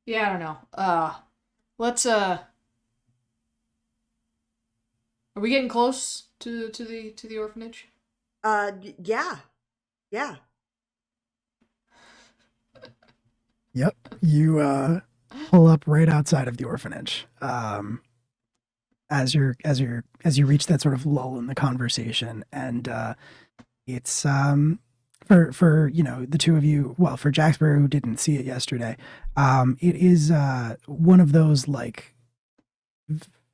Yeah, I don't know. Let's are we getting close to the orphanage? Yeah. Yep. You pull up right outside of the orphanage. As you reach that sort of lull in the conversation, and it's for the two of you, well, for Jaxper who didn't see it yesterday, it is one of those like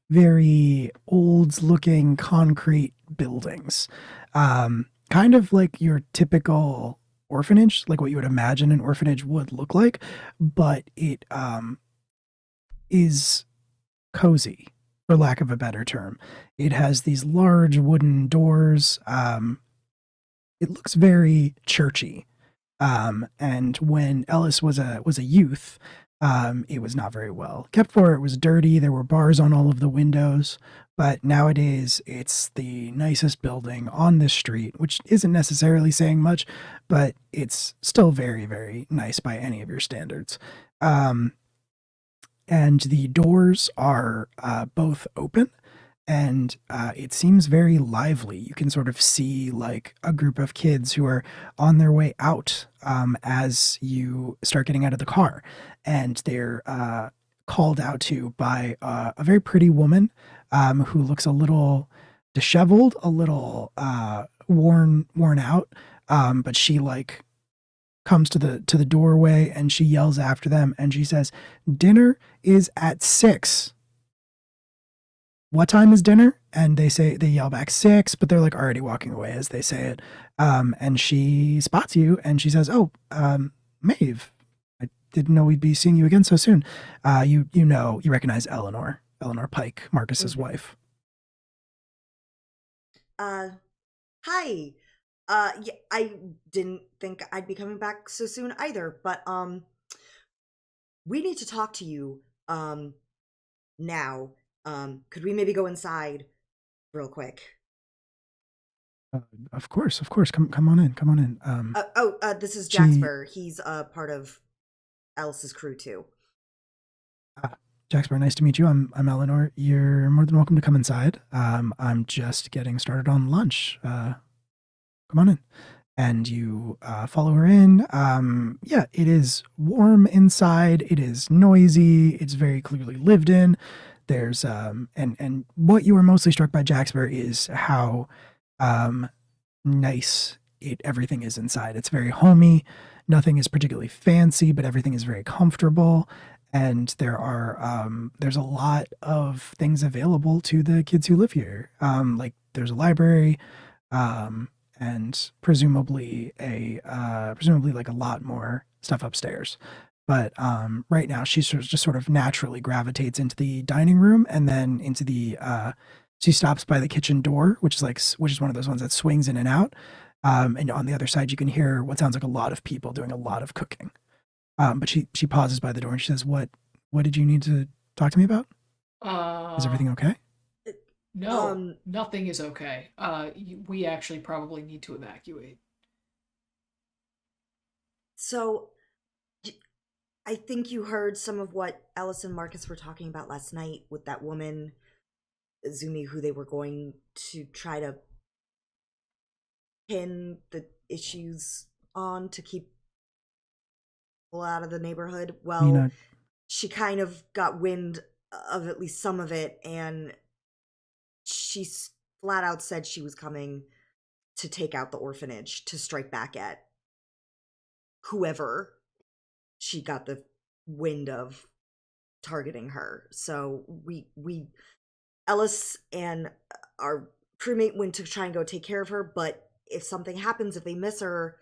very old looking concrete buildings, kind of like your typical orphanage, like what you would imagine an orphanage would look like, but it is cozy, for lack of a better term. It has these large wooden doors. It looks very churchy. And when Ellis was a youth, it was not very well kept for. It was dirty. There were bars on all of the windows. But nowadays, it's the nicest building on this street, which isn't necessarily saying much, but it's still very, very nice by any of your standards. And the doors are both open, and it seems very lively. You can sort of see like a group of kids who are on their way out as you start getting out of the car, and they're called out to by a very pretty woman who looks a little disheveled, a little worn out, but she like comes to the doorway and she yells after them and she says, "Dinner is at 6. What time is dinner?" And they yell back 6, but they're like already walking away as they say it. And she spots you and she says, "Oh, Maeve, I didn't know we'd be seeing you again so soon." You recognize Eleanor Pike, Marcus's wife. Hi. Yeah, I didn't think I'd be coming back so soon either, but we need to talk to you now. Could we maybe go inside real quick? Of course. Come on in. This is Jaxper. He's part of Alice's crew too. Jaxper, nice to meet you. I'm Eleanor. You're more than welcome to come inside. I'm just getting started on lunch. Come on in. And you follow her in. Yeah, it is warm inside. It is noisy. It's very clearly lived in. There's and what you were mostly struck by, Jaxper, is how um nice it everything is inside. It's very homey. Nothing is particularly fancy, but everything is very comfortable. And there's a lot of things available to the kids who live here. Like there's a library, and presumably like a lot more stuff upstairs. But right now she just sort of naturally gravitates into the dining room and then into the she stops by the kitchen door, which is one of those ones that swings in and out. And on the other side, you can hear what sounds like a lot of people doing a lot of cooking. But she pauses by the door and she says, What did you need to talk to me about? Is Uh, everything okay?" no, Um, nothing is okay. We actually probably need to evacuate. so y- I think you heard some of what Alice and Marcus were talking about last night with that woman, Zumi, who they were going to try to pin the issues on to keep people out of the neighborhood. Well, Mina, she kind of got wind of at least some of it, and she flat out said she was coming to take out the orphanage, to strike back at whoever she got the wind of targeting her. So we Ellis and our crewmate went to try and go take care of her, but if something happens, if they miss her,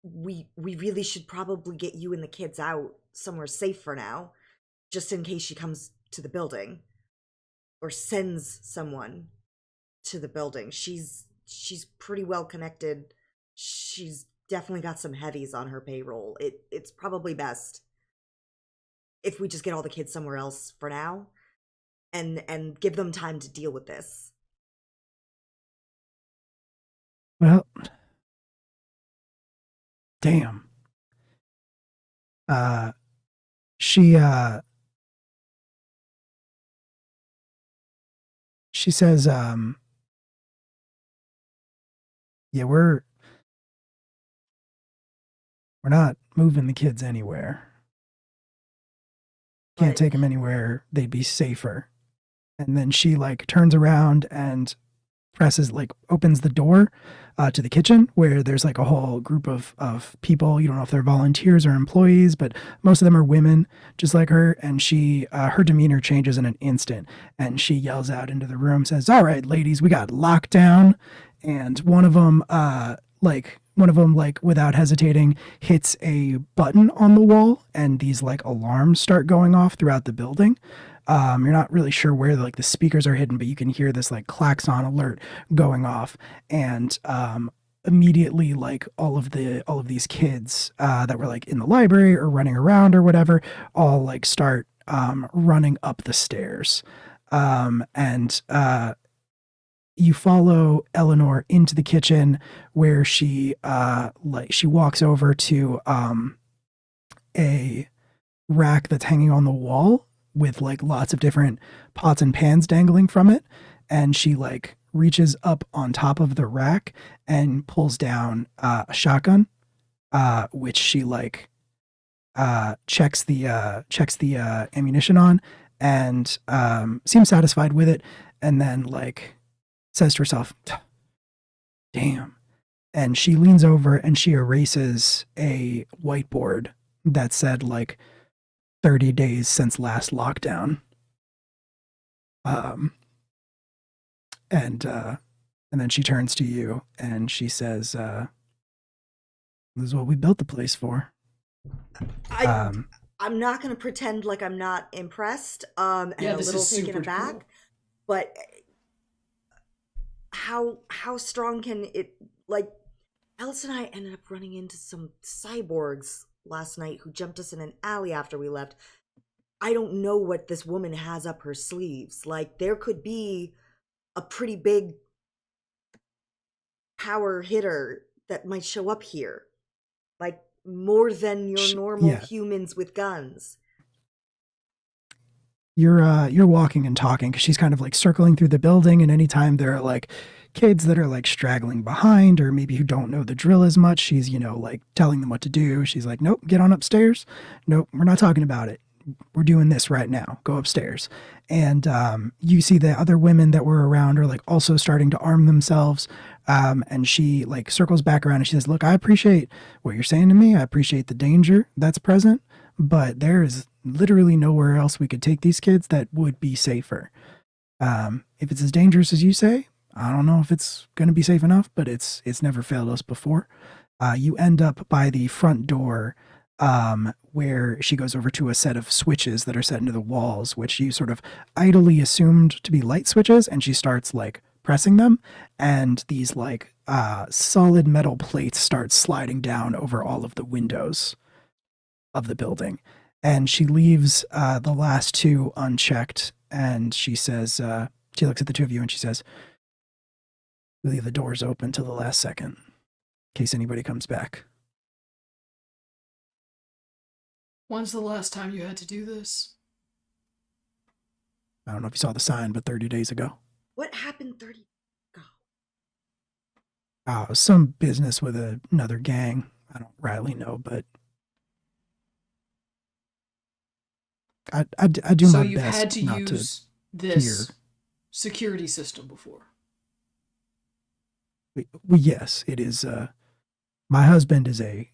we really should probably get you and the kids out somewhere safe for now, just in case she comes to the building or sends someone to the building. She's pretty well connected. She's definitely got some heavies on her payroll. It's probably best if we just get all the kids somewhere else for now and give them time to deal with this. well, damn. Uh, she she says, "Yeah, we're not moving the kids anywhere. Can't But take them anywhere. They'd be safer." And then she like turns around and opens the door to the kitchen where there's like a whole group of people. You don't know if they're volunteers or employees, but most of them are women just like her. And her demeanor changes in an instant, and she yells out into the room, says, "All right, ladies, we got lockdown." And one of them like without hesitating hits a button on the wall, and these like alarms start going off throughout the building. You're not really sure where like the speakers are hidden, but you can hear this like klaxon alert going off, and immediately like all of these kids that were like in the library or running around or whatever all like start running up the stairs, and you follow Eleanor into the kitchen where she walks over to a rack that's hanging on the wall with like lots of different pots and pans dangling from it, and she like reaches up on top of the rack and pulls down a shotgun, which she like checks the ammunition on, and seems satisfied with it, and then like says to herself, "Damn." And she leans over and she erases a whiteboard that said like 30 days since last lockdown. Um, and then she turns to you and she says, "This is what we built the place for." I Um, I'm not going to pretend like I'm not impressed and Yeah, a this little is taken super aback, cool. but how strong can it, like, Alice and I ended up running into some cyborgs last night who jumped us in an alley after we left. I don't know what this woman has up her sleeves. Like, there could be a pretty big power hitter that might show up here. Like, more than your normal yeah, humans with guns. you're walking and talking because she's kind of like circling through the building, and anytime there are like kids that are like straggling behind or maybe who don't know the drill as much, she's like telling them what to do. She's like, nope, get on upstairs. Nope, we're not talking about it. We're doing this right now. Go upstairs. And you see the other women that were around are like also starting to arm themselves. And she like circles back around and she says, look, I appreciate what you're saying to me. I appreciate the danger that's present, but there is literally nowhere else we could take these kids that would be safer. If it's as dangerous as you say, I don't know if it's going to be safe enough, but it's never failed us before. You end up by the front door, where she goes over to a set of switches that are set into the walls, which you sort of idly assumed to be light switches, and she starts like pressing them, and these like solid metal plates start sliding down over all of the windows of the building. And she leaves the last two unchecked, and she says, she looks at the two of you and she says, we leave the doors open till the last second, in case anybody comes back. When's the last time you had to do this? I don't know if you saw the sign, but 30 days ago. What happened 30 ago? Some business with another gang. I don't rightly know, but I do so my you've best had to not use to this hear. security system before. Well, yes, it is. My husband is a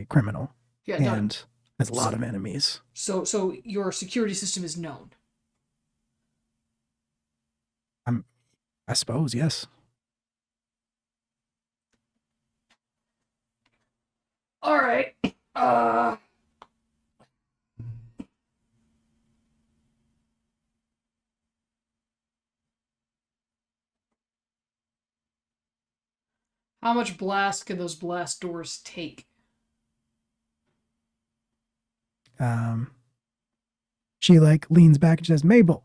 criminal Yeah, no. and has a lot of enemies. So your security system is known. I suppose, yes. All right. How much blast can those blast doors take? She like leans back and says, Mabel,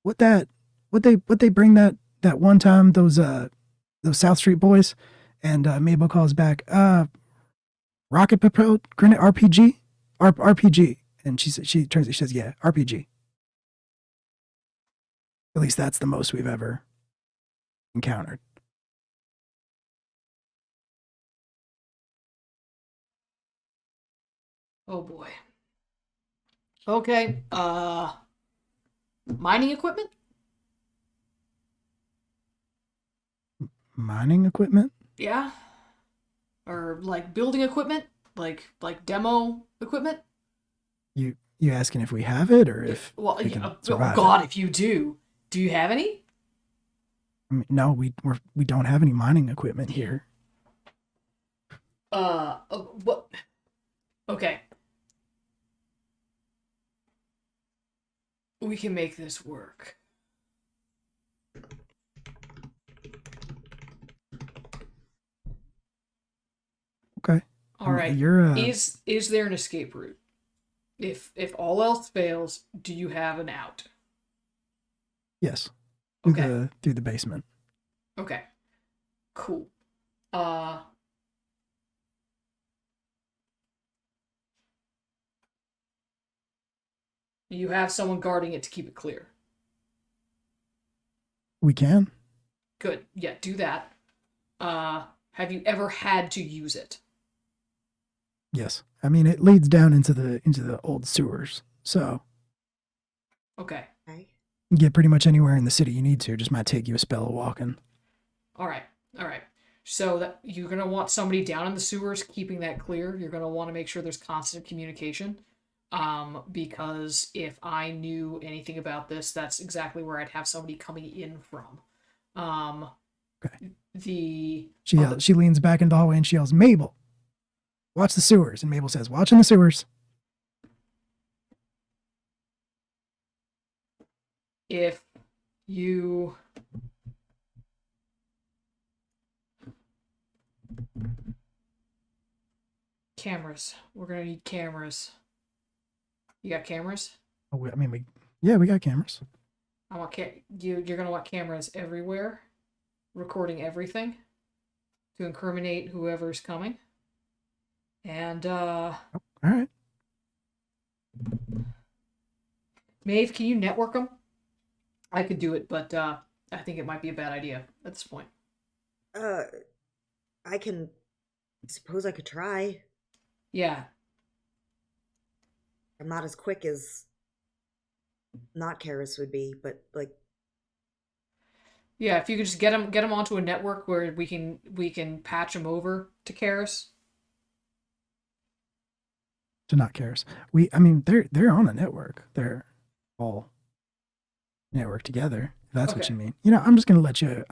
what they bring that one time, those South Street boys? And Mabel calls back, rocket propelled grenade RPG? RPG. And she says, yeah, RPG. At least that's the most we've ever encountered. Oh boy. Okay. Mining equipment? Mining equipment? Yeah. Or like building equipment? Like demo equipment? You asking if we have it or if Well, we yeah, can oh survive God, it? if you do you have any? I mean, no, we don't have any mining equipment here. What? Okay. We can make this work. Okay. All right. You're Is there an escape route? If all else fails, do you have an out? yes. Okay. Through the basement. Okay. Cool. You have someone guarding it to keep it clear. We can. Good. Yeah, do that. Have you ever had to use it? Yes. I mean, it leads down into the old sewers. So Okay. Okay. you can get pretty much anywhere in the city you need to. It just might take you a spell of walking. All right. So that you're gonna want somebody down in the sewers keeping that clear. You're gonna want to make sure there's constant communication. Because if I knew anything about this, that's exactly where I'd have somebody coming in from. Okay. She leans back into the hallway and she yells, Mabel, watch the sewers. And Mabel says, watching the sewers. if you cameras, we're gonna need cameras. You got cameras? Oh, we got cameras. I want you're gonna want cameras everywhere, recording everything to incriminate whoever's coming. And All right. Maeve, can you network them? I could do it, but I think it might be a bad idea at this point. I can. Suppose I could try. Yeah. I'm not as quick as not Karis would be, but like. Yeah, if you could just get them onto a network where we can patch them over to Karis. To not Karis. I mean, they're on a network. They're all network together. If that's what you mean. You know, I'm just gonna let you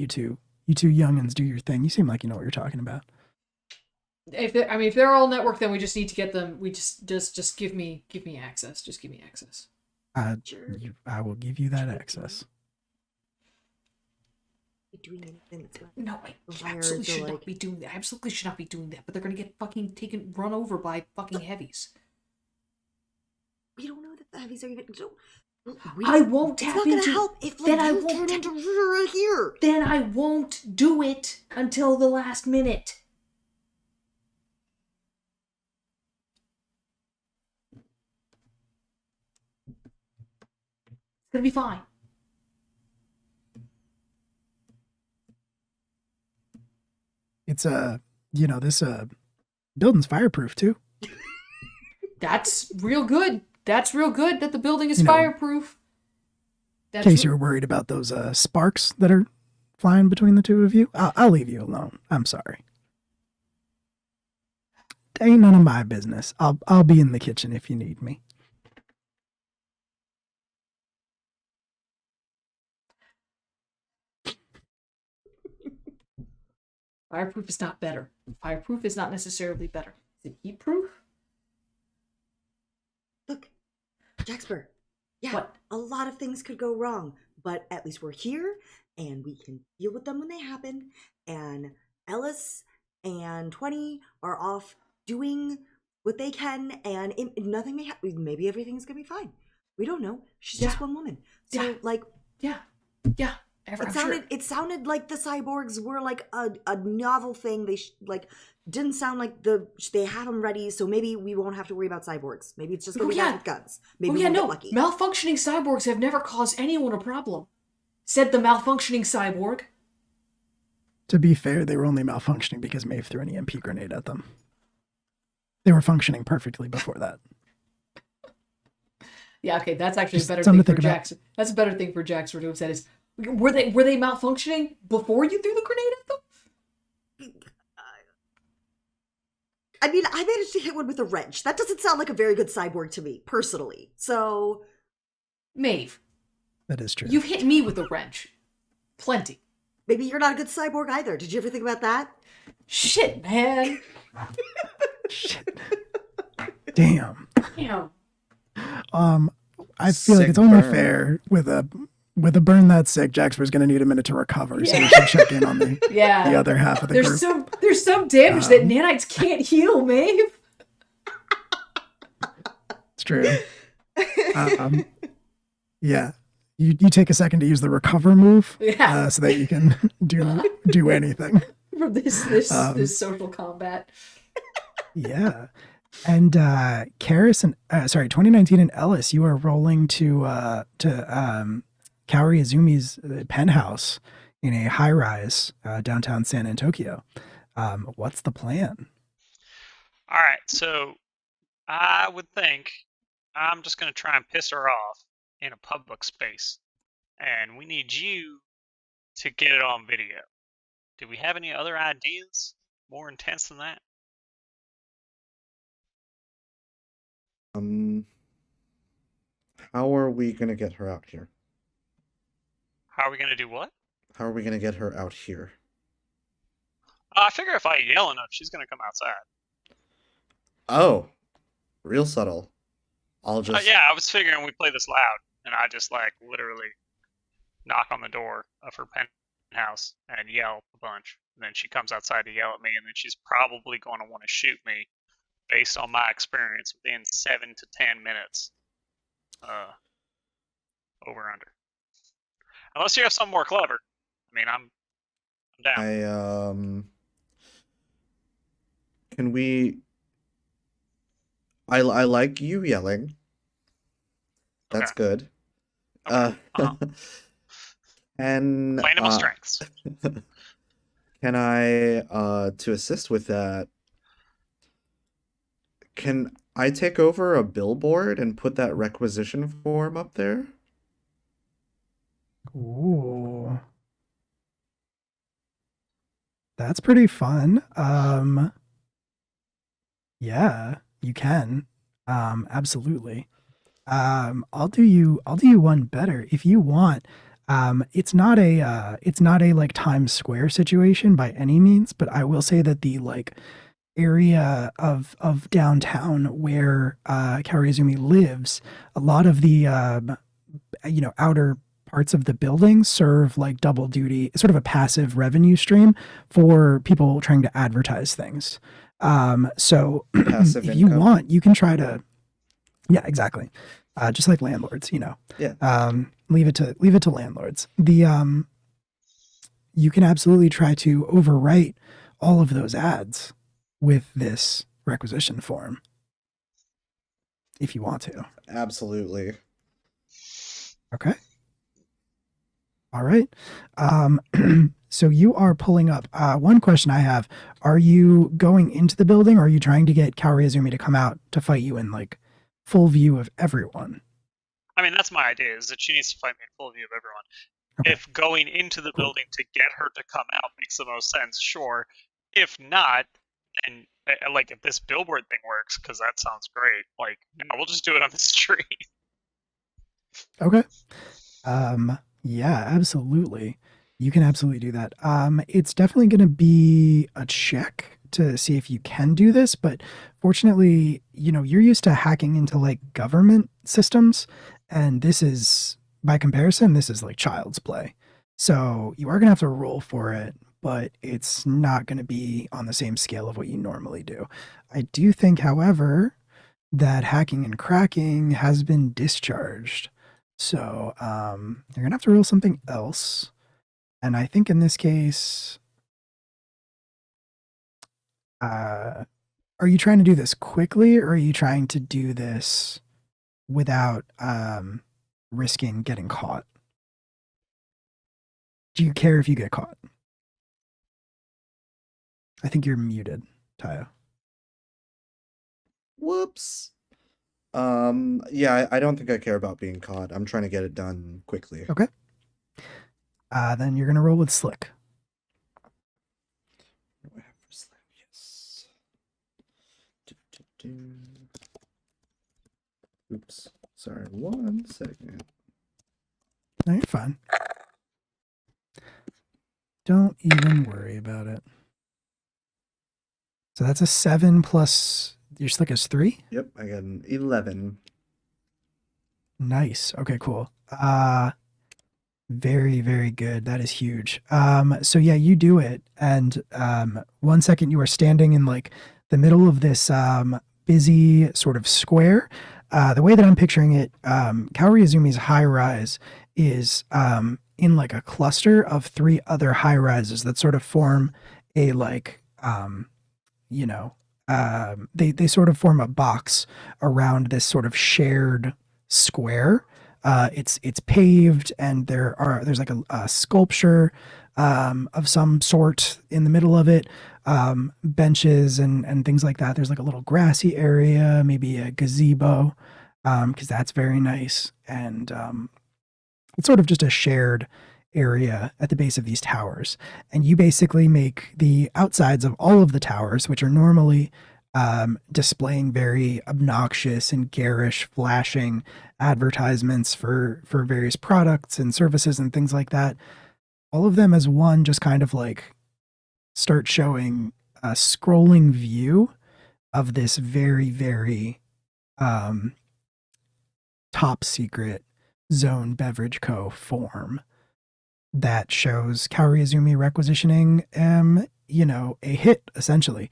two youngins do your thing. You seem like you know what you're talking about. If they're all network, then we just need to get them. We just give me access. Just give me access. I will give you that access. Doing anything that's no, I absolutely should not be doing that. I absolutely should not be doing that. But they're gonna get fucking run over by fucking heavies. We don't know that the heavies are even. I won't tap into. It's not gonna help if like, I won't turn into here. Then I won't do it until the last minute. It's gonna be fine. It's this building's fireproof too. That's real good. That's real good that the building is fireproof. In case you were worried about those sparks that are flying between the two of you, I'll leave you alone. I'm sorry. Ain't none of my business. I'll be in the kitchen if you need me. Fireproof is not better. Fireproof is not necessarily better. Is it heatproof? Look, Jaxper. Yeah, what? A lot of things could go wrong, but at least we're here, and we can deal with them when they happen. And Ellis and 20 are off doing what they can, and nothing may happen. Maybe everything's gonna be fine. We don't know. She's just one woman. So, yeah. It sounded like the cyborgs were like a novel thing. They didn't sound like they have them ready. So maybe we won't have to worry about cyborgs. Maybe it's just gonna be guys with guns. Maybe we'll get lucky. Malfunctioning cyborgs have never caused anyone a problem. Said the malfunctioning cyborg. To be fair, they were only malfunctioning because Maeve threw an EMP grenade at them. They were functioning perfectly before that. Yeah, okay, that's actually a better thing for Jackson. That's a better thing for Jackson to have said is, were they malfunctioning before you threw the grenade at them? I mean, I managed to hit one with a wrench. That doesn't sound like a very good cyborg to me, personally. So, Maeve. That is true. You've hit me with a wrench. Plenty. Maybe you're not a good cyborg either. Did you ever think about that? Shit, man. Shit. Damn. I feel sick like it's only burn. fair with a burn that sick. Jaxper's going to need a minute to recover, so we should check in on the other half of the group. There's some damage that nanites can't heal, Maeve. It's true. Yeah. You take a second to use the recover move, so that you can do anything from this social combat. Yeah. And Karis and 2019 and Ellis, you are rolling to Kaorizumi's penthouse in a high rise downtown San Antonio. What's the plan? All right, so I would think I'm just going to try and piss her off in a public space, and we need you to get it on video. Do we have any other ideas more intense than that? How are we gonna get her out here? How are we gonna do what? How are we gonna get her out here? I figure if I yell enough, she's gonna come outside. Oh, real subtle. I'll just. Yeah, I was figuring we play this loud, and I just literally knock on the door of her penthouse and yell a bunch. And then she comes outside to yell at me, and then she's probably going to want to shoot me, based on my experience, within 7 to 10 minutes. Over under. Unless you have something more clever. I mean, I'm down. Can we? I like you yelling. That's Okay. good. Okay. Uh, Uh-huh. and Play animal strengths. can I, to assist with that, can I take over a billboard and put that requisition form up there? Ooh, that's pretty fun. Yeah, you can. Absolutely. I'll do you one better if you want. It's not a like Times Square situation by any means, but I will say that the like area of downtown where Karizumi lives, a lot of the outer parts of the building serve like double duty, sort of a passive revenue stream for people trying to advertise things. So Passive if you income? want, you can try to, yeah, exactly. Just like landlords. Yeah. Leave it to landlords. You can absolutely try to overwrite all of those ads with this requisition form if you want to. Absolutely. Okay. All right. Um, so you are pulling up. One question I have: are you going into the building, or are you trying to get Kaoriazumi to come out to fight you in like full view of everyone? I mean, that's my idea, is that she needs to fight me in full view of everyone. Okay. If going into the Cool. building to get her to come out makes the most sense, sure. If not, and like if this billboard thing works, because that sounds great, like no, we'll just do it on the street. Okay. Yeah, absolutely. You can absolutely do that. It's definitely going to be a check to see if you can do this, but fortunately, you're used to hacking into like government systems, and this is, by comparison, this is like child's play. So you are going to have to roll for it, but it's not going to be on the same scale of what you normally do. I do think, however, that hacking and cracking has been discharged. So you're gonna have to roll something else. And I think in this case, uh, are you trying to do this quickly, or are you trying to do this without risking getting caught? Do you care if you get caught? I think you're muted, Tayo. Whoops. Yeah, I don't think I care about being caught. I'm trying to get it done quickly. Okay. Then you're gonna roll with slick. What do I have for slam? Yes. Do. Oops. Sorry, 1 second. No, you're fine. Don't even worry about it. So that's a 7 plus your slick is 3. Yep, I got an 11. Nice. Okay, cool. Very, very good. That is huge. So yeah, you do it. And 1 second you are standing in like the middle of this busy sort of square. The way that I'm picturing it, Kaoriazumi's high rise is in like a cluster of 3 other high rises that sort of form a like they sort of form a box around this sort of shared square. It's paved, and there's like a sculpture of some sort in the middle of it, benches and things like that. There's like a little grassy area, maybe a gazebo, because that's very nice, and it's sort of just a shared area at the base of these towers. And you basically make the outsides of all of the towers, which are normally displaying very obnoxious and garish, flashing advertisements for various products and services and things like that. All of them as one just kind of like start showing a scrolling view of this very, very top secret Zone Beverage Co. form that shows Kaoriazumi requisitioning, a hit essentially.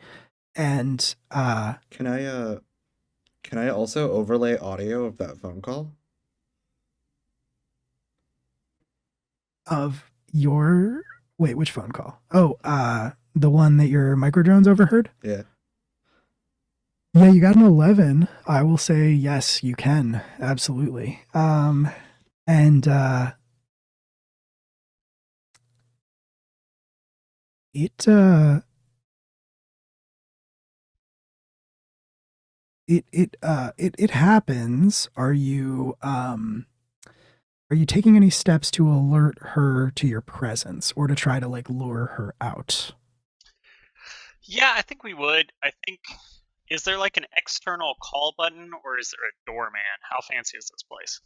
And Can I also overlay audio of that phone call? of your wait, which phone call? Oh, the one that your micro drones overheard. Yeah. Yeah, you got an 11. I will say yes, you can. Absolutely. And it it happens. Are you taking any steps to alert her to your presence or to try to like lure her out? Yeah, I think we would. I think, is there like an external call button or is there a doorman? How fancy is this place?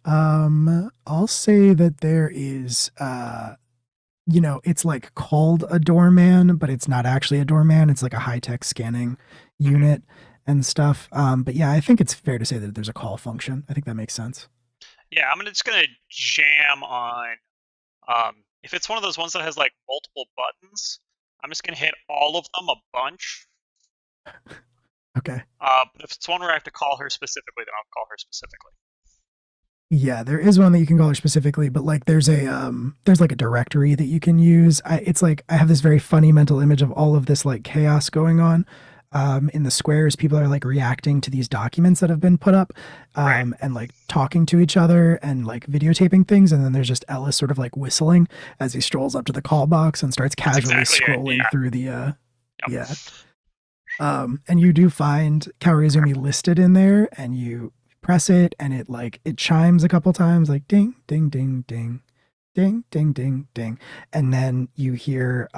I'll say that there is it's like called a doorman, but it's not actually a doorman. It's like a high-tech scanning unit and stuff. But yeah, I think it's fair to say that there's a call function. I think that makes sense. Yeah, just gonna jam on. If it's one of those ones that has like multiple buttons, I'm just gonna hit all of them a bunch. Okay. But if it's one where I have to call her specifically, then I'll call her specifically. Yeah, there is one that you can call her specifically, but like there's like a directory that you can use. It's like I have this very funny mental image of all of this like chaos going on. In the squares, people are like reacting to these documents that have been put up, Right. and like talking to each other and like videotaping things. And then there's just Ellis sort of like whistling as he strolls up to the call box and starts casually exactly it, scrolling yeah. through the, Yep. yeah. And you do find Karizumi listed in there, and you press it, and it chimes a couple times, like ding, ding, ding, ding, ding, ding, ding, ding, and then you hear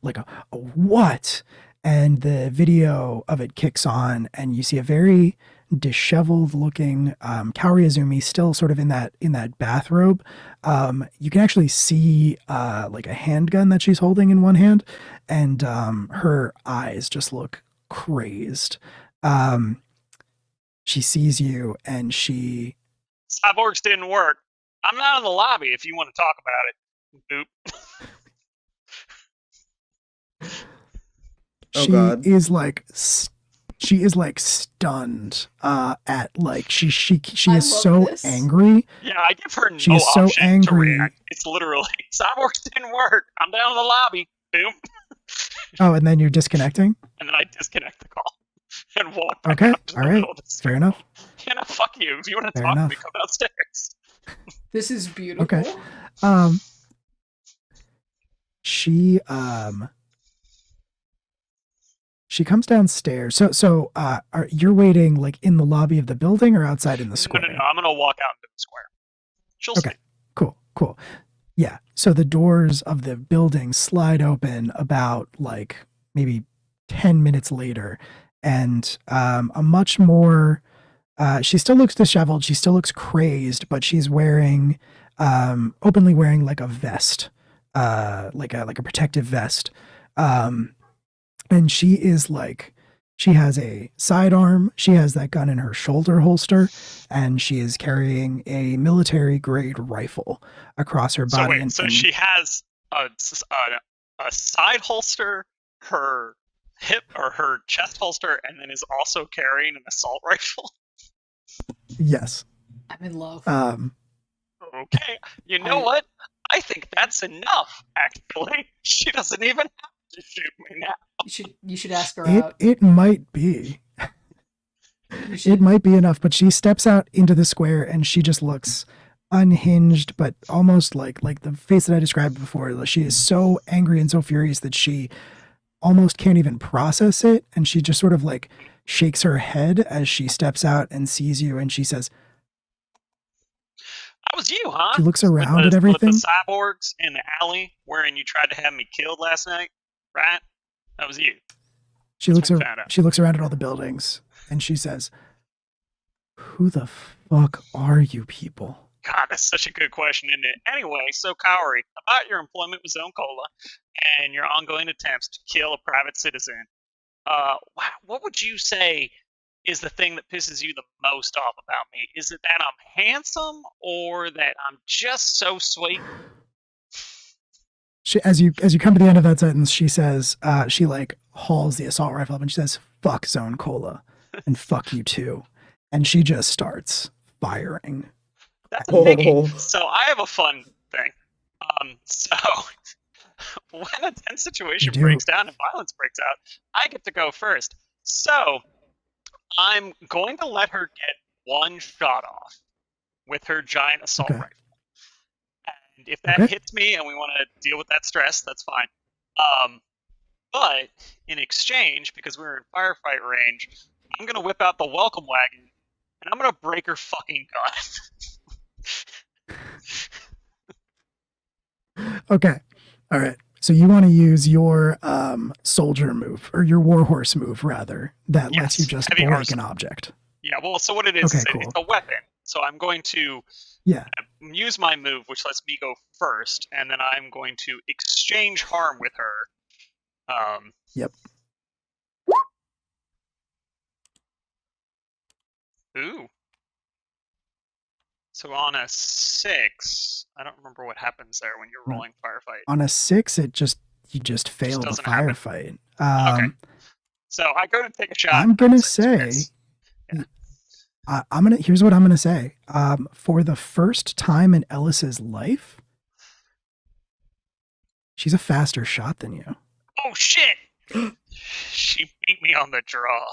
like a what, and the video of it kicks on, and you see a very disheveled looking Karizumi still sort of in that bathrobe. You can actually see like a handgun that she's holding in one hand, and her eyes just look crazed. She sees you and she Cyborgs didn't work. I'm not in the lobby if you want to talk about it. Boop. Oh, she God. is like stunned at like she I is love so this. angry. Yeah, I give her She no is so option to angry. react. It's literally, Cyborgs didn't work. I'm down in the lobby. Boom. Oh, and then you're disconnecting? And then I disconnect the call and walk back Okay. out to the All right. middle of the Fair enough. You know, fuck you. If you want to Fair talk to enough. me, come downstairs. This is beautiful. Okay. She comes downstairs. So you're waiting like in the lobby of the building or outside in the square? No. I'm gonna walk out into the square. She'll Okay. see. Cool. Yeah. So the doors of the building slide open about like maybe 10 minutes later, and a much more she still looks disheveled, she still looks crazed, but she's wearing openly wearing like a vest, like a protective vest. And she has a sidearm, she has that gun in her shoulder holster, and she is carrying a military grade rifle across her body. So she has a side holster, her hip or her chest holster, and then is also carrying an assault rifle. Yes. I'm in love. Okay. You know what? I think that's enough, actually. She doesn't even have to shoot me now. You should ask her out. It might be. It might be enough, but she steps out into the square and she just looks unhinged, but almost like the face that I described before. She is so angry and so furious that she almost can't even process it, and she just sort of like shakes her head as she steps out and sees you, and she says, That was you, huh? She looks around at everything. With the cyborgs in the alley wherein you tried to have me killed last night, right? That was you. She looks around at all the buildings, and she says, "Who the fuck are you people?" God, that's such a good question, isn't it? Anyway, so Kaori, about your employment with Zone Cola and your ongoing attempts to kill a private citizen, what would you say is the thing that pisses you the most off about me? Is it that I'm handsome or that I'm just so sweet? She, as you come to the end of that sentence, she says, she like hauls the assault rifle up and she says, "Fuck Zone Cola, and fuck you too," and she just starts firing. That's a biggie. So I have a fun thing. So when a tense situation do. breaks down and violence breaks out, I get to go first. So I'm going to let her get one shot off with her giant assault Okay. rifle. And if that Okay. hits me and we want to deal with that stress, that's fine. But in exchange, because we're in firefight range, I'm going to whip out the welcome wagon and I'm going to break her fucking gun. Okay. All right. So you want to use your soldier move, or your warhorse move, rather, that lets you Yes, just heavy break arsenal. an object. Yeah, well, so what it is, Okay, is cool. it's a weapon. So I'm going to Yeah. use my move, which lets me go first, and then I'm going to exchange harm with her. Yep. Ooh. So on a 6, I don't remember what happens there when you're rolling firefight. On a 6, you just fail the doesn't happen. firefight. Okay. So I go to take a shot. I'm gonna say, miss. Yeah. here's what I'm gonna say. For the first time in Ellis's life, she's a faster shot than you. Oh shit! She beat me on the draw.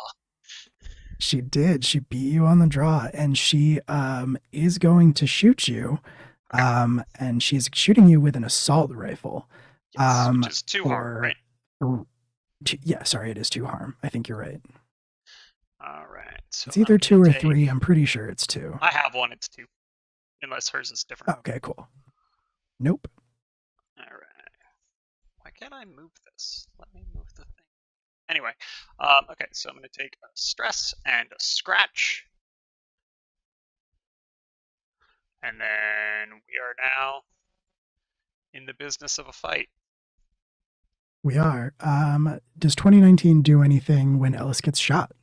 She did. She beat you on the draw, and she is going to shoot you. And she's shooting you with an assault rifle. Yes, which is 2 harm, right? Yeah, sorry, it is 2 harm. I think you're right. All right. So it's either 2 or 3. I'm pretty sure it's 2. I have one. It's 2, unless hers is different. Okay, cool. Nope. All right. Why can't I move this? Let me move the thing. Anyway, okay, so I'm going to take a stress and a scratch. And then we are now in the business of a fight. We are. Does 2019 do anything when Ellis gets shot?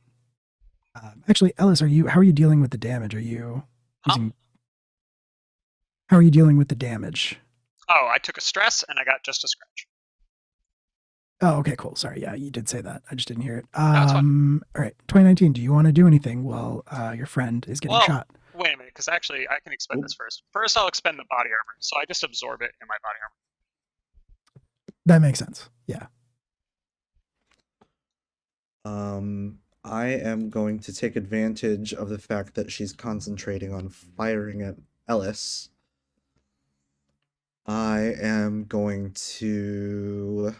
Actually, Ellis, how are you dealing with the damage? Are you using... How are you dealing with the damage? Oh, I took a stress and I got just a scratch. Oh, okay, cool. Sorry, yeah, you did say that. I just didn't hear it. That's fine. All right, 2019, do you want to do anything while your friend is getting shot? Wait a minute, because actually I can expend this first. First, I'll expend the body armor, so I just absorb it in my body armor. That makes sense, yeah. I am going to take advantage of the fact that she's concentrating on firing at Ellis. I am going to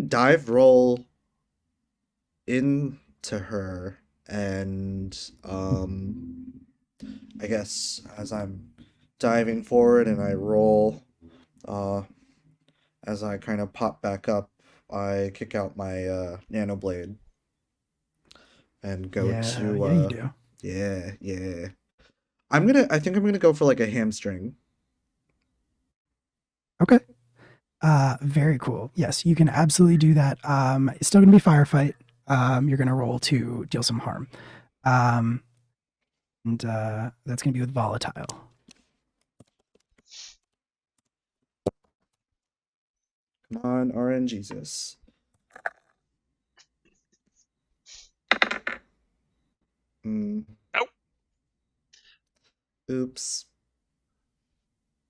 dive roll into her, and I guess as I'm diving forward and I roll, as I kind of pop back up, I kick out my nano blade and go to yeah, you do. Yeah. I think I'm gonna go for like a hamstring. Okay. Very cool. Yes, you can absolutely do that. It's still gonna be firefight. You're gonna roll to deal some harm. And that's gonna be with volatile. Come on, RNGesus. Nope. Oops.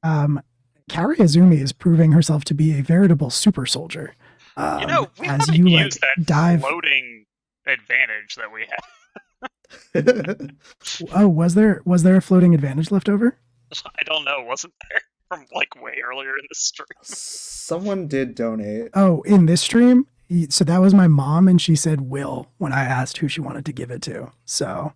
Karizumi is proving herself to be a veritable super soldier. We as haven't you used that dive... floating advantage that we had. Oh, was there a floating advantage left over? I don't know. Wasn't there from like way earlier in the stream? Someone did donate. Oh, in this stream? So that was my mom, and she said Will when I asked who she wanted to give it to. So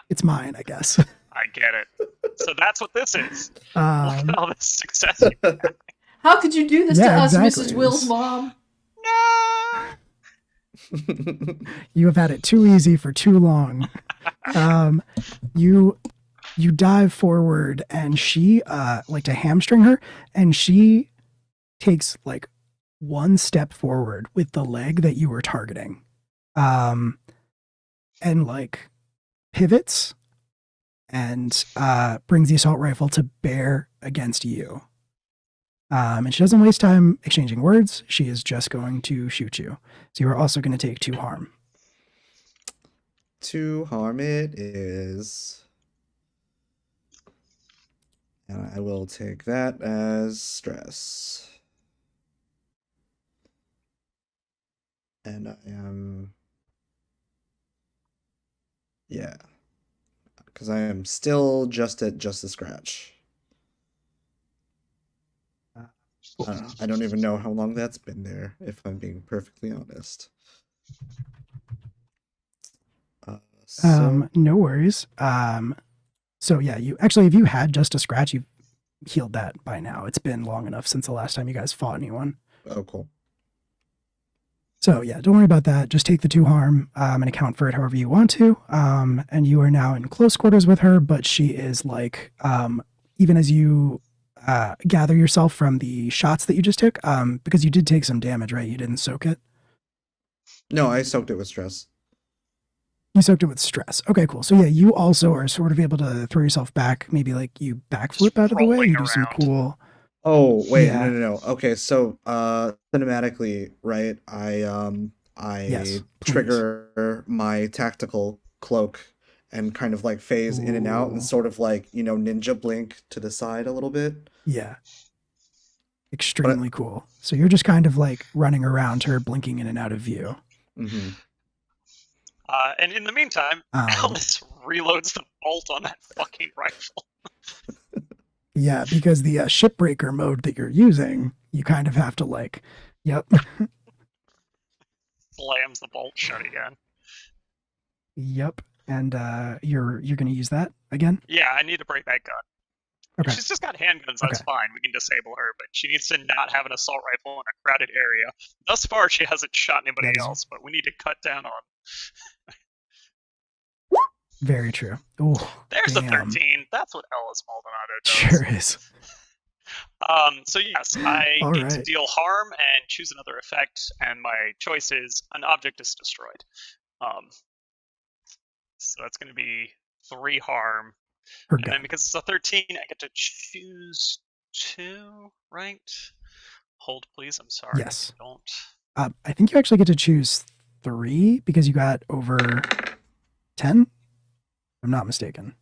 it's mine, I guess. I get it. So that's what this is. Look at all this success. How could you do this to us, Mrs. Will's mom? No! You have had it too easy for too long. You dive forward, and she like to hamstring her, and she takes like one step forward with the leg that you were targeting, and like pivots and brings the assault rifle to bear against you. And she doesn't waste time exchanging words. She is just going to shoot you. So you are also going to take 2 harm. 2 harm it is. And I will take that as stress. And I am... Yeah. Because I am still just a scratch. Cool. I don't even know how long that's been there, if I'm being perfectly honest. No worries. So yeah, if you had just a scratch, you've healed that by now. It's been long enough since the last time you guys fought anyone. Oh, cool. So yeah, don't worry about that. Just take the 2 harm and account for it however you want to. And you are now in close quarters with her, but she is like, even as you gather yourself from the shots that you just took, because you did take some damage, right? You didn't soak it? No, I soaked it with stress. You soaked it with stress. Okay, cool. So yeah, you also are sort of able to throw yourself back, maybe like you backflip out of the way, you do some cool... Oh, wait, Yeah. no. Okay, so cinematically, right? Yes, trigger my tactical cloak and kind of like phase in and out and Ooh. sort of like, ninja blink to the side a little bit. Yeah. Extremely cool. So you're just kind of like running around her, blinking in and out of view. Mm-hmm. And in the meantime, Alice reloads the bolt on that fucking rifle. Yeah, because the shipbreaker mode that you're using, you kind of have to like, yep. Slams the bolt shut again. Yep. And you're going to use that again? Yeah, I need to break that gun. Okay. If she's just got handguns, that's fine. We can disable her, but she needs to not have an assault rifle in a crowded area. Thus far, she hasn't shot anybody else, but we need to cut down on... Very true. Ooh, There's damn. a 13. That's what Ellis Maldonado does. Sure is. So yes, I get to deal harm and choose another effect, and my choice is an object is destroyed. So that's going to be 3 harm. And then because it's a 13, I get to choose 2, right? Hold, please. I'm sorry. Yes. Don't. I think you actually get to choose 3 because you got over 10. I'm not mistaken.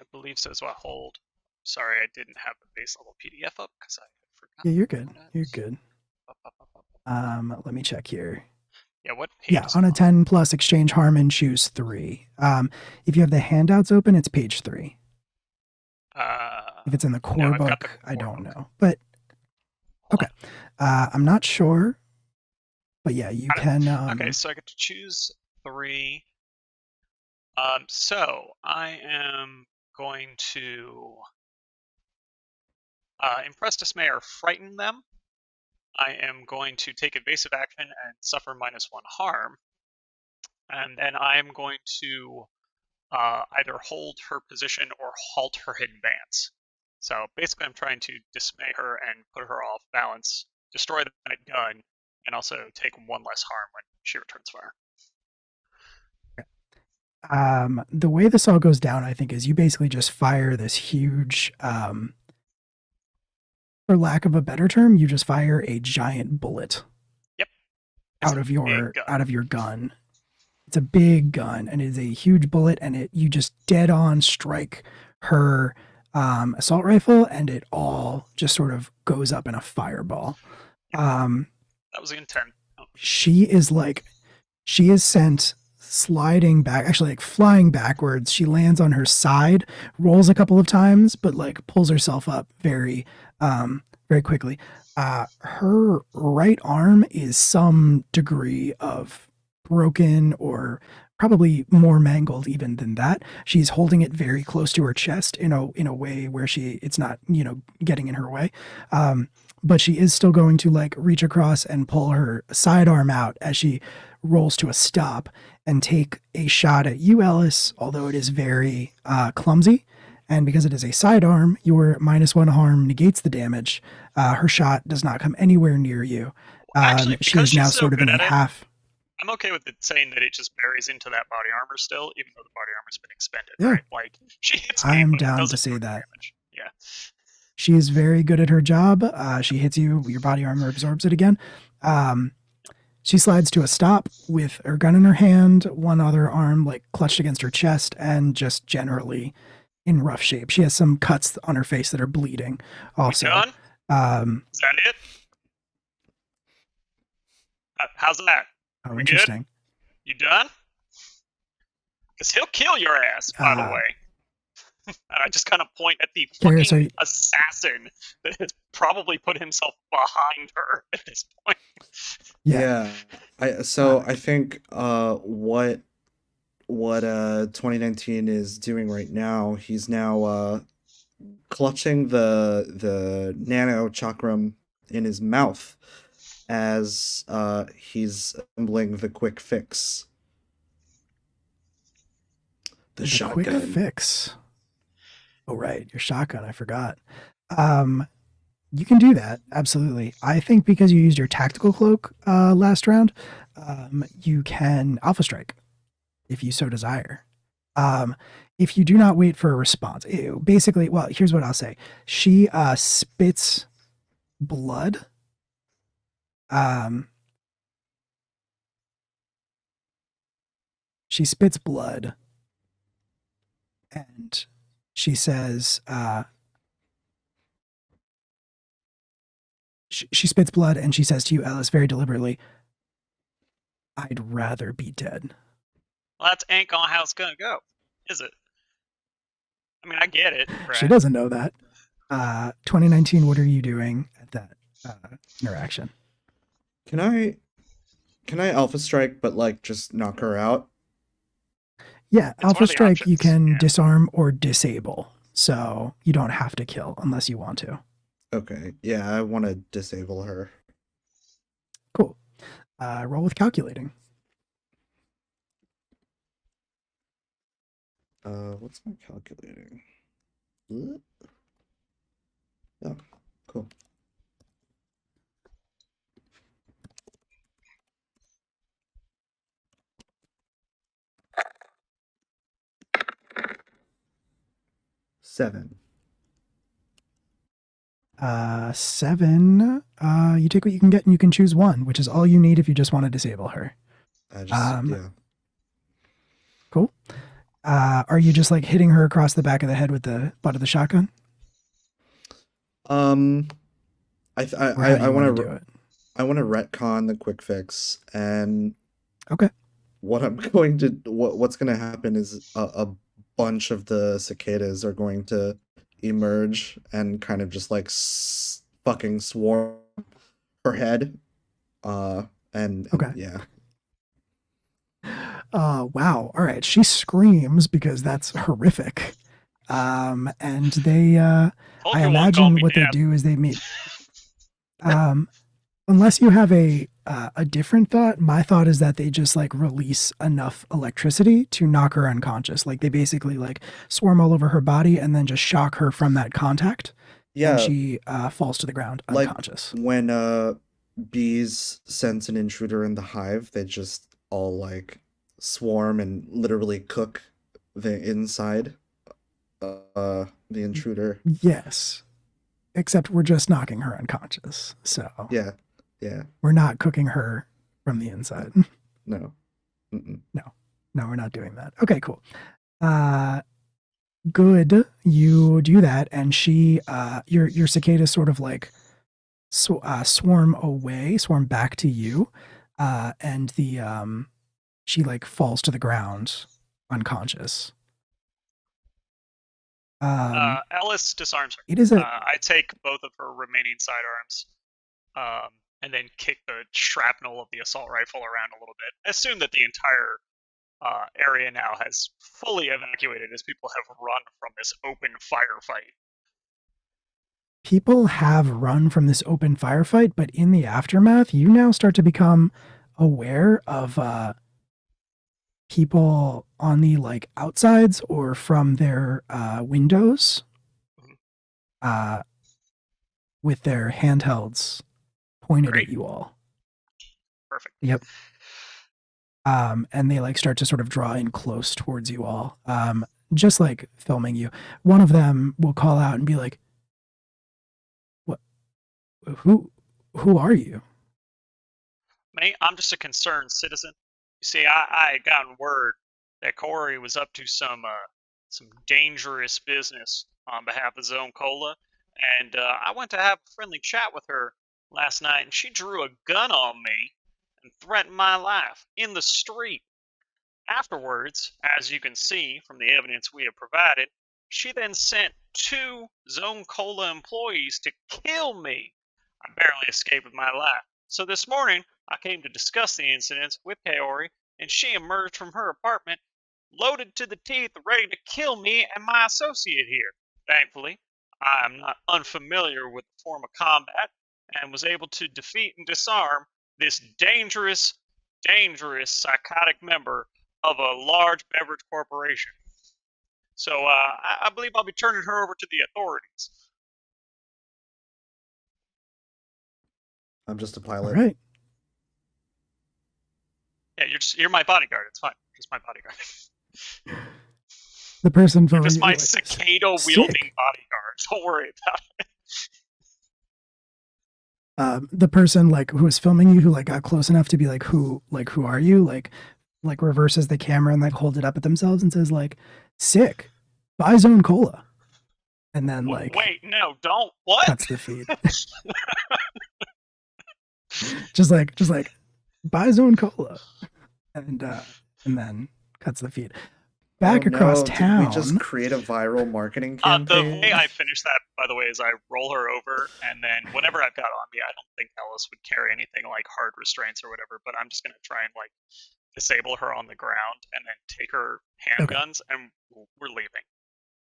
I believe so as well. Hold. Sorry, I didn't have the base level PDF up because I forgot. Yeah, you're good. You're good. Let me check here. Yeah, what page? Yeah, on a 10 plus exchange harm and choose 3. If you have the handouts open, it's page 3. If it's in the core book, I don't know. But okay, I'm not sure. But yeah, you can. Okay, so I get to choose 3. So I am going to impress, dismay, or frighten them. I am going to take evasive action and suffer -1 harm. And then I am going to either hold her position or halt her advance. So basically I'm trying to dismay her and put her off balance, destroy that gun, and also take 1 less harm when she returns fire. The way this all goes down, I think, is you basically just fire this huge, for lack of a better term, you just fire a giant bullet. Yep. Out of your gun. It's a big gun, and it is a huge bullet, and you just dead on strike her assault rifle, and it all just sort of goes up in a fireball. That was the intent. She is sent sliding back, actually like flying backwards. She lands on her side, rolls a couple of times, but like pulls herself up very quickly. Her right arm is some degree of broken, or probably more mangled even than that. She's holding it very close to her chest in a way where it's not, getting in her way. But she is still going to like reach across and pull her sidearm out as she rolls to a stop and take a shot at you, Ellis, although it is very clumsy. And because it is a sidearm, your -1 harm negates the damage. Her shot does not come anywhere near you. Actually, she's now sort of in a half. I'm okay with it saying that it just buries into that body armor still, even though the body armor's been expended. Yeah. Right? Like, she hits me, I'm but down to say that. damage. Yeah. She is very good at her job. She hits you, your body armor absorbs it again. She slides to a stop with her gun in her hand, one other arm like clutched against her chest, and just generally in rough shape. She has some cuts on her face that are bleeding. Also, done? Is that it? How's that? oh, We interesting. good? You done? Because he'll kill your ass, by the way. And I just kind of point at the fucking assassin that has probably put himself behind her at this point. Yeah. I think what 2019 is doing right now, he's now clutching the nano chakram in his mouth as he's assembling the quick fix. The shotgun. Quick fix. Oh, right. Your shotgun. I forgot. You can do that. Absolutely. I think because you used your tactical cloak last round, you can Alpha Strike if you so desire. If you do not wait for a response, basically, well, here's what I'll say. She spits blood. She spits blood. And she says, she spits blood and she says to you, Ellis, very deliberately, I'd rather be dead. Well, that's ain't gonna how it's gonna go, is it? I mean, I get it. Right? She doesn't know that. 2019, what are you doing at that interaction? Can I Alpha Strike, but like just knock her out? Yeah, it's Alpha Strike you can disarm or disable, so you don't have to kill unless you want to. Okay, yeah, I want to disable her. Cool. Roll with calculating. What's my calculating? Oh, cool. Seven. 7. You take what you can get and you can choose one, which is all you need if you just want to disable her. Yeah. Cool. Are you just like hitting her across the back of the head with the butt of the shotgun? I want to do it. I want to retcon the quick fix, and okay. What I'm going to what's going to happen is a bunch of the cicadas are going to emerge and kind of just like fucking swarm her head. And yeah. Wow. All right. She screams because that's horrific. And they, I imagine what they do is they meet. Unless you have a different thought, my thought is that they just like release enough electricity to knock her unconscious. Like they basically like swarm all over her body and then just shock her from that contact. Yeah. And she falls to the ground unconscious. Like when bees sense an intruder in the hive, they just all like swarm and literally cook the inside the intruder. Yes. Except we're just knocking her unconscious. So yeah. We're not cooking her from the inside. No. No, we're not doing that. Okay, cool. Good. You do that, and she, your cicadas sort of like swarm back to you, and she like falls to the ground unconscious. Ellis disarms her. It is I take both of her remaining sidearms, and then kick the shrapnel of the assault rifle around a little bit. Assume that the entire area now has fully evacuated as people have run from this open firefight. People have run from this open firefight, but in the aftermath, you now start to become aware of people on the like outsides or from their windows with their handhelds pointed at you all. Perfect. Yep. And they like start to sort of draw in close towards you all, just like filming you. One of them will call out and be like, "What? Who are you?" Me, I'm just a concerned citizen. You see, I had gotten word that Corey was up to some some dangerous business on behalf of Zone Cola, and I went to have a friendly chat with her last night, and she drew a gun on me and threatened my life in the street. Afterwards, as you can see from the evidence we have provided, she then sent 2 Zone Cola employees to kill me. I barely escaped with my life. So this morning, I came to discuss the incidents with Kaori, and she emerged from her apartment, loaded to the teeth, ready to kill me and my associate here. Thankfully, I am not unfamiliar with the form of combat, and was able to defeat and disarm this dangerous psychotic member of a large beverage corporation. So I believe I'll be turning her over to the authorities. I'm just a All pilot. right. Yeah, you're my bodyguard. It's fine. Just my bodyguard. The person You're filming just you, my like, cicada wielding sick. bodyguard. Don't worry about it. The person like who was filming you, who like got close enough to be like, who are you? Like reverses the camera and like holds it up at themselves and says like, sick, buy Zone Cola. And then like Wait, no, don't. What? cuts the feed. just like buy Zone Cola. And then cuts the feed. Back across town. Did we just create a viral marketing The campaign? way I finish that, by the way, is I roll her over, and then whatever I've got on me, I don't think Ellis would carry anything like hard restraints or whatever, but I'm just going to try and like disable her on the ground and then take her handguns, and we're leaving.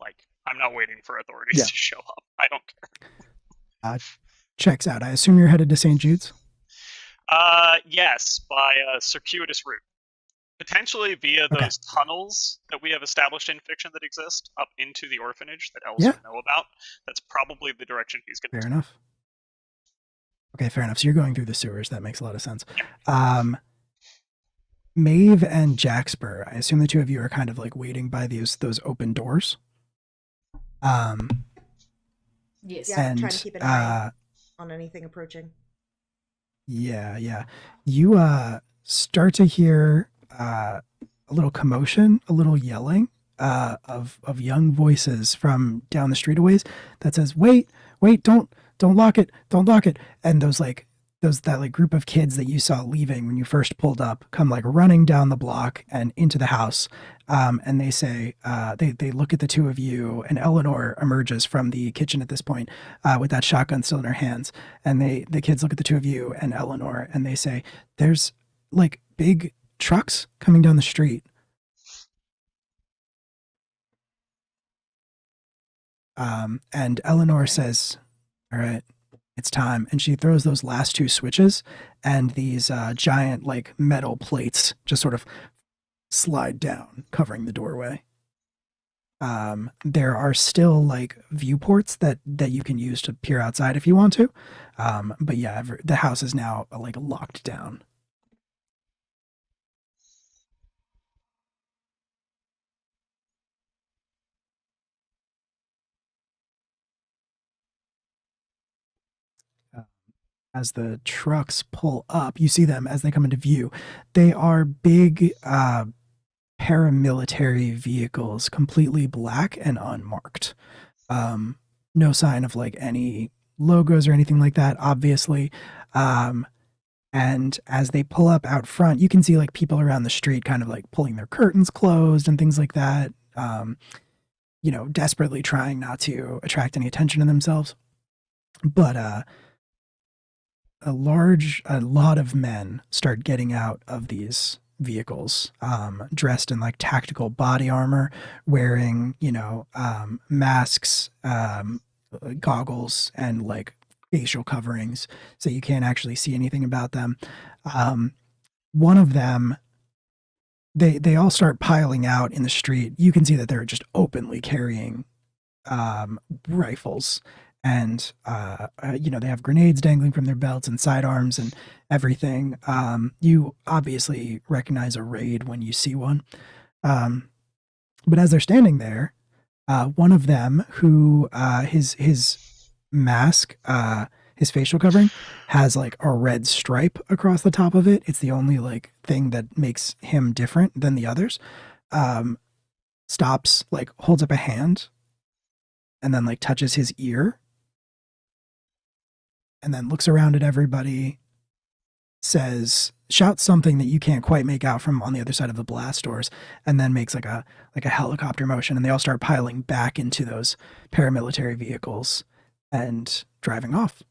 Like, I'm not waiting for authorities to show up. I don't care. Checks out. I assume you're headed to St. Jude's? Yes, by a circuitous route. Potentially via those tunnels that we have established in fiction that exist up into the orphanage that Ellis would know about. That's probably the direction he's going to take. Fair enough. Okay, fair enough. So you're going through the sewers. That makes a lot of sense. Maeve and Jaxper, I assume the two of you are kind of like waiting by those open doors. Yes. Yeah, and trying to keep an eye on anything approaching. Yeah. You start to hear a little commotion, a little yelling of young voices from down the street a ways that says, wait, don't lock it, and that group of kids that you saw leaving when you first pulled up come like running down the block and into the house, and they say they look at the two of you, and Eleanor emerges from the kitchen at this point with that shotgun still in her hands, and the kids look at the two of you and Eleanor, and they say, there's like big trucks coming down the street. And Eleanor says, all right, it's time. And she throws those last 2 switches, and these giant like metal plates just sort of slide down, covering the doorway. There are still like viewports that you can use to peer outside if you want to. But yeah, the house is now like locked down. As the trucks pull up, you see them as they come into view. They are big paramilitary vehicles, completely black and unmarked. No sign of like any logos or anything like that, obviously. And as they pull up out front, you can see like people around the street kind of like pulling their curtains closed and things like that. Desperately trying not to attract any attention to themselves. But a lot of men start getting out of these vehicles, dressed in like tactical body armor, wearing, masks, goggles, and like facial coverings, so you can't actually see anything about them. One of them, they all start piling out in the street. You can see that they're just openly carrying rifles. And, they have grenades dangling from their belts and sidearms and everything. You obviously recognize a raid when you see one. But as they're standing there, one of them who, his mask, his facial covering has like a red stripe across the top of it. It's the only like thing that makes him different than the others. stops, like holds up a hand, and then like touches his ear, and then looks around at everybody, shouts something that you can't quite make out from on the other side of the blast doors, and then makes like a helicopter motion, and they all start piling back into those paramilitary vehicles and driving off.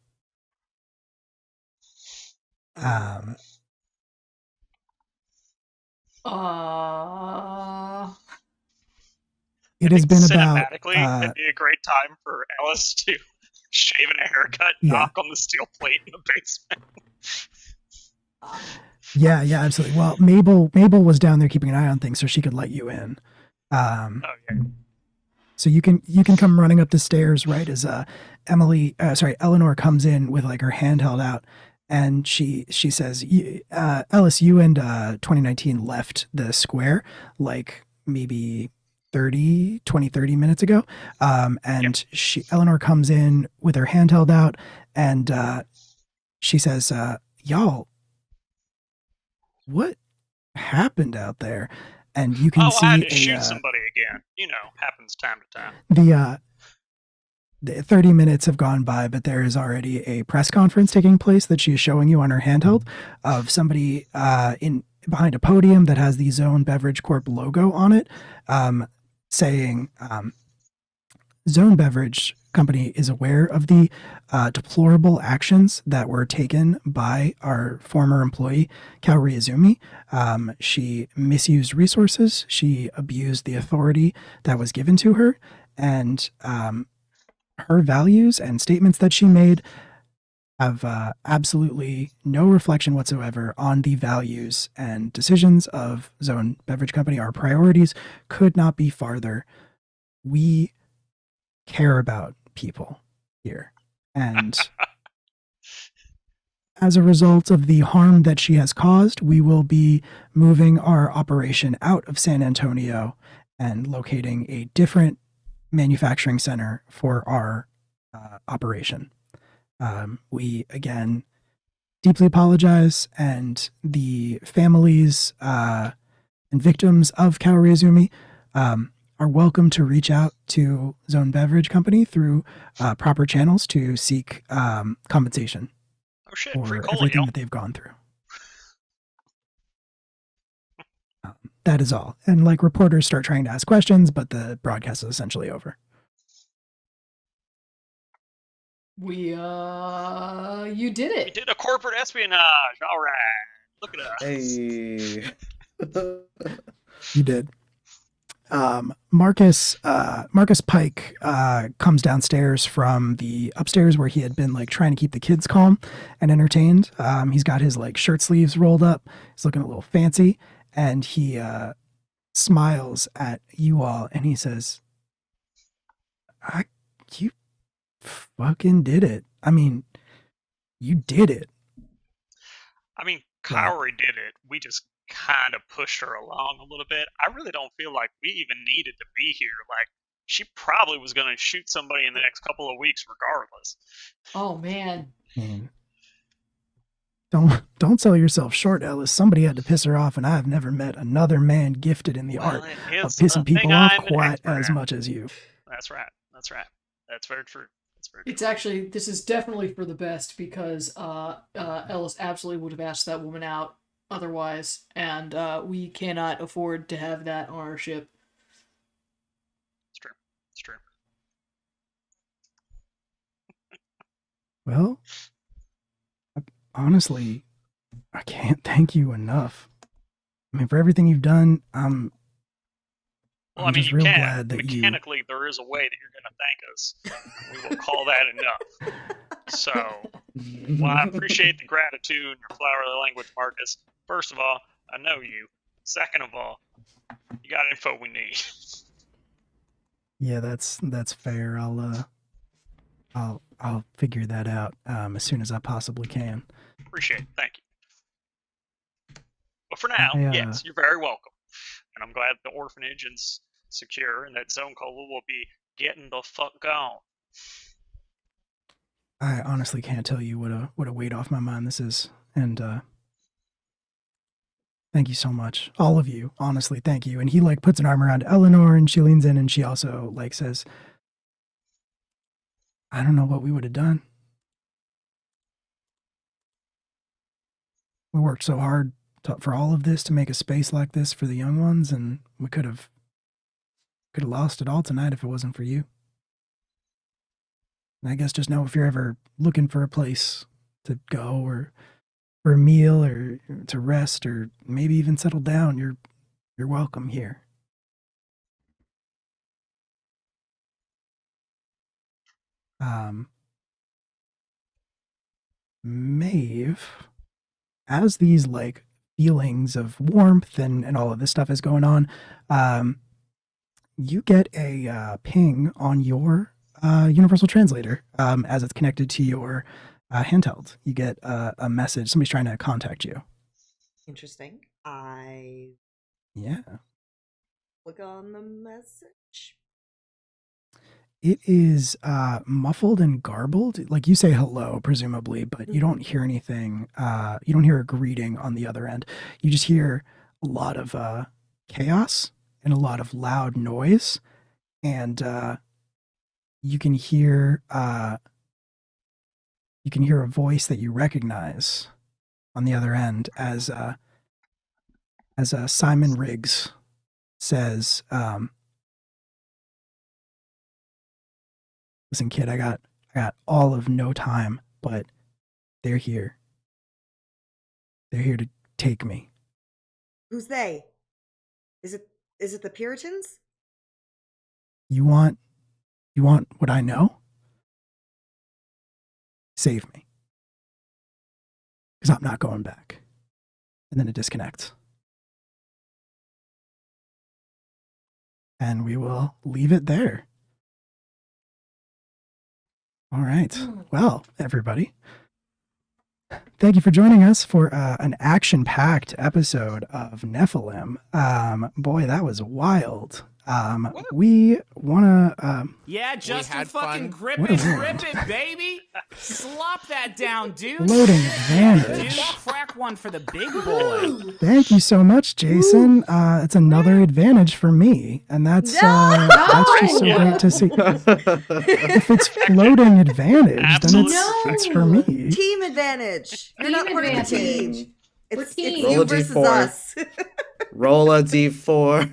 It has been about cinematically. It'd be a great time for Alice to shave and a haircut, knock on the steel plate in the basement. Yeah, absolutely. Well, Mabel was down there keeping an eye on things, so she could let you in. Okay. So you can come running up the stairs right as Eleanor comes in with like her hand held out, and she says, Ellis, you and 2019 left the square like maybe 30 minutes ago. And Eleanor comes in with her hand held out, and she says, y'all, what happened out there? And you can see I had to shoot somebody again. Happens time to time. The 30 minutes have gone by, but there is already a press conference taking place that she is showing you on her handheld of somebody behind a podium that has the Zone Beverage Corp logo on it, saying Zone Beverage Company is aware of the deplorable actions that were taken by our former employee, Karizumi. She misused resources. She abused the authority that was given to her. And her values and statements that she made have absolutely no reflection whatsoever on the values and decisions of Zone Beverage Company. Our priorities could not be farther. We care about people here. And as a result of the harm that she has caused, we will be moving our operation out of San Antonio and locating a different manufacturing center for our operation. We, again, deeply apologize, and the families and victims of Karizumi are welcome to reach out to Zone Beverage Company through proper channels to seek compensation for everything that they've gone through. That is all. And like reporters start trying to ask questions, but the broadcast is essentially over. You did it. We did a corporate espionage. All right. Look at us. Hey. You did. Marcus Pike comes downstairs from the upstairs where he had been like trying to keep the kids calm and entertained. He's got his like shirt sleeves rolled up. He's looking a little fancy, and he smiles at you all, and he says, "You fucking did it. I mean, you did it." I mean, Kaori did it. We just kind of pushed her along a little bit. I really don't feel like we even needed to be here. Like, she probably was going to shoot somebody in the next couple of weeks regardless. Oh, man. Don't sell yourself short, Ellis. Somebody had to piss her off, and I have never met another man gifted in the art of pissing people off quite as much as you. That's right. That's very true. It's actually, this is definitely for the best, because Ellis absolutely would have asked that woman out otherwise, and we cannot afford to have that on our ship. It's true. Well, honestly, I can't thank you enough. I mean, for everything you've done, I'm just real glad that mechanically, there is a way that you're going to thank us. We will call that enough. So, I appreciate the gratitude and your flowery language, Marcus. First of all, I know you. Second of all, you got info we need. Yeah, that's fair. I'll figure that out as soon as I possibly can. Appreciate it. Thank you. But for now, yes, you're very welcome. And I'm glad the orphanage is secure and that Zone Cola will be getting the fuck gone. I honestly can't tell you what a weight off my mind this is, and Thank you so much. All of you, honestly, thank you. And he like puts an arm around Eleanor and she leans in and she also like says, I don't know what we would have done. We worked so hard for all of this to make a space like this for the young ones, and we could have lost it all tonight if it wasn't for you. And I guess just know if you're ever looking for a place to go or for a meal or to rest or maybe even settle down, you're welcome here. Maeve, as these like feelings of warmth and all of this stuff is going on, you get a ping on your universal translator as it's connected to your handheld. You get a message. Somebody's trying to contact you. Interesting. I Yeah. click on the message. It is muffled and garbled. Like you say hello, presumably, but you don't hear anything. You don't hear a greeting on the other end. You just hear a lot of chaos and a lot of loud noise. And you can hear a voice that you recognize on the other end as Simon Riggs says, listen, kid, I got all of no time, but they're here. They're here to take me. Who's they? Is it the Puritans? You want what I know? Save me. Because I'm not going back. And then it disconnects. And we will leave it there. All right. Well, everybody, thank you for joining us for an action-packed episode of Nephilim. Boy, that was wild. We want to... Yeah, Justin, had fucking fun. grip What a it, world. rip it, baby. Slop that down, dude. Loading Dude, advantage. crack one for the big boy. Thank you so much, Jason. It's another advantage for me, and that's just so No! great to see. If it's floating advantage, then Absolutely. it's for me. Team advantage. You're not Team part of the advantage. team. We're It's team. Roll you a versus D4. us. Roll a d4.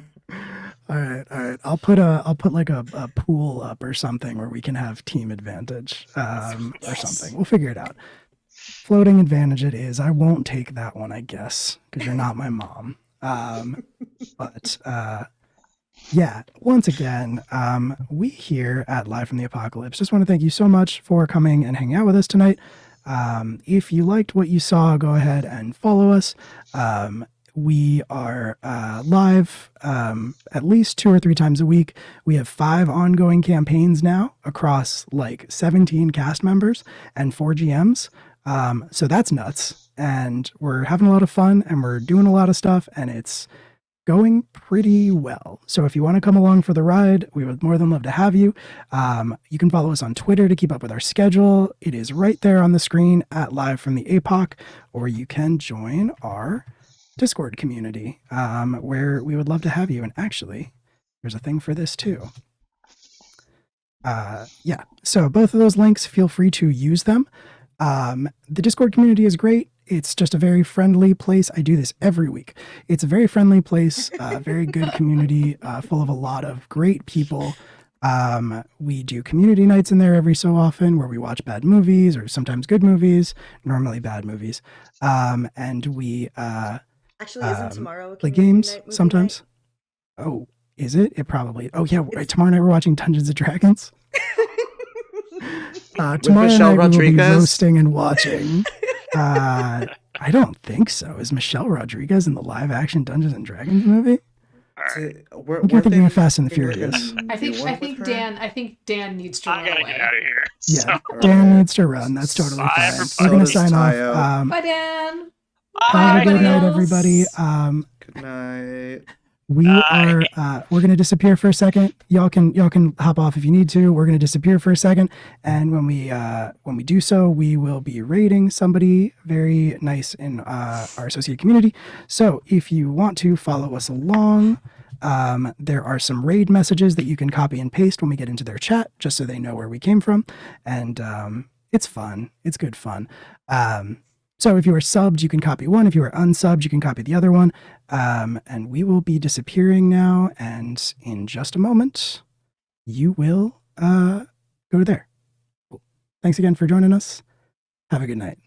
All right. I'll put like a pool up or something where we can have team advantage or something. We'll figure it out. Floating advantage it is. I won't take that one, I guess, because you're not my mom. But yeah, once again, we here at Live from the Apocalypse just want to thank you so much for coming and hanging out with us tonight. If you liked what you saw, go ahead and follow us. We are live at least 2 or 3 times a week. We have 5 ongoing campaigns now across like 17 cast members and 4 GMs. So that's nuts. And we're having a lot of fun and we're doing a lot of stuff and it's going pretty well. So if you want to come along for the ride, we would more than love to have you. You can follow us on Twitter to keep up with our schedule. It is right there on the screen at Live from the APOC, or you can join our Discord community, where we would love to have you. And actually, there's a thing for this too. Yeah, so both of those links, feel free to use them. The Discord community is great. It's just a very friendly place. I do this every week. It's a very friendly place, very good community, full of a lot of great people. We do community nights in there every so often where we watch bad movies or sometimes good movies, normally bad movies. And we Actually, isn't tomorrow a play community games night movie sometimes. Oh, is it? It probably. Oh yeah, right. Tomorrow night we're watching Dungeons and Dragons. Tomorrow Michelle night we will be Rodriguez? roasting and watching. I don't think so. Is Michelle Rodriguez in the live-action Dungeons and Dragons movie? All right. I think you're thinking of Fast and the they were Furious. in- I think You work with her? Dan needs to I run gotta away. get out of here. Yeah, So, Dan needs to run. That's totally Bye, fine. everybody. We're gonna So does sign off. Tayo. Bye, Dan. Have a good everybody night, else. everybody. Good night. Bye. We're gonna disappear for a second. Y'all can hop off if you need to. We're gonna disappear for a second, and when we do so, we will be raiding somebody very nice in our associate community. So if you want to follow us along, there are some raid messages that you can copy and paste when we get into their chat, just so they know where we came from, and it's fun. It's good fun. So if you are subbed, you can copy one. If you are unsubbed, you can copy the other one. And we will be disappearing now. And in just a moment, you will go there. Cool. Thanks again for joining us. Have a good night.